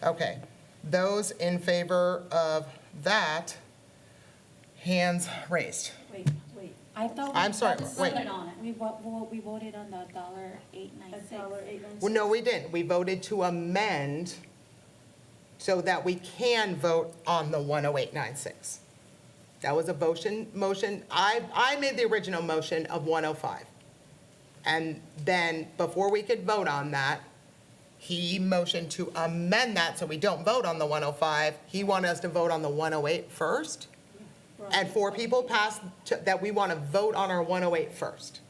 Okay, those in favor of that, hands raised. Wait. I thought. I'm sorry, wait. We voted on the $896. Well, no, we didn't. We voted to amend so that we can vote on the 10896. That was a motion. I made the original motion of 105. And then, before we could vote on that, he motioned to amend that so we don't vote on the 105. He wanted us to vote on the 108 first. And 4 people passed that we want to vote on our 108 first.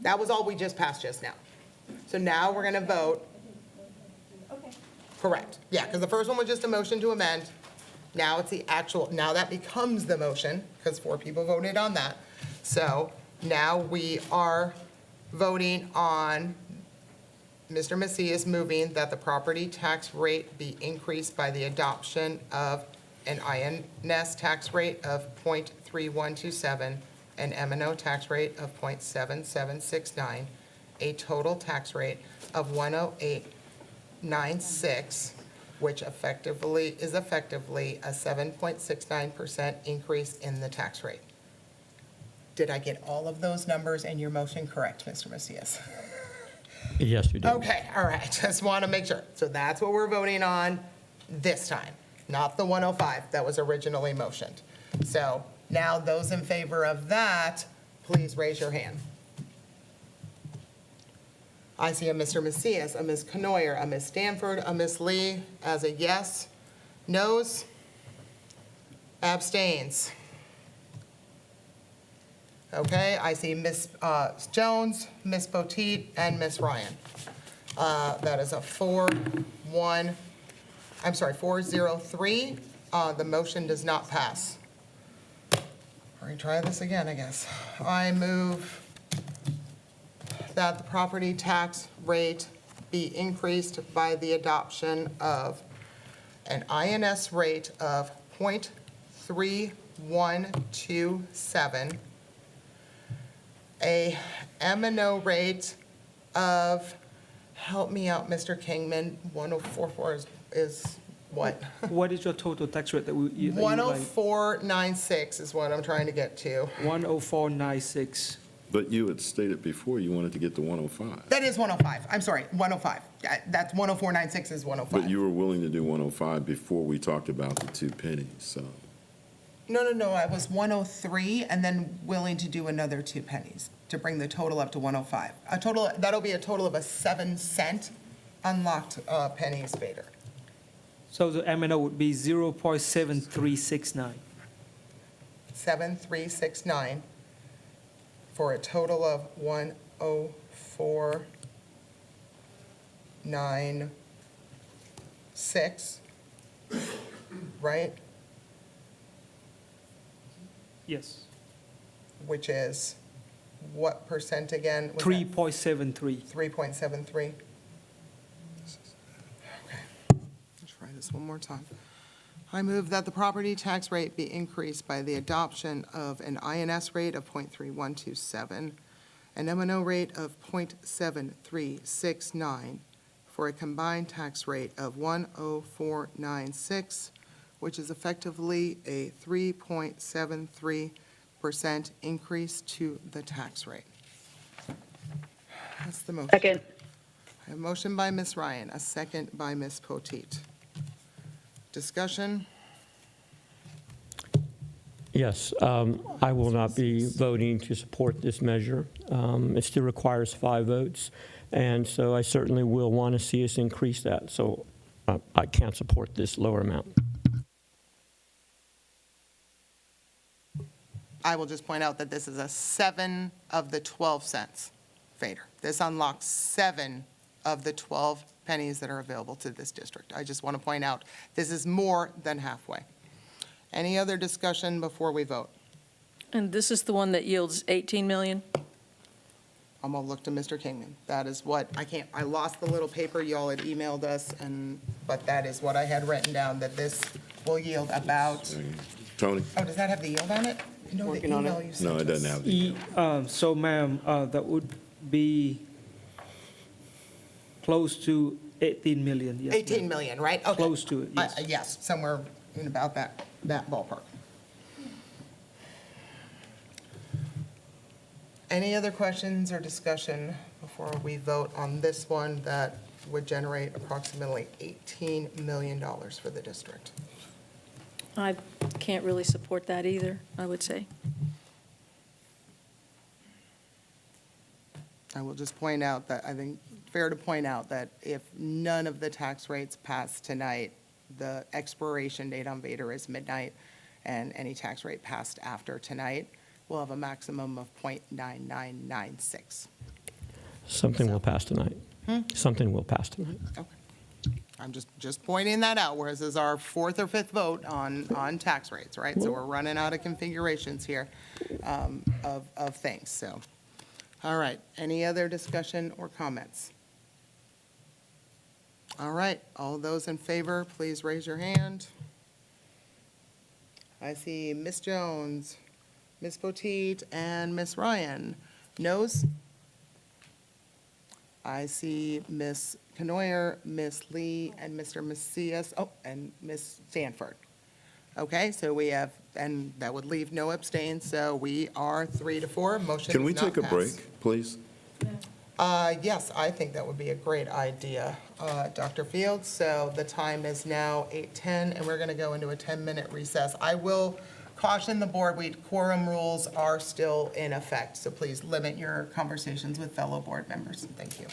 That was all we just passed just now. So now we're going to vote. Okay. Correct. Yeah, because the first one was just a motion to amend. Now it's the actual, now that becomes the motion, because 4 people voted on that. So now we are voting on Mr. Macias moving that the property tax rate be increased by the adoption of an INS tax rate of 0.3127, an M&O tax rate of 0.7769, a total tax rate of 108.96, which is effectively a 7.69% increase in the tax rate. Did I get all of those numbers in your motion correct, Mr. Macias? Yes, you did. Okay, all right, just want to make sure. So that's what we're voting on this time, not the 105 that was originally motioned. So now those in favor of that, please raise your hand. I see a Mr. Macias, a Ms. Canoyer, a Ms. Stanford, a Ms. Lee as a yes. Noes? Abstains? Okay, I see Ms. Jones, Ms. Poteet, and Ms. Ryan. That is a 4-3. The motion does not pass. We're going to try this again, I guess. I move that the property tax rate be increased by the adoption of an INS rate of 0.3127, a M&O rate of, help me out, Mr. Kingman, 1044 is what? What is your total tax rate that you like? 10496 is what I'm trying to get to. 10496. But you had stated before you wanted to get to 105. That is 105. I'm sorry, 105. That's 10496 is 105. But you were willing to do 105 before we talked about the 2 pennies, so. No, I was 103 and then willing to do another 2 pennies to bring the total up to 105. That'll be a total of a 7-cent unlocked pennies, Vader. So the M&O would be 0.7369. 7369 for a total of 10496, right? Yes. Which is what percent again? Was that 3.73. 3.73? Okay. Let's try this one more time. I move that the property tax rate be increased by the adoption of an INS rate of .3127, an M&O rate of .7369, for a combined tax rate of 10496, which is effectively a 3.73% increase to the tax rate. That's the motion. Second. I have a motion by Ms. Ryan, a second by Ms. Potteet. Discussion? Yes, I will not be voting to support this measure. It still requires 5 votes, and so I certainly will want to see us increase that. So I can't support this lower amount. I will just point out that this is a 7 of the 12 cents fader. This unlocks 7 of the 12 pennies that are available to this district. I just want to point out, this is more than halfway. Any other discussion before we vote? And this is the one that yields 18 million? I'm going to look to Mr. Kingman. That is what, I lost the little paper y'all had emailed us, but that is what I had written down, that this will yield about, Tony? oh, does that have the yield on it? No, the Working on email it. you sent No, it doesn't us. have the. So ma'am, that would be close to 18 million. Yes, 18 ma'am. million, right? Okay. Close to it, yes. Yes, somewhere in about that ballpark. Any other questions or discussion before we vote on this one that would generate approximately $18 million for the district? I can't really support that either, I would say. I will just point out that, I think, fair to point out that if none of the tax rates pass tonight, the expiration date on VATRE is midnight, and any tax rate passed after tonight will have a maximum of .9996. Something will pass tonight. Something will pass tonight. Okay. I'm just pointing that out, whereas this is our 4th or 5th vote on tax rates, right? So we're running out of configurations here of things, so. All right, any other discussion or comments? All right, all those in favor, please raise your hand. I see Ms. Jones, Ms. Potteet, and Ms. Ryan. Noes? I see Ms. Canoyer, Ms. Lee, and Mr. Macias, and Ms. Sanford. Okay, so we have, and that would leave no abstain, so we are 3-4, motion Can we does not take a pass. break, please? Yes, I think that would be a great idea, Dr. Fields. So the time is now 8:10, and we're going to go into a 10-minute recess. I will caution the board, quorum rules are still in effect, so please limit your conversations with fellow board members. Thank you.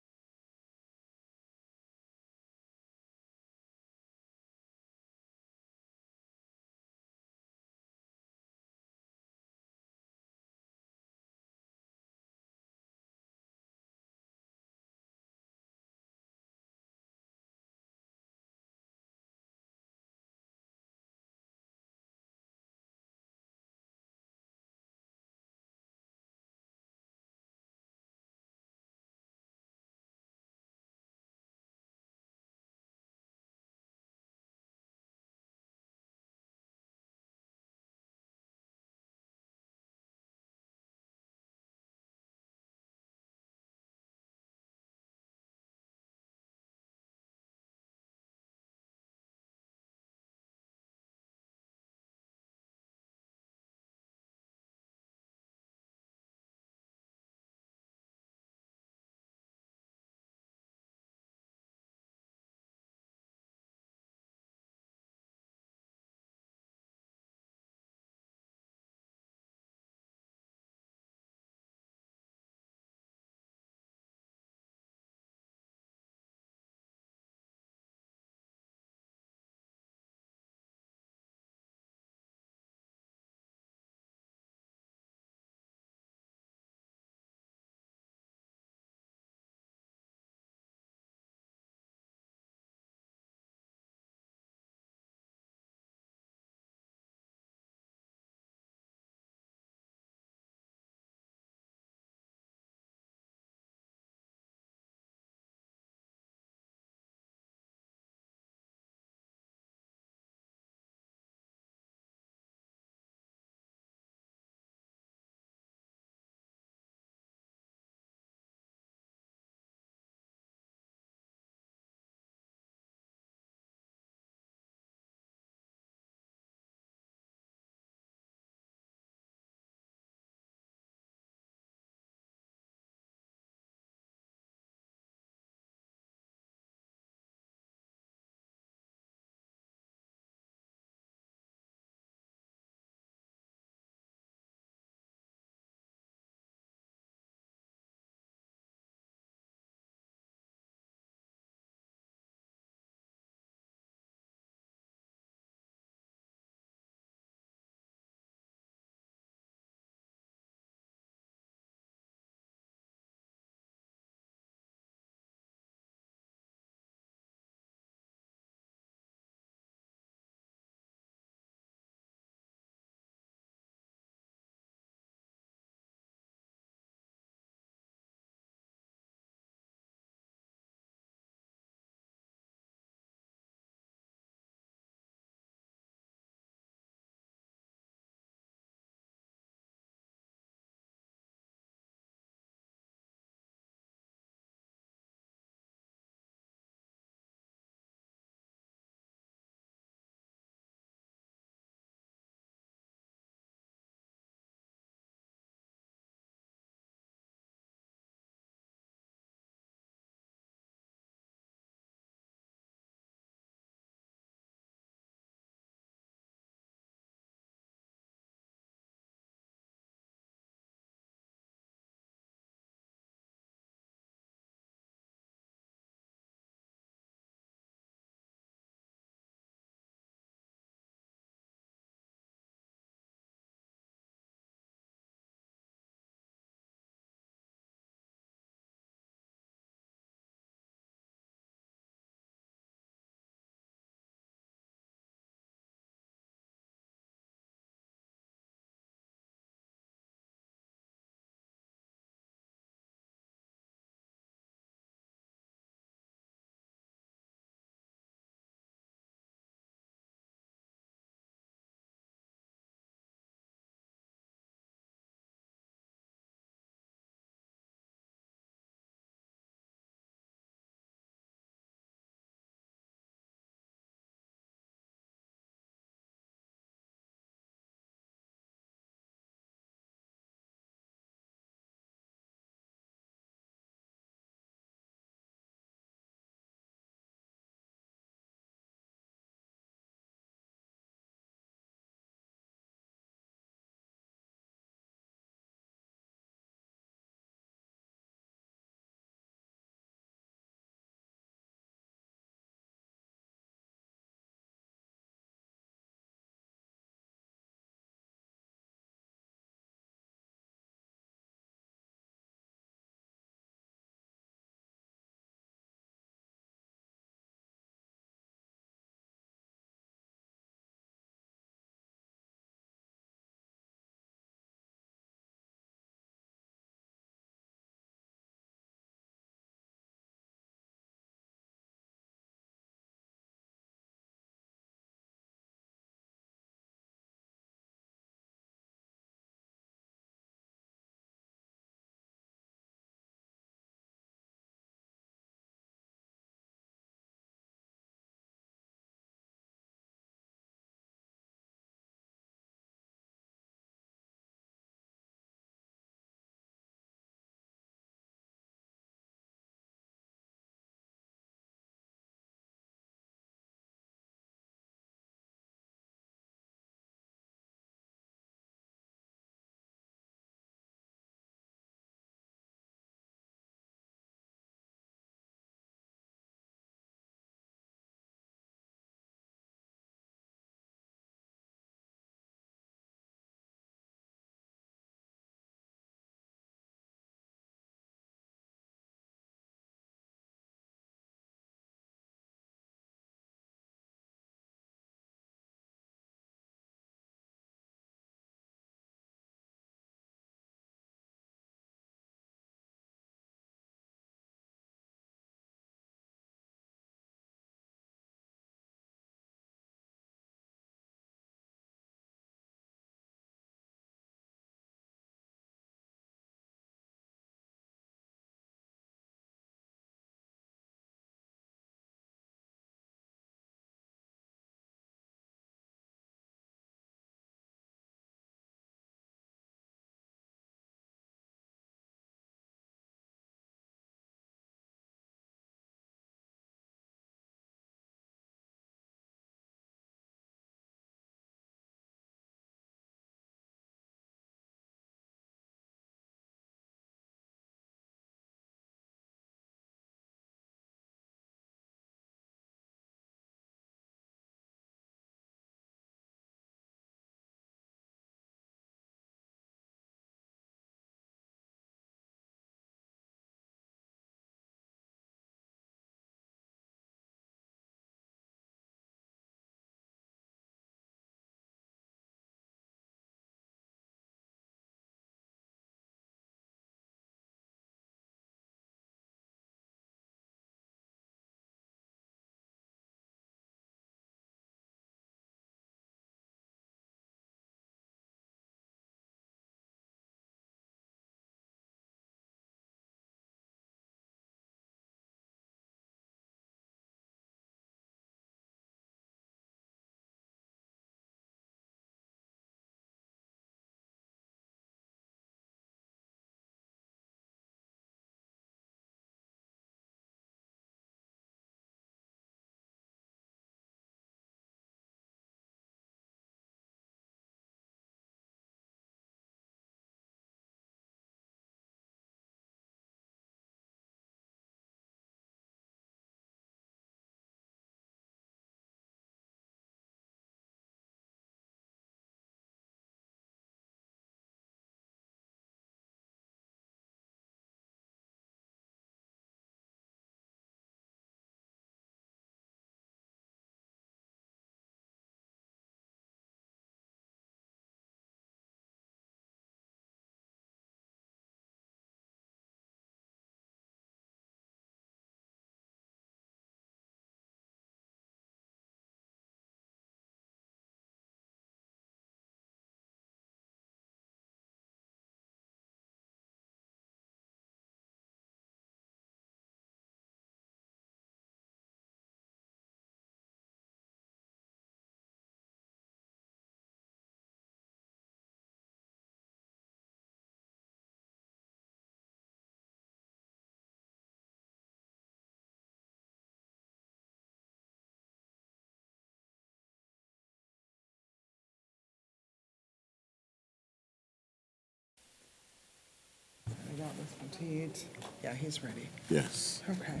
Potteet. Yeah, he's ready. Yes, Okay.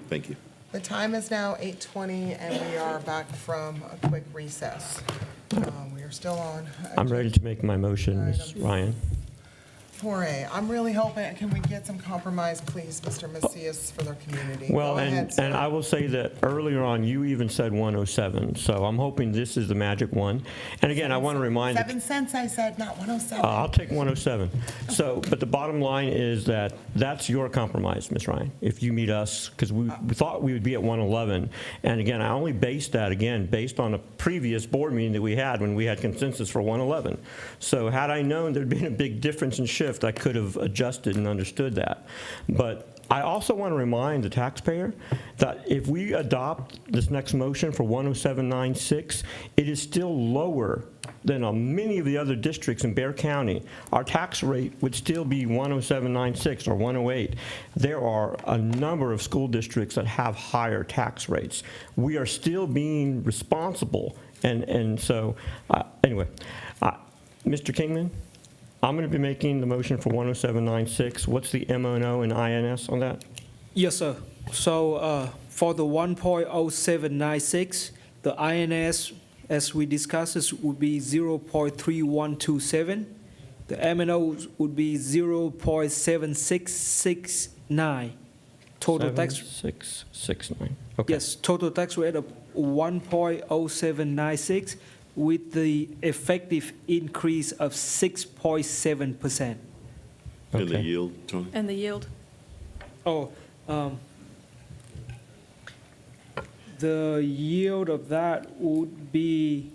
thank you. The time is now 8:20, and we are back from a quick recess. We are still on. I'm ready to make my motion, Ms. Ryan. 4A. I'm really hoping, can we get some compromise, please, Mr. Macias, for their community? Well, Go ahead, and sir. I will say that earlier on, you even said 107, so I'm hoping this is the magic one. And again, I want to remind. 7 cents, I said, not 107. I'll take 107. So, but the bottom line is that that's your compromise, Ms. Ryan, if you meet us, because we thought we would be at 111. And again, I only based that, again, based on a previous board meeting that we had when we had consensus for 111. So had I known there'd been a big difference in shift, I could have adjusted and understood that. But I also want to remind the taxpayer that if we adopt this next motion for 107.96, it is still lower than on many of the other districts in Bexar County. Our tax rate would still be 107.96 or 108. There are a number of school districts that have higher tax rates. We are still being responsible. And so, anyway, Mr. Kingman? I'm going to be making the motion for 107.96. What's the M&O and INS on that? Yes, sir. So for the 1.0796, the INS, as we discussed, would be 0.3127. The M&O would be 0.7669. Total tax. 7669. Okay. Yes, total tax rate of 1.0796 with the effective increase of 6.7%. And the Okay. yield, Tony? And the yield? Oh, the yield of that would be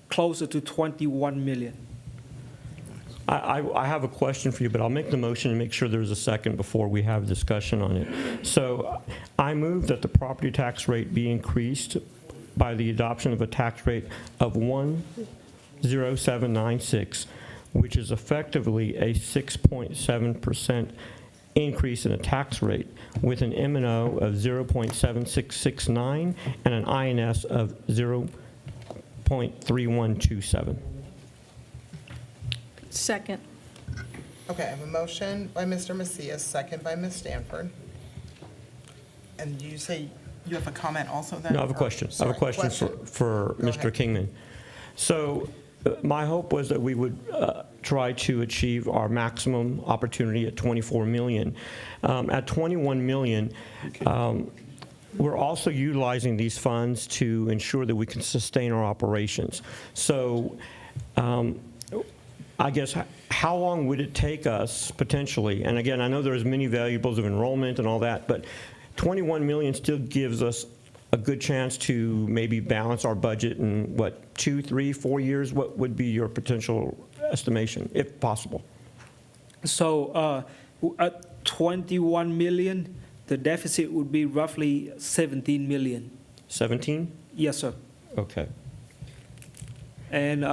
closer to 21 million. I have a question for you, but I'll make the motion and make sure there's a second before we have a discussion on it. So I move that the property tax rate be increased by the adoption of a tax rate of 10796, which is effectively a 6.7% increase in a tax rate with an M&O of 0.7669 and an INS of 0.3127. Second. Okay, I have a motion by Mr. Macias, second by Ms. Stanford. And you say you have a comment also then? No, I have a question. I have a question for Go Mr. ahead. Kingman. So my hope was that we would try to achieve our maximum opportunity at 24 million. At 21 million, we're also utilizing these funds to ensure that we can sustain our operations. So I guess, how long would it take us potentially? And again, I know there's many variables of enrollment and all that, but 21 million still gives us a good chance to maybe balance our budget in, what, 2, 3, 4 years? What would be your potential estimation, if possible? So at 21 million, the deficit would be roughly 17 million. 17? Yes, sir. Okay. And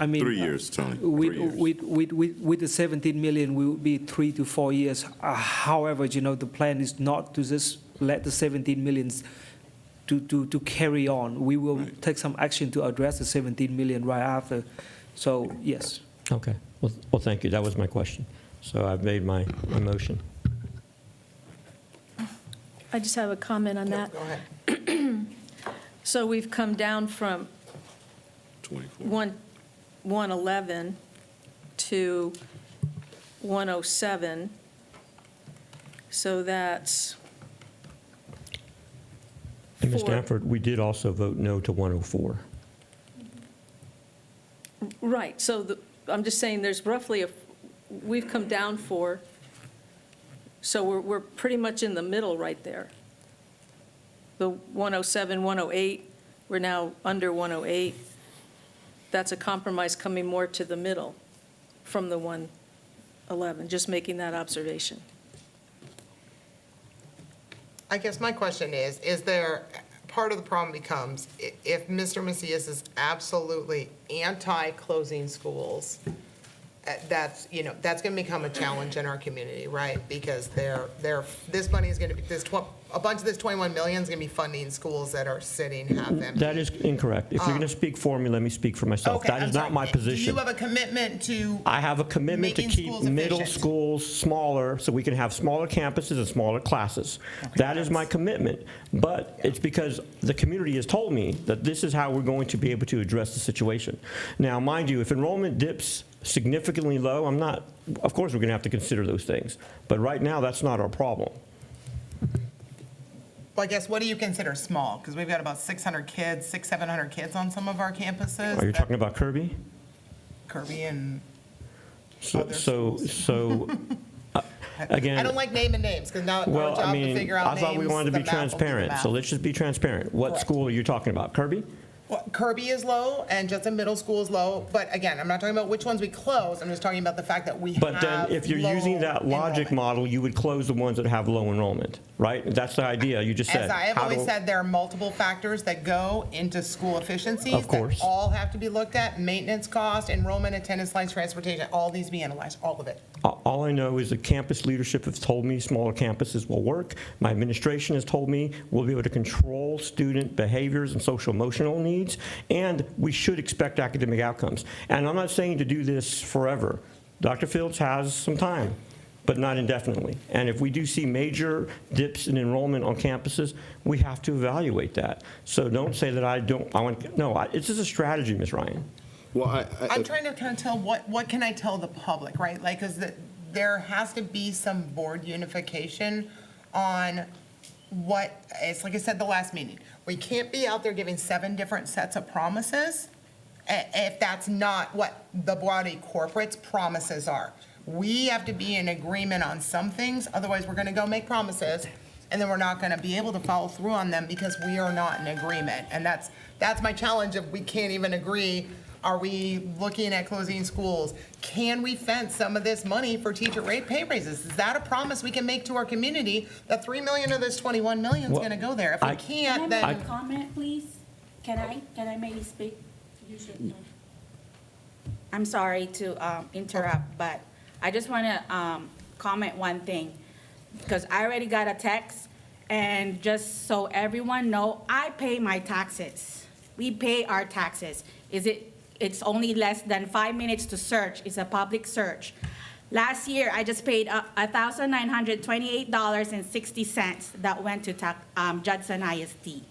I mean, 3 years, Tony. 3 years. with the 17 million, we would be 3 to 4 years. However, you know, the plan is not to just let the 17 millions to carry on. We will take some action to address the 17 million right after. So, yes. Okay. Well, thank you. That was my question. So I've made my motion. I just have a comment on that. Go ahead. So we've come down from 24. 111 to 107. So that's And Ms. 4. Stanford, we did also vote no to 104. Right, so I'm just saying there's roughly we've come down 4. So we're pretty much in the middle right there. The 107, 108, we're now under 108. That's a compromise coming more to the middle from the 111, just making that observation. I guess my question is there, part of the problem becomes, if Mr. Macias is absolutely anti-closing schools, that's, you know, that's going to become a challenge in our community, right? Because this money is going to be, this a bunch of this 21 million is going to be funding schools that are sitting half empty. That is incorrect. If you're going to speak for me, let me speak for myself. Okay, That I'm is not sorry. my Do position. you have a commitment to? I have a commitment to making keep schools middle efficient? schools smaller so we can have smaller campuses and smaller classes. That is my commitment. But it's because the community has told me that this is how we're going to be able to address the situation. Now, mind you, if enrollment dips significantly low, of course, we're going to have to consider those things. But right now, that's not our problem. Well, I guess, what do you consider small? Because we've got about 600 kids, 700 kids on some of our campuses. Are you talking about Kirby? Kirby and So, again. I don't like naming names, because now Well, our job I to mean, figure out I names. thought we wanted to the be math will do the transparent, so math. let's just be transparent. What Correct. school are you talking about? Kirby? Well, Kirby is low, and Judson Middle School is low, but again, I'm not talking about which ones we close, I'm just talking about the fact that we have But then, if you're using low that logic enrollment. model, you would close the ones that have low enrollment, right? That's the idea you just said. As I have How always do- said, there are multiple factors that go into school efficiencies. Of course. That all have to be looked at, maintenance cost, enrollment, attendance lines, transportation, all these be analyzed, all of it. All I know is the campus leadership has told me smaller campuses will work. My administration has told me we'll be able to control student behaviors and social emotional needs, and we should expect academic outcomes. And I'm not saying to do this forever. Dr. Fields has some time, but not indefinitely. And if we do see major dips in enrollment on campuses, we have to evaluate that. So don't say that it's just a strategy, Ms. Ryan. Well, I'm trying to kind of tell, what can I tell the public, right? Like, because there has to be some board unification on what, it's like I said the last meeting, we can't be out there giving 7 different sets of promises if that's not what the body corporate's promises are. We have to be in agreement on some things, otherwise we're going to go make promises, and then we're not going to be able to follow through on them because we are not in agreement. And that's my challenge, if we can't even agree. Are we looking at closing schools? Can we fence some of this money for teacher rate pay raises? Is that a promise we can make to our community, that 3 million of this 21 million is going to go there? If we can't, Can I then. make a comment, please? Can I maybe speak? You should. I'm sorry to interrupt, but I just want to comment one thing, because I already got a text, and just so everyone know, I pay my taxes. We pay our taxes. It's only less than 5 minutes to search. It's a public search. Last year, I just paid $1,928.60 that went to Judson ISD.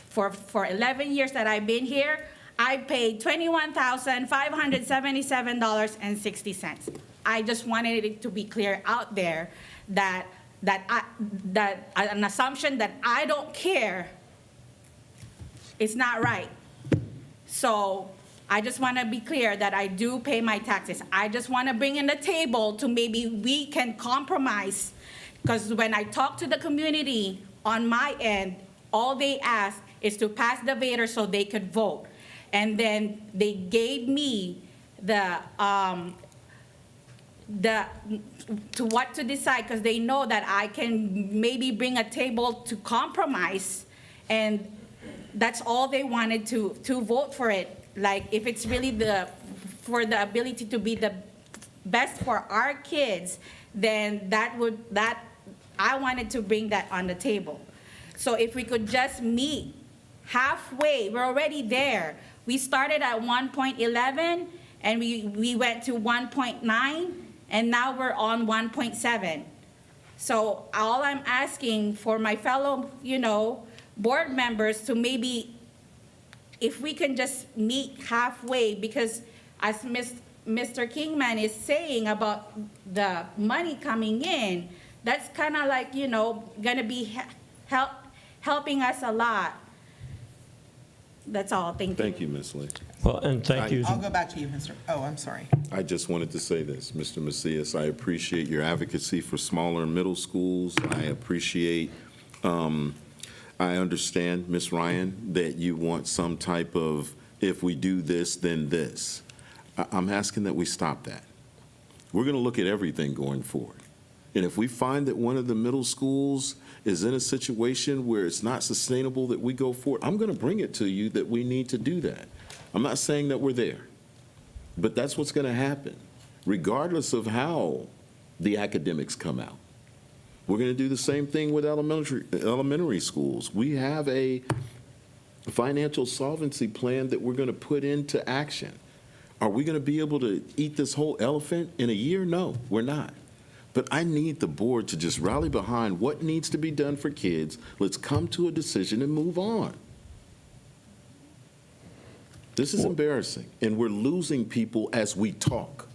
For 11 years that I've been here, I paid $21,577.60. I just wanted it to be clear out there that an assumption that I don't care is not right. So I just want to be clear that I do pay my taxes. I just want to bring in the table to maybe we can compromise, because when I talk to the community on my end, all they ask is to pass the VATRE so they could vote. And then they gave me to what to decide, because they know that I can maybe bring a table to compromise, and that's all they wanted to vote for it. Like, if it's really for the ability to be the best for our kids, then I wanted to bring that on the table. So if we could just meet halfway, we're already there. We started at 1.11, and we went to 1.9, and now we're on 1.7. So all I'm asking for my fellow, board members to maybe, if we can just meet halfway, because as Mr. Kingman is saying about the money coming in, that's kind of like, gonna be helping us a lot. That's all. Thank you. Thank you, Ms. Lee. Well, and thank you. I'll go back to you, Mr. Oh, I'm sorry. I just wanted to say this, Mr. Macias, I appreciate your advocacy for smaller middle schools. I appreciate, I understand, Ms. Ryan, that you want some type of, if we do this, then this. I'm asking that we stop that. We're going to look at everything going forward. And if we find that one of the middle schools is in a situation where it's not sustainable that we go forward, I'm going to bring it to you that we need to do that. I'm not saying that we're there, but that's what's going to happen, regardless of how the academics come out. We're going to do the same thing with elementary schools. We have a financial solvency plan that we're going to put into action. Are we going to be able to eat this whole elephant in a year? No, we're not. But I need the board to just rally behind what needs to be done for kids. Let's come to a decision and move on. This is embarrassing, and we're losing people as we talk.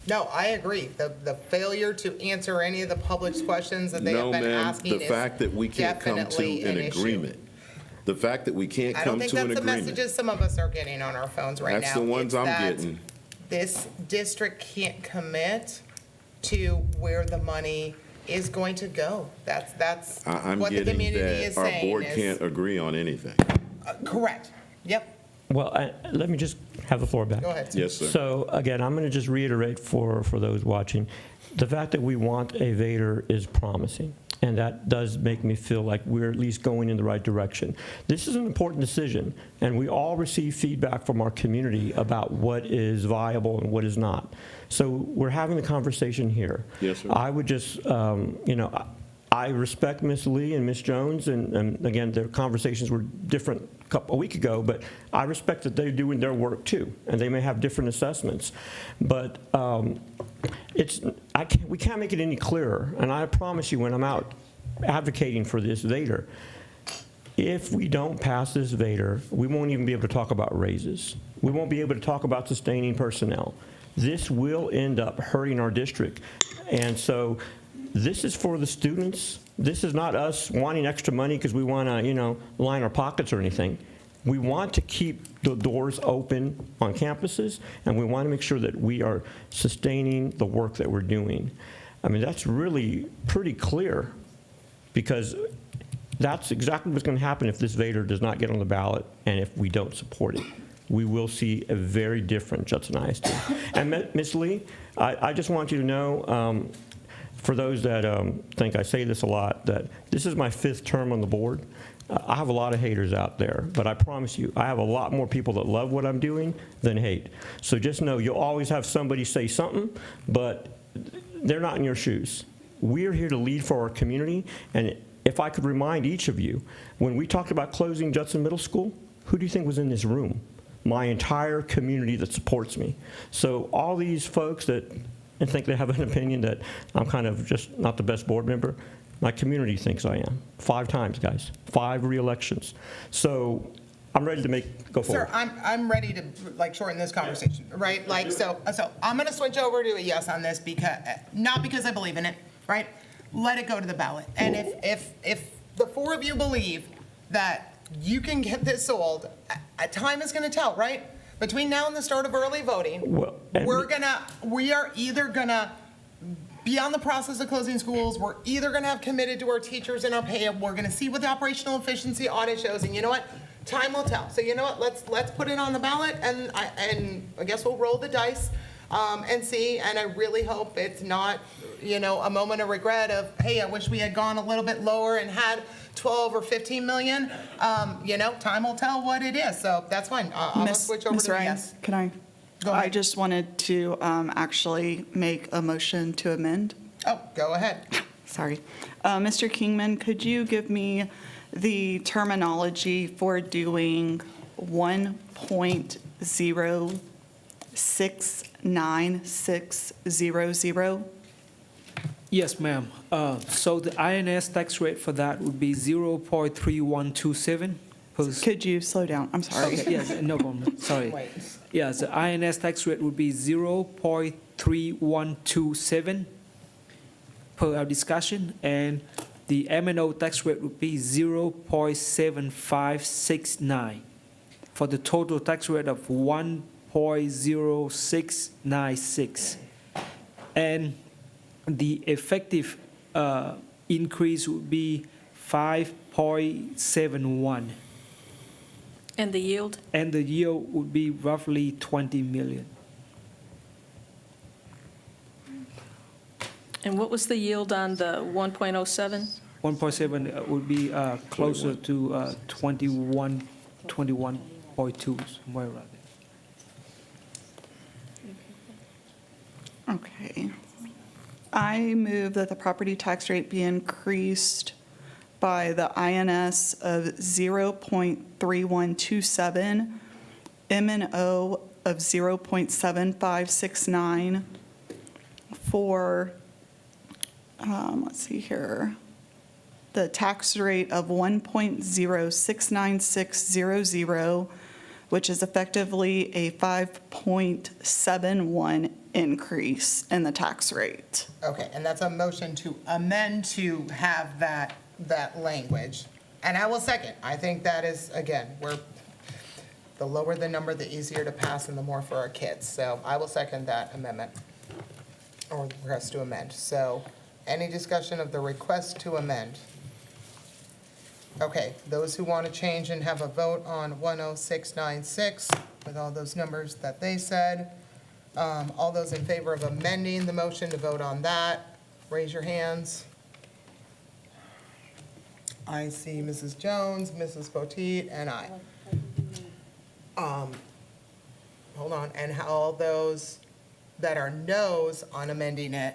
No, I agree. The failure to answer any of the public's questions that they have been asking is The fact that we can't come to definitely an an issue. agreement. The fact that we can't I don't come think to an that's the agreement. messages some of us are getting on our phones right now. That's the ones It's I'm that getting. This district can't commit to where the money is going to go. That's I'm what the getting community is that our saying. board is- can't agree on anything. Correct. Yep. Well, let me just have the floor back. Go ahead. Yes, sir. So again, I'm going to just reiterate for those watching, the fact that we want a VATRE is promising, and that does make me feel like we're at least going in the right direction. This is an important decision, and we all receive feedback from our community about what is viable and what is not. So we're having the conversation here. Yes, sir. I would just, I respect Ms. Lee and Ms. Jones, and again, their conversations were different a week ago, but I respect that they're doing their work too, and they may have different assessments. But we can't make it any clearer, and I promise you, when I'm out advocating for this VATRE, if we don't pass this VATRE, we won't even be able to talk about raises. We won't be able to talk about sustaining personnel. This will end up hurting our district. And so this is for the students. This is not us wanting extra money because we want to, line our pockets or anything. We want to keep the doors open on campuses, and we want to make sure that we are sustaining the work that we're doing. I mean, that's really pretty clear, because that's exactly what's going to happen if this VATRE does not get on the ballot and if we don't support it. We will see a very different Judson ISD. And Ms. Lee, I just want you to know, for those that think I say this a lot, that this is my 5th term on the board. I have a lot of haters out there, but I promise you, I have a lot more people that love what I'm doing than hate. So just know you'll always have somebody say something, but they're not in your shoes. We're here to lead for our community, and if I could remind each of you, when we talked about closing Judson Middle School, who do you think was in this room? My entire community that supports me. So all these folks that think they have an opinion that I'm kind of just not the best board member, my community thinks I am. 5 times, guys. 5 re-elections. So I'm ready to go forward. Sir, I'm ready to shorten this conversation, right? So I'm going to switch over to a yes on this, because not because I believe in it, right? Let it go to the ballot. And if the 4 of you believe that you can get this sold, time is going to tell, right? Between now and the start of early voting, we are either gonna be on the process of closing schools, we're either gonna have committed to our teachers and our pay, we're gonna see what the operational efficiency audit shows, and you know what? Time will tell. So you know what? Let's put it on the ballot, and I guess we'll roll the dice and see. And I really hope it's not, a moment of regret of, hey, I wish we had gone a little bit lower and had 12 or 15 million. Time will tell what it is. So that's fine. I'll switch over Ms. to the Ryan, yes. can I? Go ahead. I just wanted to actually make a motion to amend. Oh, go ahead. Sorry. Mr. Kingman, could you give me the terminology for doing 1.069600? Yes, ma'am. So the INS tax rate for that would be 0.3127. Could you slow down? I'm sorry. Okay, yes, no problem. Sorry. Wait. Yes, the INS tax rate would be 0.3127 per our discussion, and the M&O tax rate would be 0.7569 for the total tax rate of 1.0696. And the effective increase would be 5.71. And the yield? And the yield would be roughly 20 million. And what was the yield on the 1.07? 1.7 would be closer to 21.2, somewhere around there. Okay. I move that the property tax rate be increased by the INS of 0.3127, M&O of 0.7569 for, let's see here, the tax rate of 1.069600, which is effectively a 5.71 increase in the tax rate. Okay, and that's a motion to amend to have that language. And I will second. I think that is, again, the lower the number, the easier to pass and the more for our kids. So I will second that amendment, or request to amend. So any discussion of the request to amend? Okay, those who want to change and have a vote on 10696 with all those numbers that they said. All those in favor of amending the motion to vote on that, raise your hands. I see Mrs. Jones, Mrs. Potteet, and I. Hold on, and all those that are no's on amending it,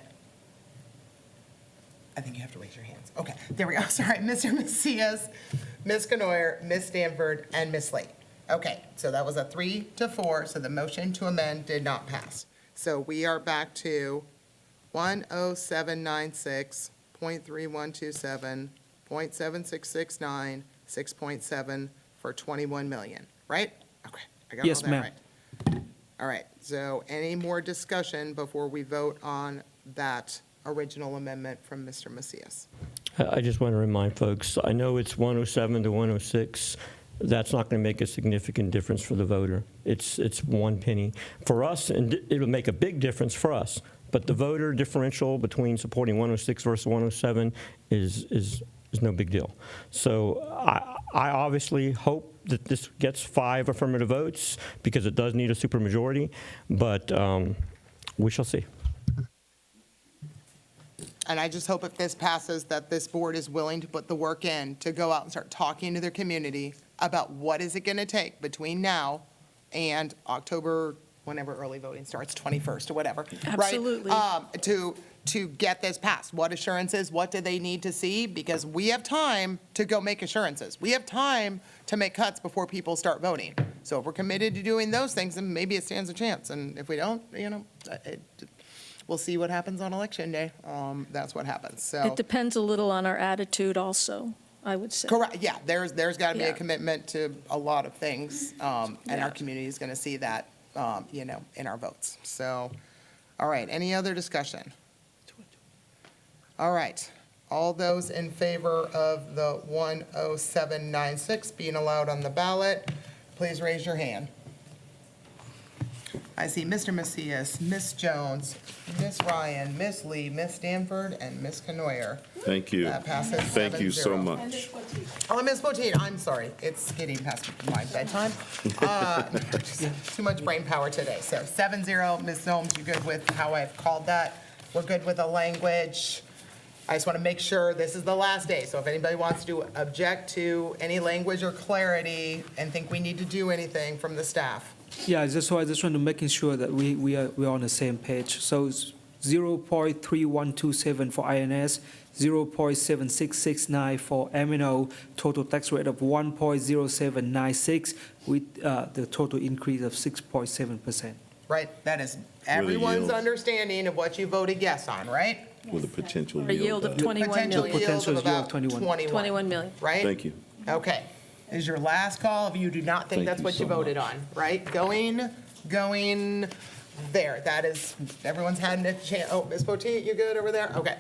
I think you have to raise your hands. Okay, there we go. Sorry, Mr. Macias, Ms. Canoyer, Ms. Stanford, and Ms. Slate. Okay, so that was a 3-4, so the motion to amend did not pass. So we are back to 10796.3127, 0.7669, 6.7 for 21 million, right? Okay, I got all Yes, that ma'am. right. All right, so any more discussion before we vote on that original amendment from Mr. Macias? I just want to remind folks, I know it's 107 to 106. That's not going to make a significant difference for the voter. It's 1 penny. For us, and it'll make a big difference for us, but the voter differential between supporting 106 versus 107 is no big deal. So I obviously hope that this gets 5 affirmative votes because it does need a supermajority, but we shall see. And I just hope if this passes, that this board is willing to put the work in to go out and start talking to their community about what is it going to take between now and October, whenever early voting starts, 21st or whatever. Absolutely. Right? To get this passed. What assurances, what do they need to see? Because we have time to go make assurances. We have time to make cuts before people start voting. So if we're committed to doing those things, then maybe it stands a chance. And if we don't, we'll see what happens on election day. That's what happens. So It depends a little on our attitude also, I would say. correct. Yeah, there's got to be a Yeah. commitment to a lot of things, and Yeah. our community is going to see that, in our votes. So, all right. Any other discussion? All right. All those in favor of the 10796 being allowed on the ballot, please raise your hand. I see Mr. Macias, Ms. Jones, Ms. Ryan, Ms. Lee, Ms. Stanford, and Ms. Canoyer. Thank you. That passes Thank you so 7-0. much. Oh, Ms. Potteet, I'm sorry. It's getting past my bedtime. Too much brain power today. So 7-0. Ms. Holmes, you good with how I've called that? We're good with the language. I just want to make sure this is the last day. So if anybody wants to object to any language or clarity and think we need to do anything from the staff. Yeah, I just want to making sure that we are on the same page. So it's 0.3127 for INS, 0.7669 for M&O, total tax rate of 1.0796 with the total increase of 6.7%. Right? That is everyone's yield. understanding of what you voted yes on, right? With a potential A yield of 21 Potential million. yield Potential of yield of about 21. 21 million. Right? Thank you. Okay. Is your last call if you do not think Thank that's you what you so voted much. on, right? Going there. That is, everyone's had a chance. Oh, Ms. Potteet, you good over there? Okay.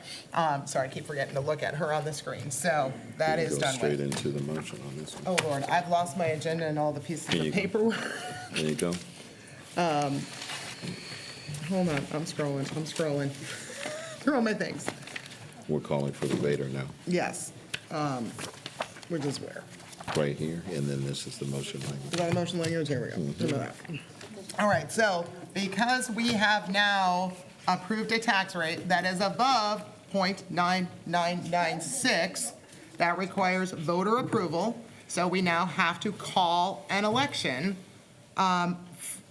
Sorry, I keep forgetting to look at her on the screen. So that is Go done straight with. into the motion on this one. Oh, Lord, I've lost my agenda and all the pieces There of you go. paperwork. There you go. Hold on, I'm scrolling through all my things. We're calling for the VATRE now, Yes. Which is where? right here, and then this is the motion We language. got a motion language, here we go. Look at that. All right, so because we have now approved a tax rate that is above .9996, that requires voter approval. So we now have to call an election on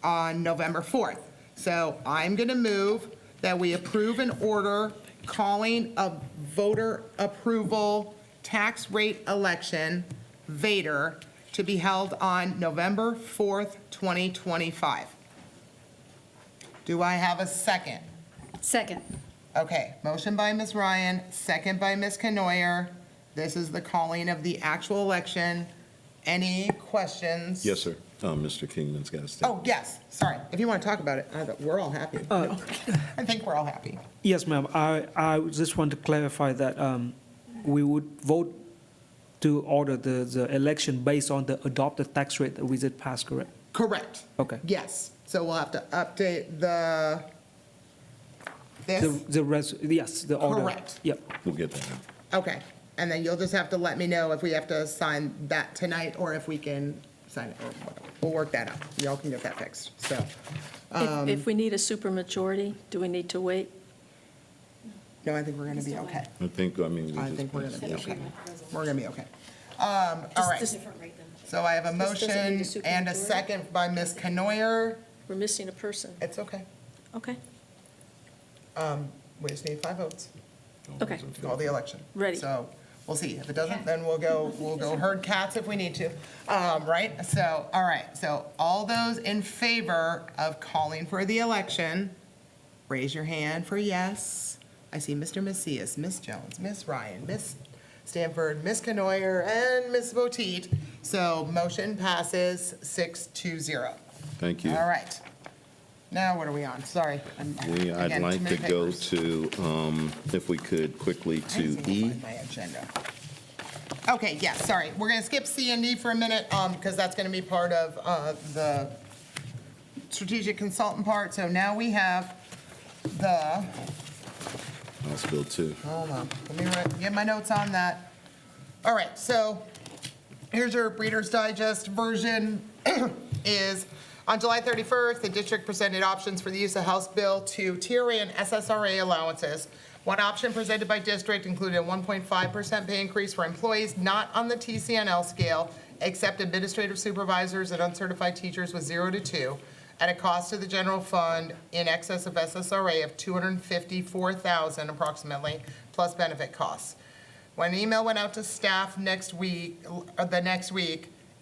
November 4th. So I'm going to move that we approve an order calling a voter approval tax rate election, VATRE, to be held on November 4th, 2025. Do I have a second? Second. Okay, motion by Ms. Ryan, second by Ms. Canoyer. This is the calling of the actual election. Any questions? Yes, sir. Mr. Kingman's got a statement. Oh, yes, sorry. If you want to talk about it, we're all happy. No, I think we're all happy. Yes, ma'am. I just want to clarify that we would vote to order the election based on the adopted tax rate that we did pass, correct? Correct. Okay. Yes, so we'll have to update this? Yes, the order. Correct. Yep. We'll get that out. Okay, and then you'll just have to let me know if we have to sign that tonight or if we can sign it or whatever. We'll work that out. Y'all can get that fixed, so. If we need a supermajority, do we need to wait? No, I think we're going to be okay. I think we're I just. think we're going to be okay. We're going to be okay. All right. So I have a This doesn't need motion a and a supermajority? second by Ms. Canoyer. We're missing a person. It's okay. Okay, We just need 5 votes okay. to call the election. Ready. So we'll see. If it doesn't, then we'll go herd cats if we need to. Right? So, all right. So all those in favor of calling for the election, raise your hand for yes. I see Mr. Macias, Ms. Jones, Ms. Ryan, Ms. Stanford, Ms. Canoyer, and Ms. Botit. So motion passes 6-0. Thank you. All right. Now what are we on? Sorry. I'd Again, like too to many go papers. to, if we could quickly I to didn't see E. my agenda. Okay, yeah, sorry. We're going to skip C and D for a minute because that's going to be part of the strategic consultant part. So now we have the, House Bill 2. hold on, let me get my notes on that. All right, so here's your Reader's Digest version is on July 31st, the district presented options for the use of House Bill 2 TRA and SSRA allowances. One option presented by district included a 1.5% pay increase for employees not on the TCNL scale, except administrative supervisors and uncertified teachers with 0 to 2, at a cost to the general fund in excess of SSRA of $254,000 approximately, plus benefit costs. When an email went out to staff the next week,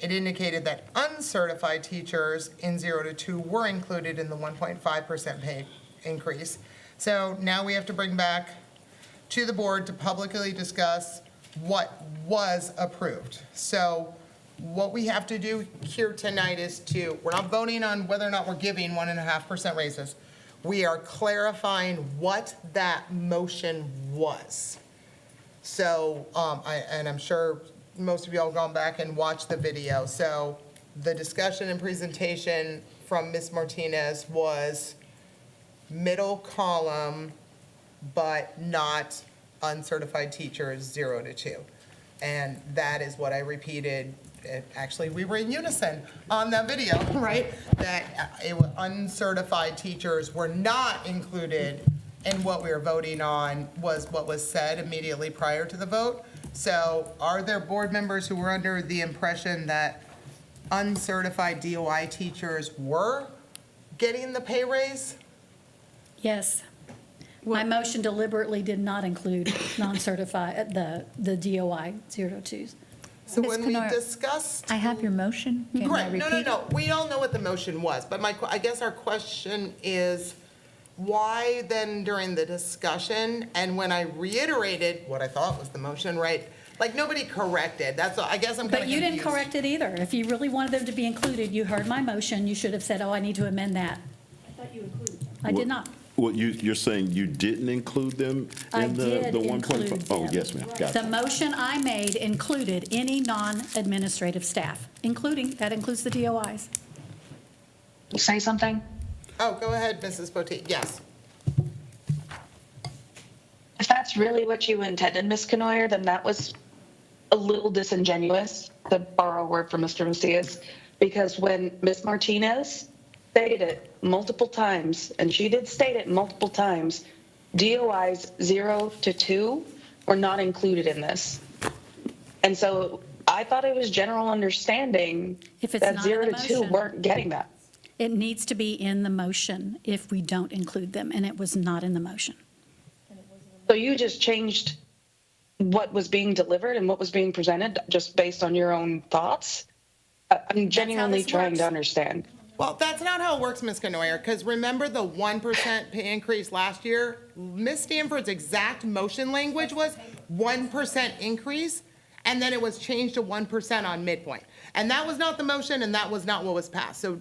it indicated that uncertified teachers in 0 to 2 were included in the 1.5% pay increase. So now we have to bring back to the board to publicly discuss what was approved. So what we have to do here tonight is we're not voting on whether or not we're giving 1.5% raises. We are clarifying what that motion was. So, and I'm sure most of y'all have gone back and watched the video. So the discussion and presentation from Ms. Martinez was middle column, but not uncertified teachers 0 to 2. And that is what I repeated. Actually, we were in unison on that video, right? That uncertified teachers were not included in what we were voting on, was what was said immediately prior to the vote. So are there board members who were under the impression that uncertified DOI teachers were getting the pay raise? Yes. My motion deliberately did not include non-certified, the DOI 0-2s. So Ms. when we Kennard, discussed. I have your motion. Can I Correct, repeat? no. We all know what the motion was, but I guess our question is, why then during the discussion, and when I reiterated what I thought was the motion, right, like nobody corrected, that's all, I guess I'm kind of But you confused. didn't correct it either. If you really wanted them to be included, you heard my motion, you should have said, oh, I need to amend that. I thought you included them. I did not. Well, you're saying you didn't include them I in did the 1.5? include Oh, them. yes, ma'am, The gotcha. motion I made included any non-administrative staff, that includes the DOIs. Say something? Oh, go ahead, Mrs. Poteet, yes. If that's really what you intended, Ms. Canoyer, then that was a little disingenuous, to borrow a word from Mr. Macias, because when Ms. Martinez stated it multiple times, and she did state it multiple times, DOIs 0 to 2 were not included in this. And so I thought it was general understanding If it's that not in 0 the to 2 motion. weren't getting that. It needs to be in the motion if we don't include them, and it was not in the motion. So So you just changed what was being delivered and what was being presented just based on your own thoughts? I'm genuinely this trying works. to understand. Well, that's not how it works, Ms. Canoyer, because remember the 1% pay increase last year? Ms. Stanford's exact motion language was 1% increase, and then it was changed to 1% on midpoint. And that was not the motion, and that was not what was passed. So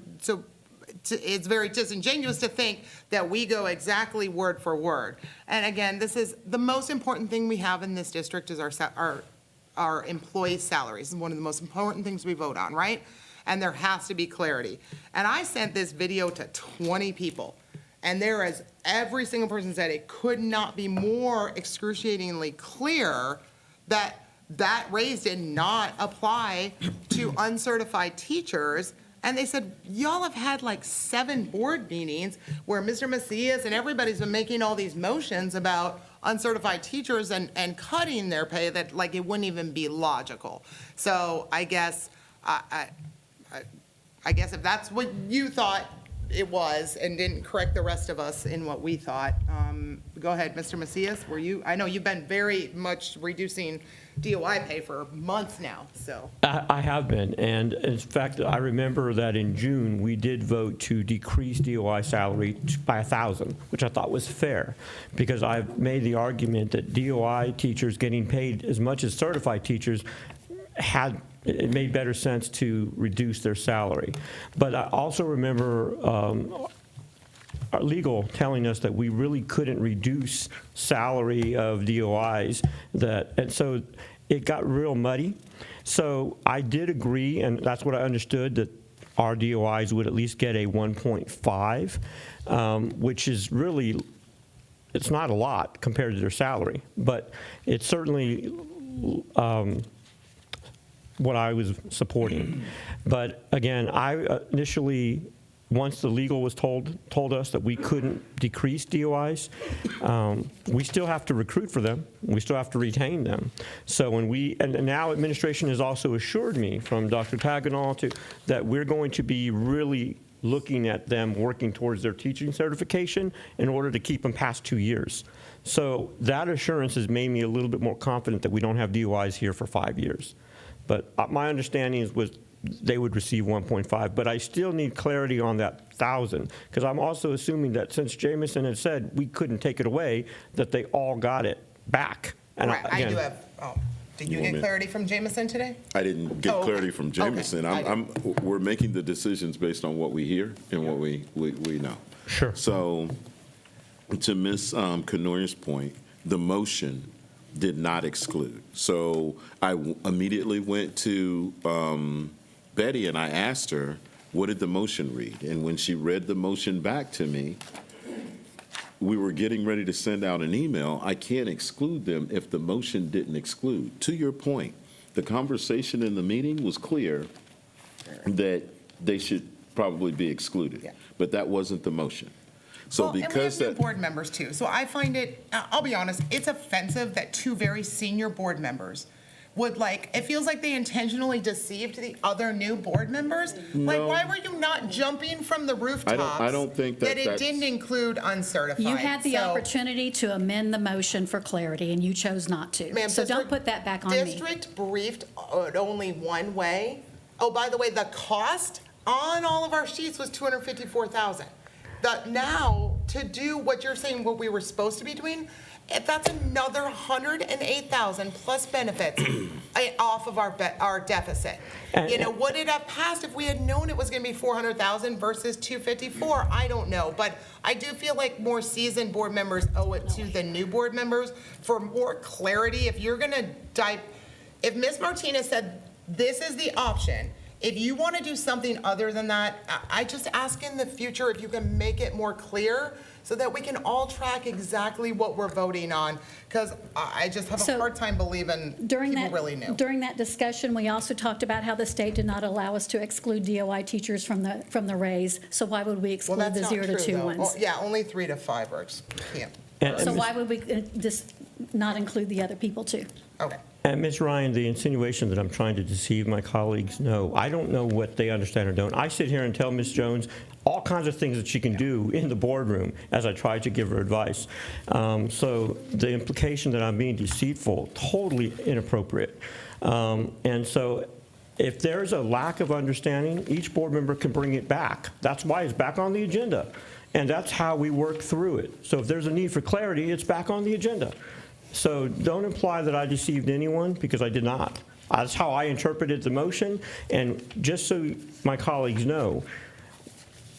it's very disingenuous to think that we go exactly word for word. And again, this is the most important thing we have in this district is our employee salaries. It's one of the most important things we vote on, right? And there has to be clarity. And I sent this video to 20 people, and there is, every single person said it could not be more excruciatingly clear that that raise did not apply to uncertified teachers. And they said, y'all have had like 7 board meetings where Mr. Macias and everybody's been making all these motions about uncertified teachers and cutting their pay that like it wouldn't even be logical. So I guess, I guess if that's what you thought it was and didn't correct the rest of us in what we thought, go ahead, Mr. Macias, I know you've been very much reducing DOI pay for months now, so. I have been, and in fact, I remember that in June, we did vote to decrease DOI salary by 1,000, which I thought was fair, because I've made the argument that DOI teachers getting paid as much as certified teachers it made better sense to reduce their salary. But I also remember our legal telling us that we really couldn't reduce salary of DOIs, and so it got real muddy. So I did agree, and that's what I understood, that our DOIs would at least get a 1.5, which is really, it's not a lot compared to their salary, but it's certainly what I was supporting. But again, I initially, once the legal was told us that we couldn't decrease DOIs, we still have to recruit for them. We still have to retain them. So and now administration has also assured me from Dr. Tagenall that we're going to be really looking at them working towards their teaching certification in order to keep them past 2 years. So that assurance has made me a little bit more confident that we don't have DOIs here for 5 years. But my understanding was they would receive 1.5, but I still need clarity on that 1,000, because I'm also assuming that since Jamison had said we couldn't take it away, that they all got it back. And Right, I do have, did you get clarity from Jamison today? I didn't get clarity from Jamison. Okay. We're making the decisions based on what we hear and what we know. Sure. So to Ms. Canoyer's point, the motion did not exclude. So I immediately went to Betty and I asked her, what did the motion read? And when she read the motion back to me, we were getting ready to send out an email. I can't exclude them if the motion didn't exclude. To your point, the conversation in the meeting was clear that they should probably be excluded, but that wasn't the motion. So Well, because and we have new board members too, so I find it, I'll be honest, it's offensive that 2 very senior board members would it feels like they intentionally deceived the other new board members. Like, No. why were you not jumping from the rooftops? I don't think that it that's- didn't include uncertified. You had the So- opportunity to amend the motion for clarity, and you chose not to. Ma'am, So don't district- put that back on me. District briefed only one way. Oh, by the way, the cost on all of our sheets was $254,000. Now, to do what you're saying, what we were supposed to be doing, that's another $108,000 plus benefits off of our deficit. Would it have passed if we had known it was going to be $400,000 versus $254? I don't know, but I do feel like more seasoned board members owe it to the new board members for more clarity. If you're going to if Ms. Martinez said this is the option, if you want to do something other than that, I just ask in the future if you can make it more clear so that we can all track exactly what we're voting on, because I just have a So, hard time believing people really knew. During that discussion, we also talked about how the state did not allow us to exclude DOI teachers from the raise. So why would we Well, exclude that's the not 0 to true, 2 though. ones? Well, yeah, only 3 to 5 are, can't. So why would we just not include the other people too? Okay. And Ms. Ryan, the insinuation that I'm trying to deceive my colleagues, no, I don't know what they understand or don't. I sit here and tell Ms. Jones all kinds of things that she can do in the boardroom as I try to give her advice. So the implication that I'm being deceitful, totally inappropriate. And so if there's a lack of understanding, each board member can bring it back. That's why it's back on the agenda. And that's how we work through it. So if there's a need for clarity, it's back on the agenda. So don't imply that I deceived anyone, because I did not. That's how I interpreted the motion. And just so my colleagues know,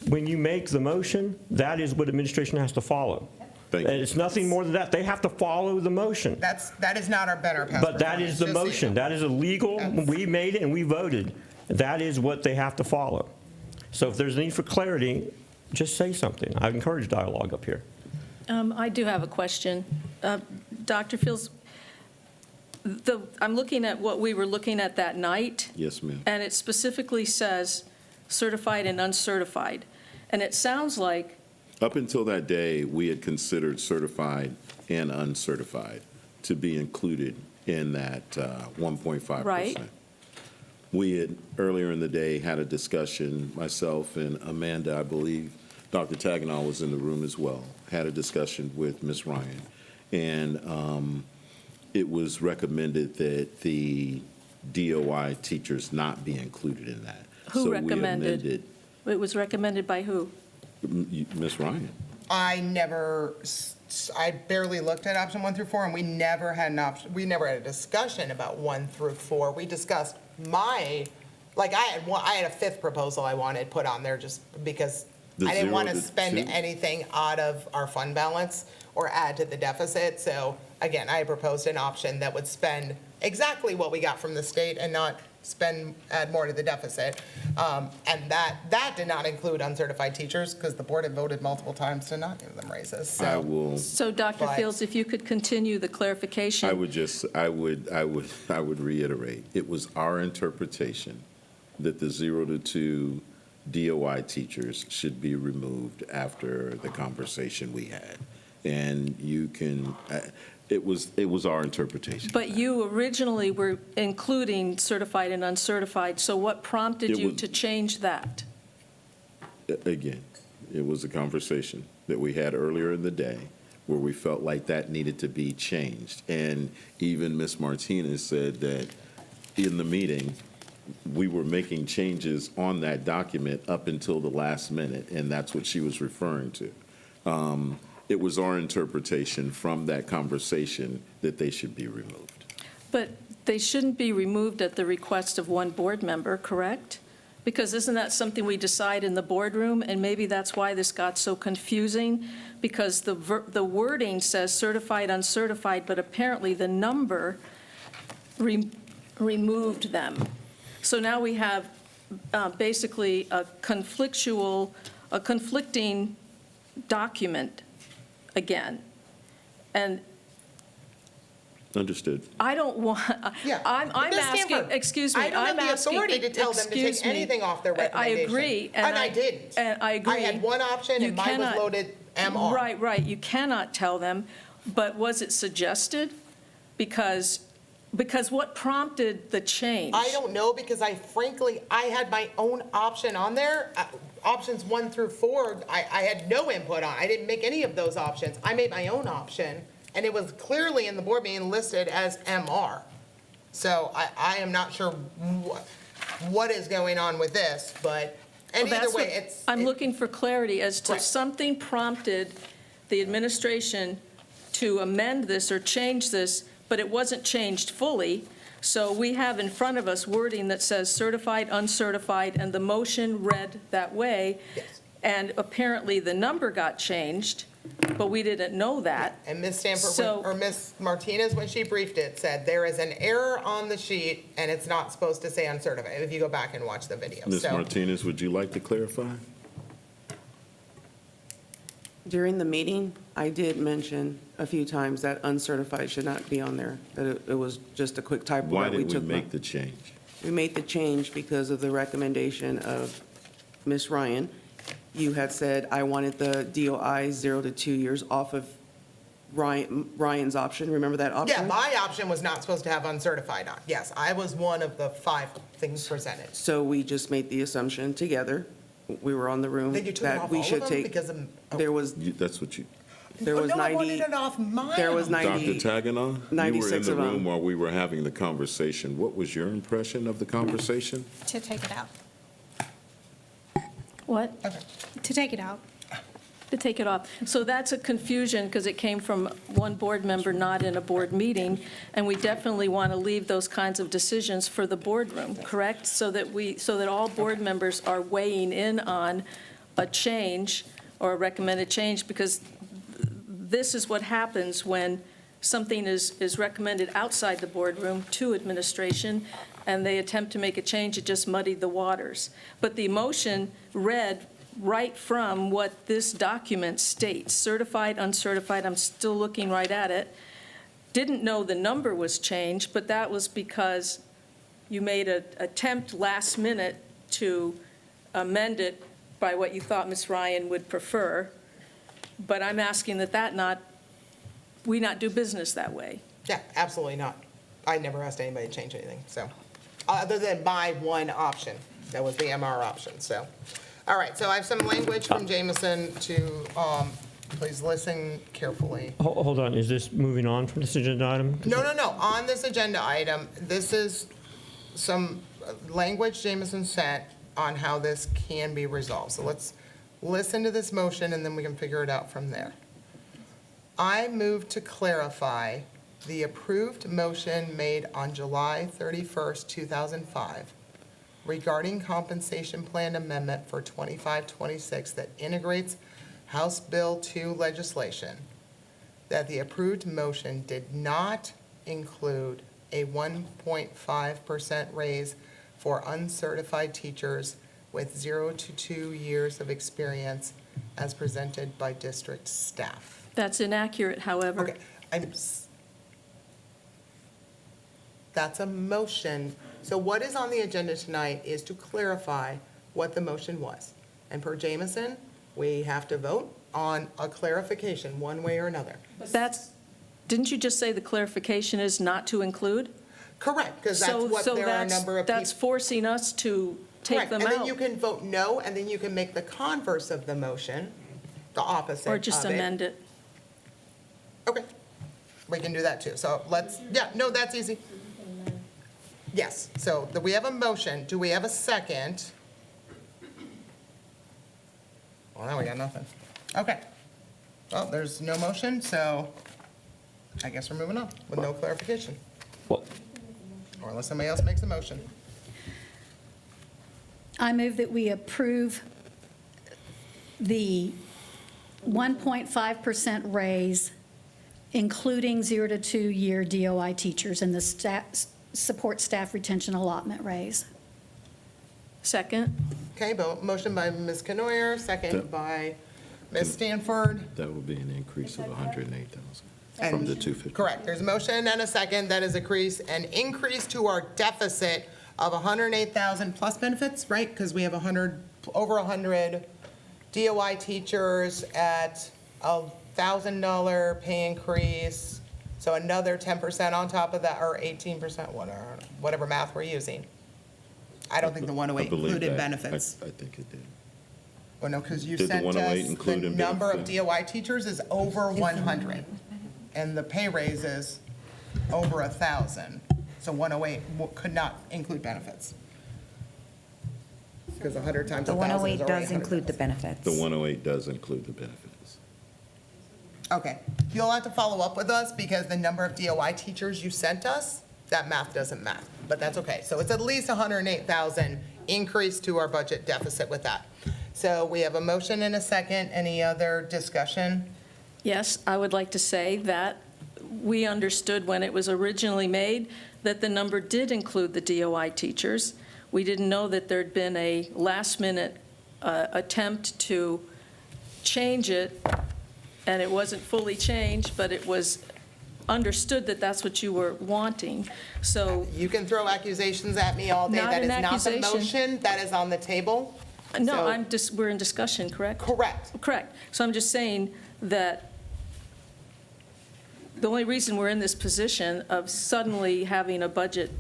when you make the motion, that is what administration has to follow. Thank you. It's nothing more than that. They have to follow the motion. That is not our better past But that is the performance, just so you motion. know. That is illegal. We made it and we voted. That is what they have to follow. So if there's a need for clarity, just say something. I encourage dialogue up here. I do have a question. Dr. Fields, I'm looking at what we were looking at that night, Yes, ma'am. and it specifically says certified and uncertified. And it sounds like, Up until that day, we had considered certified and uncertified to be included in that 1.5%. Right. We had, earlier in the day, had a discussion, myself and Amanda, I believe, Dr. Tagenall was in the room as well, had a discussion with Ms. Ryan. And it was recommended that the DOI teachers not be included in that. who So we recommended? amended It was recommended by who? Ms. Ryan. I barely looked at option 1 through 4, and we never had a discussion about 1 through 4. We discussed I had a 5th proposal I wanted put on there just because The I didn't want to 0 to spend 2? anything out of our fund balance or add to the deficit. So again, I proposed an option that would spend exactly what we got from the state and not add more to the deficit. And that did not include uncertified teachers because the board had voted multiple times to not give them raises. I So will. So, Dr. But- Fields, if you could continue the clarification. I would reiterate, it was our interpretation that the 0 to 2 DOI teachers should be removed after the conversation we had. And you can, it was our interpretation. But you originally were including certified and uncertified, so what prompted It you was- to change that? Again, it was a conversation that we had earlier in the day where we felt like that needed to be changed. And even Ms. Martinez said that in the meeting, we were making changes on that document up until the last minute, and that's what she was referring to. It was our interpretation from that conversation that they should be removed. But they shouldn't be removed at the request of one board member, correct? Because isn't that something we decide in the boardroom? And maybe that's why this got so confusing, because the wording says certified, uncertified, but apparently the number removed them. So now we have basically a conflicting document again. And Understood. I don't want, Yeah. I'm Ms. asking, Stanford, excuse me, I don't have I'm the asking. authority to tell them to excuse take me. anything off their I recommendation. agree. And I didn't. And I agree. I had one option You and mine was cannot- loaded MR. Right, you cannot tell them, but was it suggested? Because what prompted the change? I don't know because I had my own option on there. Options 1 through 4, I had no input on. I didn't make any of those options. I made my own option, and it was clearly in the board meeting listed as MR. So I am not sure what is going on with this, but, and Well, either that's way, what- I'm looking for clarity as to Correct. something prompted the administration to amend this or change this, but it wasn't changed fully. So we have in front of us wording that says certified, uncertified, and the motion read that way. Yes. And apparently the number got changed, but we didn't know that. And Ms. Stanford, So- or Ms. Martinez, when she briefed it, said there is an error on the sheet and it's not supposed to say uncertified, if you go back and watch the video. Ms. So- Martinez, would you like to clarify? During the meeting, I did mention a few times that uncertified should not be on there, that it was just a quick typo Why that we did we took. make the change? We made the change because of the recommendation of Ms. Ryan. You had said, I wanted the DOI 0 to 2 years off of Ryan's option. Remember that option? Yeah, my option was not supposed to have uncertified on. Yes, I was one of the 5 things presented. So we just made the assumption together, we were on the room, Then you took it that off we all of should them take, because of. there was, That's what you, there was No, I 90, wanted it off mine. there was Dr. 90, Taganoff, you were in 96 the of them. room while we were having the conversation. What was your impression of the conversation? To take it out. What? To take it out. To take it off. So that's a confusion because it came from one board member not in a board meeting, and we definitely want to leave those kinds of decisions for the boardroom, correct? So that all board members are weighing in on a change or a recommended change, because this is what happens when something is recommended outside the boardroom to administration, and they attempt to make a change. It just muddied the waters. But the motion read right from what this document states, certified, uncertified, I'm still looking right at it. Didn't know the number was changed, but that was because you made an attempt last minute to amend it by what you thought Ms. Ryan would prefer. But I'm asking that we not do business that way. Yeah, absolutely not. I never asked anybody to change anything, so, other than my one option, that was the MR option, so. All right, so I have some language from Jameson to, please listen carefully. Hold on, is this moving on from this agenda item? No, on this agenda item, this is some language Jameson sent on how this can be resolved. So let's listen to this motion and then we can figure it out from there. I move to clarify the approved motion made on July 31st, 2005 regarding compensation plan amendment for 25-26 that integrates House Bill 2 legislation, that the approved motion did not include a 1.5% raise for uncertified teachers with 0 to 2 years of experience as presented by district staff. That's inaccurate, however. Okay, that's a motion. So what is on the agenda tonight is to clarify what the motion was. And per Jameson, we have to vote on a clarification, one way or another. Didn't you just say the clarification is not to include? Correct, because that's what there are a number of people. That's forcing us to take them out. Correct, and then you can vote no, and then you can make the converse of the motion, the opposite of it. Or just amend it. Okay, we can do that too. So let's, that's easy. Yes, so we have a motion. Do we have a second? Well, now we got nothing. Okay. Well, there's no motion, so I guess we're moving on with no clarification. Well, or unless somebody else makes a motion. I move that we approve the 1.5% raise, including 0 to 2 year DOI teachers and the support staff retention allotment raise. Second. Okay, motion by Ms. Canoyer, second by Ms. Stanford. That would be an increase of 108,000 from the 250. Correct. There's a motion and a second. That is an increase to our deficit of 108,000 plus benefits, right? Because we have over 100 DOI teachers at $1,000 pay increase. So another 10% on top of that, or 18%, whatever math we're using. I don't think the 108 included benefits. I think it did. Well, no, because you Did the sent 108 us, include the in number of benefits? DOI teachers is over 100. And the pay raise is over 1,000. So 108 could not include benefits. Because 100 times The 1,000 is 108 already does include the 100,000. benefits. The 108 does include the benefits. Okay, you'll have to follow up with us because the number of DOI teachers you sent us, that math doesn't math, but that's okay. So it's at least 108,000 increase to our budget deficit with that. So we have a motion and a second. Any other discussion? Yes, I would like to say that we understood when it was originally made that the number did include the DOI teachers. We didn't know that there'd been a last-minute attempt to change it, and it wasn't fully changed, but it was understood that that's what you were wanting. So You can throw accusations at me all day. Not That an is not the accusation. motion. That is on the table. No, So- we're in discussion, correct? Correct. Correct. So I'm just saying that the only reason we're in this position of suddenly having a budget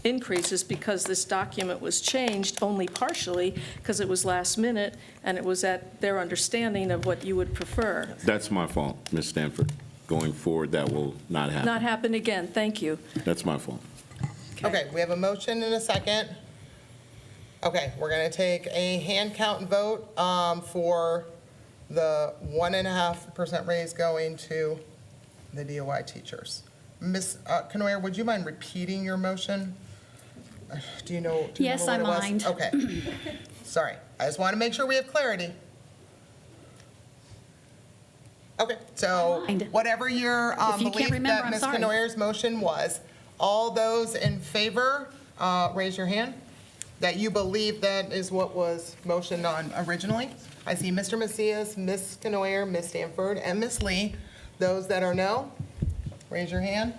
increase is because this document was changed only partially, because it was last minute, and it was at their understanding of what you would prefer. That's my fault, Ms. Stanford. Going forward, that will not happen. Not happen again, thank you. That's my fault. Okay, we have a motion and a second. Okay, we're going to take a hand count and vote for the 1.5% raise going to the DOI teachers. Ms. Canoyer, would you mind repeating your motion? Do you know? Yes, I mind. Okay. Sorry, I just want to make sure we have clarity. Okay, so Mind. whatever your If you can't belief remember, that I'm Ms. sorry. Canoyer's motion was, all those in favor, raise your hand, that you believe that is what was motioned on originally. I see Mr. Macias, Ms. Canoyer, Ms. Stanford, and Ms. Lee. Those that are no, raise your hand.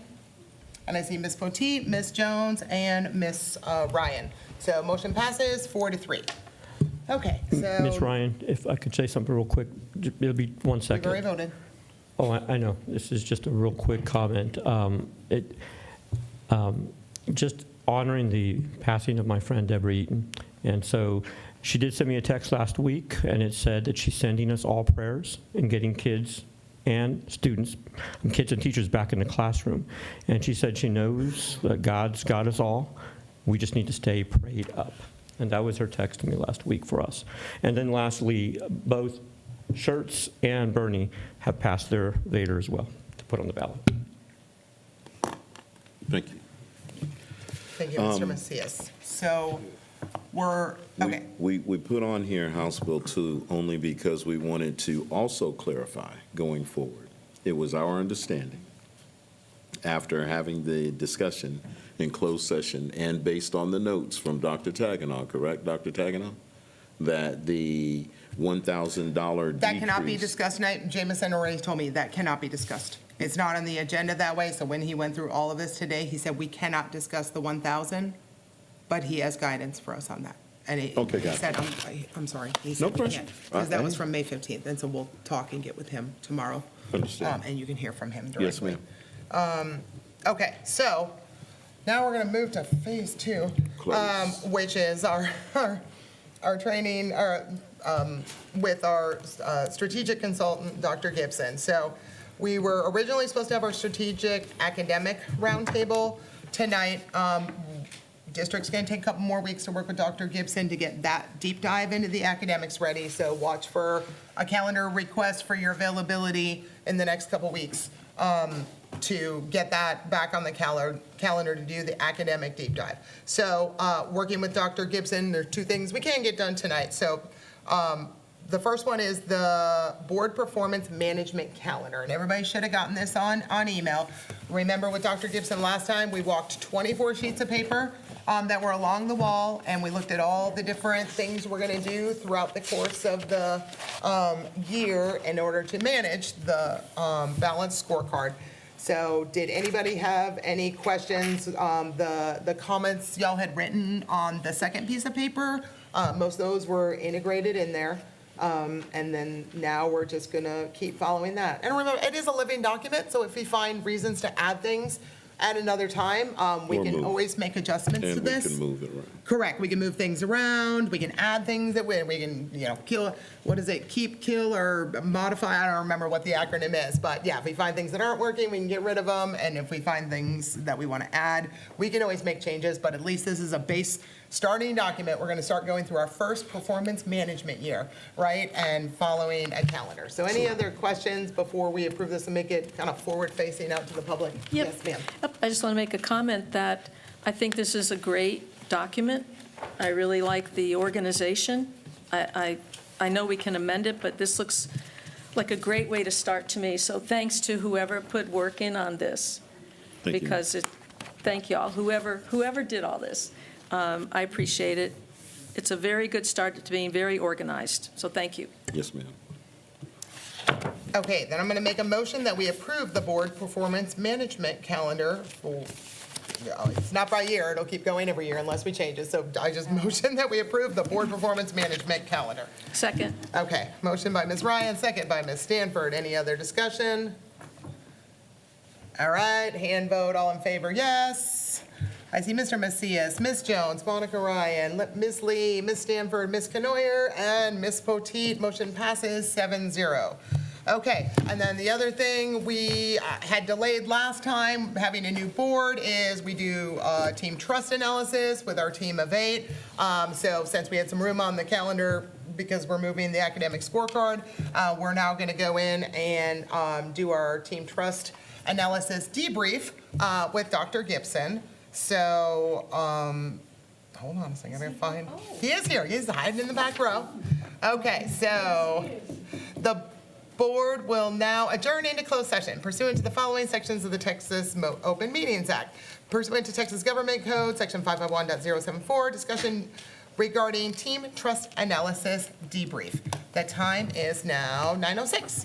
And I see Ms. Potteet, Ms. Jones, and Ms. Ryan. So motion passes 4-3. Okay, so. Ms. Ryan, if I could say something real quick, it'll be 1 We've second. already voted. Oh, I know. This is just a real quick comment. Just honoring the passing of my friend Deborah Eaton. And so she did send me a text last week, and it said that she's sending us all prayers and getting kids and students, kids and teachers back in the classroom. And she said she knows that God's got us all. We just need to stay prayed up. And that was her text to me last week for us. And then lastly, both Schertz and Bernie have passed their VATRE as well to put on the ballot. Thank you. Thank you, Mr. Macias. So we're, okay. We put on here House Bill 2 only because we wanted to also clarify going forward. It was our understanding, after having the discussion in closed session and based on the notes from Dr. Tagenau, correct, Dr. Tagenau? That the $1,000 decrease. That cannot be discussed tonight. Jameson already told me that cannot be discussed. It's not on the agenda that way, so when he went through all of this today, he said we cannot discuss the 1,000, but he has guidance for us on that. And he Okay, he got it. said, I'm sorry. He No said we pressure. can't, because that was from May 15th, and so we'll talk and get with him tomorrow. Understand. And you can hear from him Yes, directly. ma'am. Okay, so now we're going to move to phase 2, Close. which is our training with our strategic consultant, Dr. Gibson. So we were originally supposed to have our strategic academic roundtable tonight. District's going to take a couple more weeks to work with Dr. Gibson to get that deep dive into the academics ready. So watch for a calendar request for your availability in the next couple weeks to get that back on the calendar to do the academic deep dive. So working with Dr. Gibson, there are 2 things we can get done tonight. So the first one is the board performance management calendar, and everybody should have gotten this on email. Remember with Dr. Gibson last time, we walked 24 sheets of paper that were along the wall, and we looked at all the different things we're going to do throughout the course of the year in order to manage the balanced scorecard. So did anybody have any questions? The comments y'all had written on the second piece of paper, most of those were integrated in there. And then now we're just going to keep following that. And remember, it is a living document, so if we find reasons to add things at another time, we Or can move. always make adjustments to And we this. can move it around. Correct, we can move things around, we can add things that we can, kill, what is it, keep, kill, or modify, I don't remember what the acronym is, but yeah, if we find things that aren't working, we can get rid of them, and if we find things that we want to add, we can always make changes, but at least this is a base starting document. We're going to start going through our first performance management year, right, and following a calendar. So any other questions before we approve this and make it kind of forward-facing out to the public? Yep. Yes, ma'am. Yep, I just want to make a comment that I think this is a great document. I really like the organization. I know we can amend it, but this looks like a great way to start to me. So thanks to whoever put work in on this. Thank you. Because thank you all, whoever did all this. I appreciate it. It's a very good start to being very organized, so thank you. Yes, ma'am. Okay, then I'm going to make a motion that we approve the board performance management calendar for, it's not by year, it'll keep going every year unless we change it. So I just motion that we approve the board performance management calendar. Second. Okay, motion by Ms. Ryan, second by Ms. Stanford. Any other discussion? All right, hand vote, all in favor, yes. I see Mr. Macias, Ms. Jones, Monica Ryan, Ms. Lee, Ms. Stanford, Ms. Canoyer, and Ms. Potteet. Motion passes 7-0. Okay, and then the other thing we had delayed last time, having a new board, is we do team trust analysis with our team of 8. So since we had some room on the calendar because we're moving the academic scorecard, we're now going to go in and do our team trust analysis debrief with Dr. Gibson. So, hold on a second, I'm gonna find, he is here, he's hiding in the back row. Okay, so the board will now adjourn into closed session pursuant to the following sections of the Texas Open Meetings Act. Pursuant to Texas Government Code, Section 551.074, discussion regarding team trust analysis debrief. The time is now 9:06.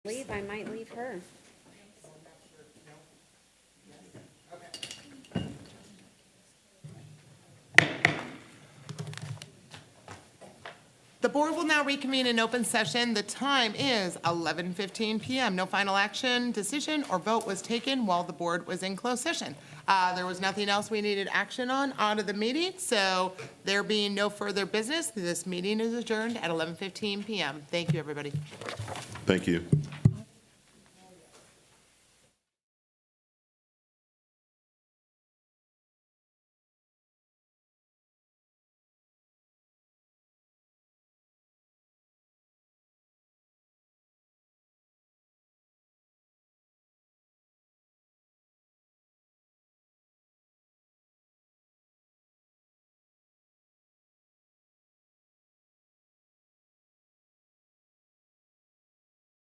Leave, I might leave her. The board will now reconvene in open session. The time is 11:15 PM. No final action, decision, or vote was taken while the board was in closed session. There was nothing else we needed action on out of the meeting, so there being no further business, this meeting is adjourned at 11:15 PM. Thank you, everybody. Thank you.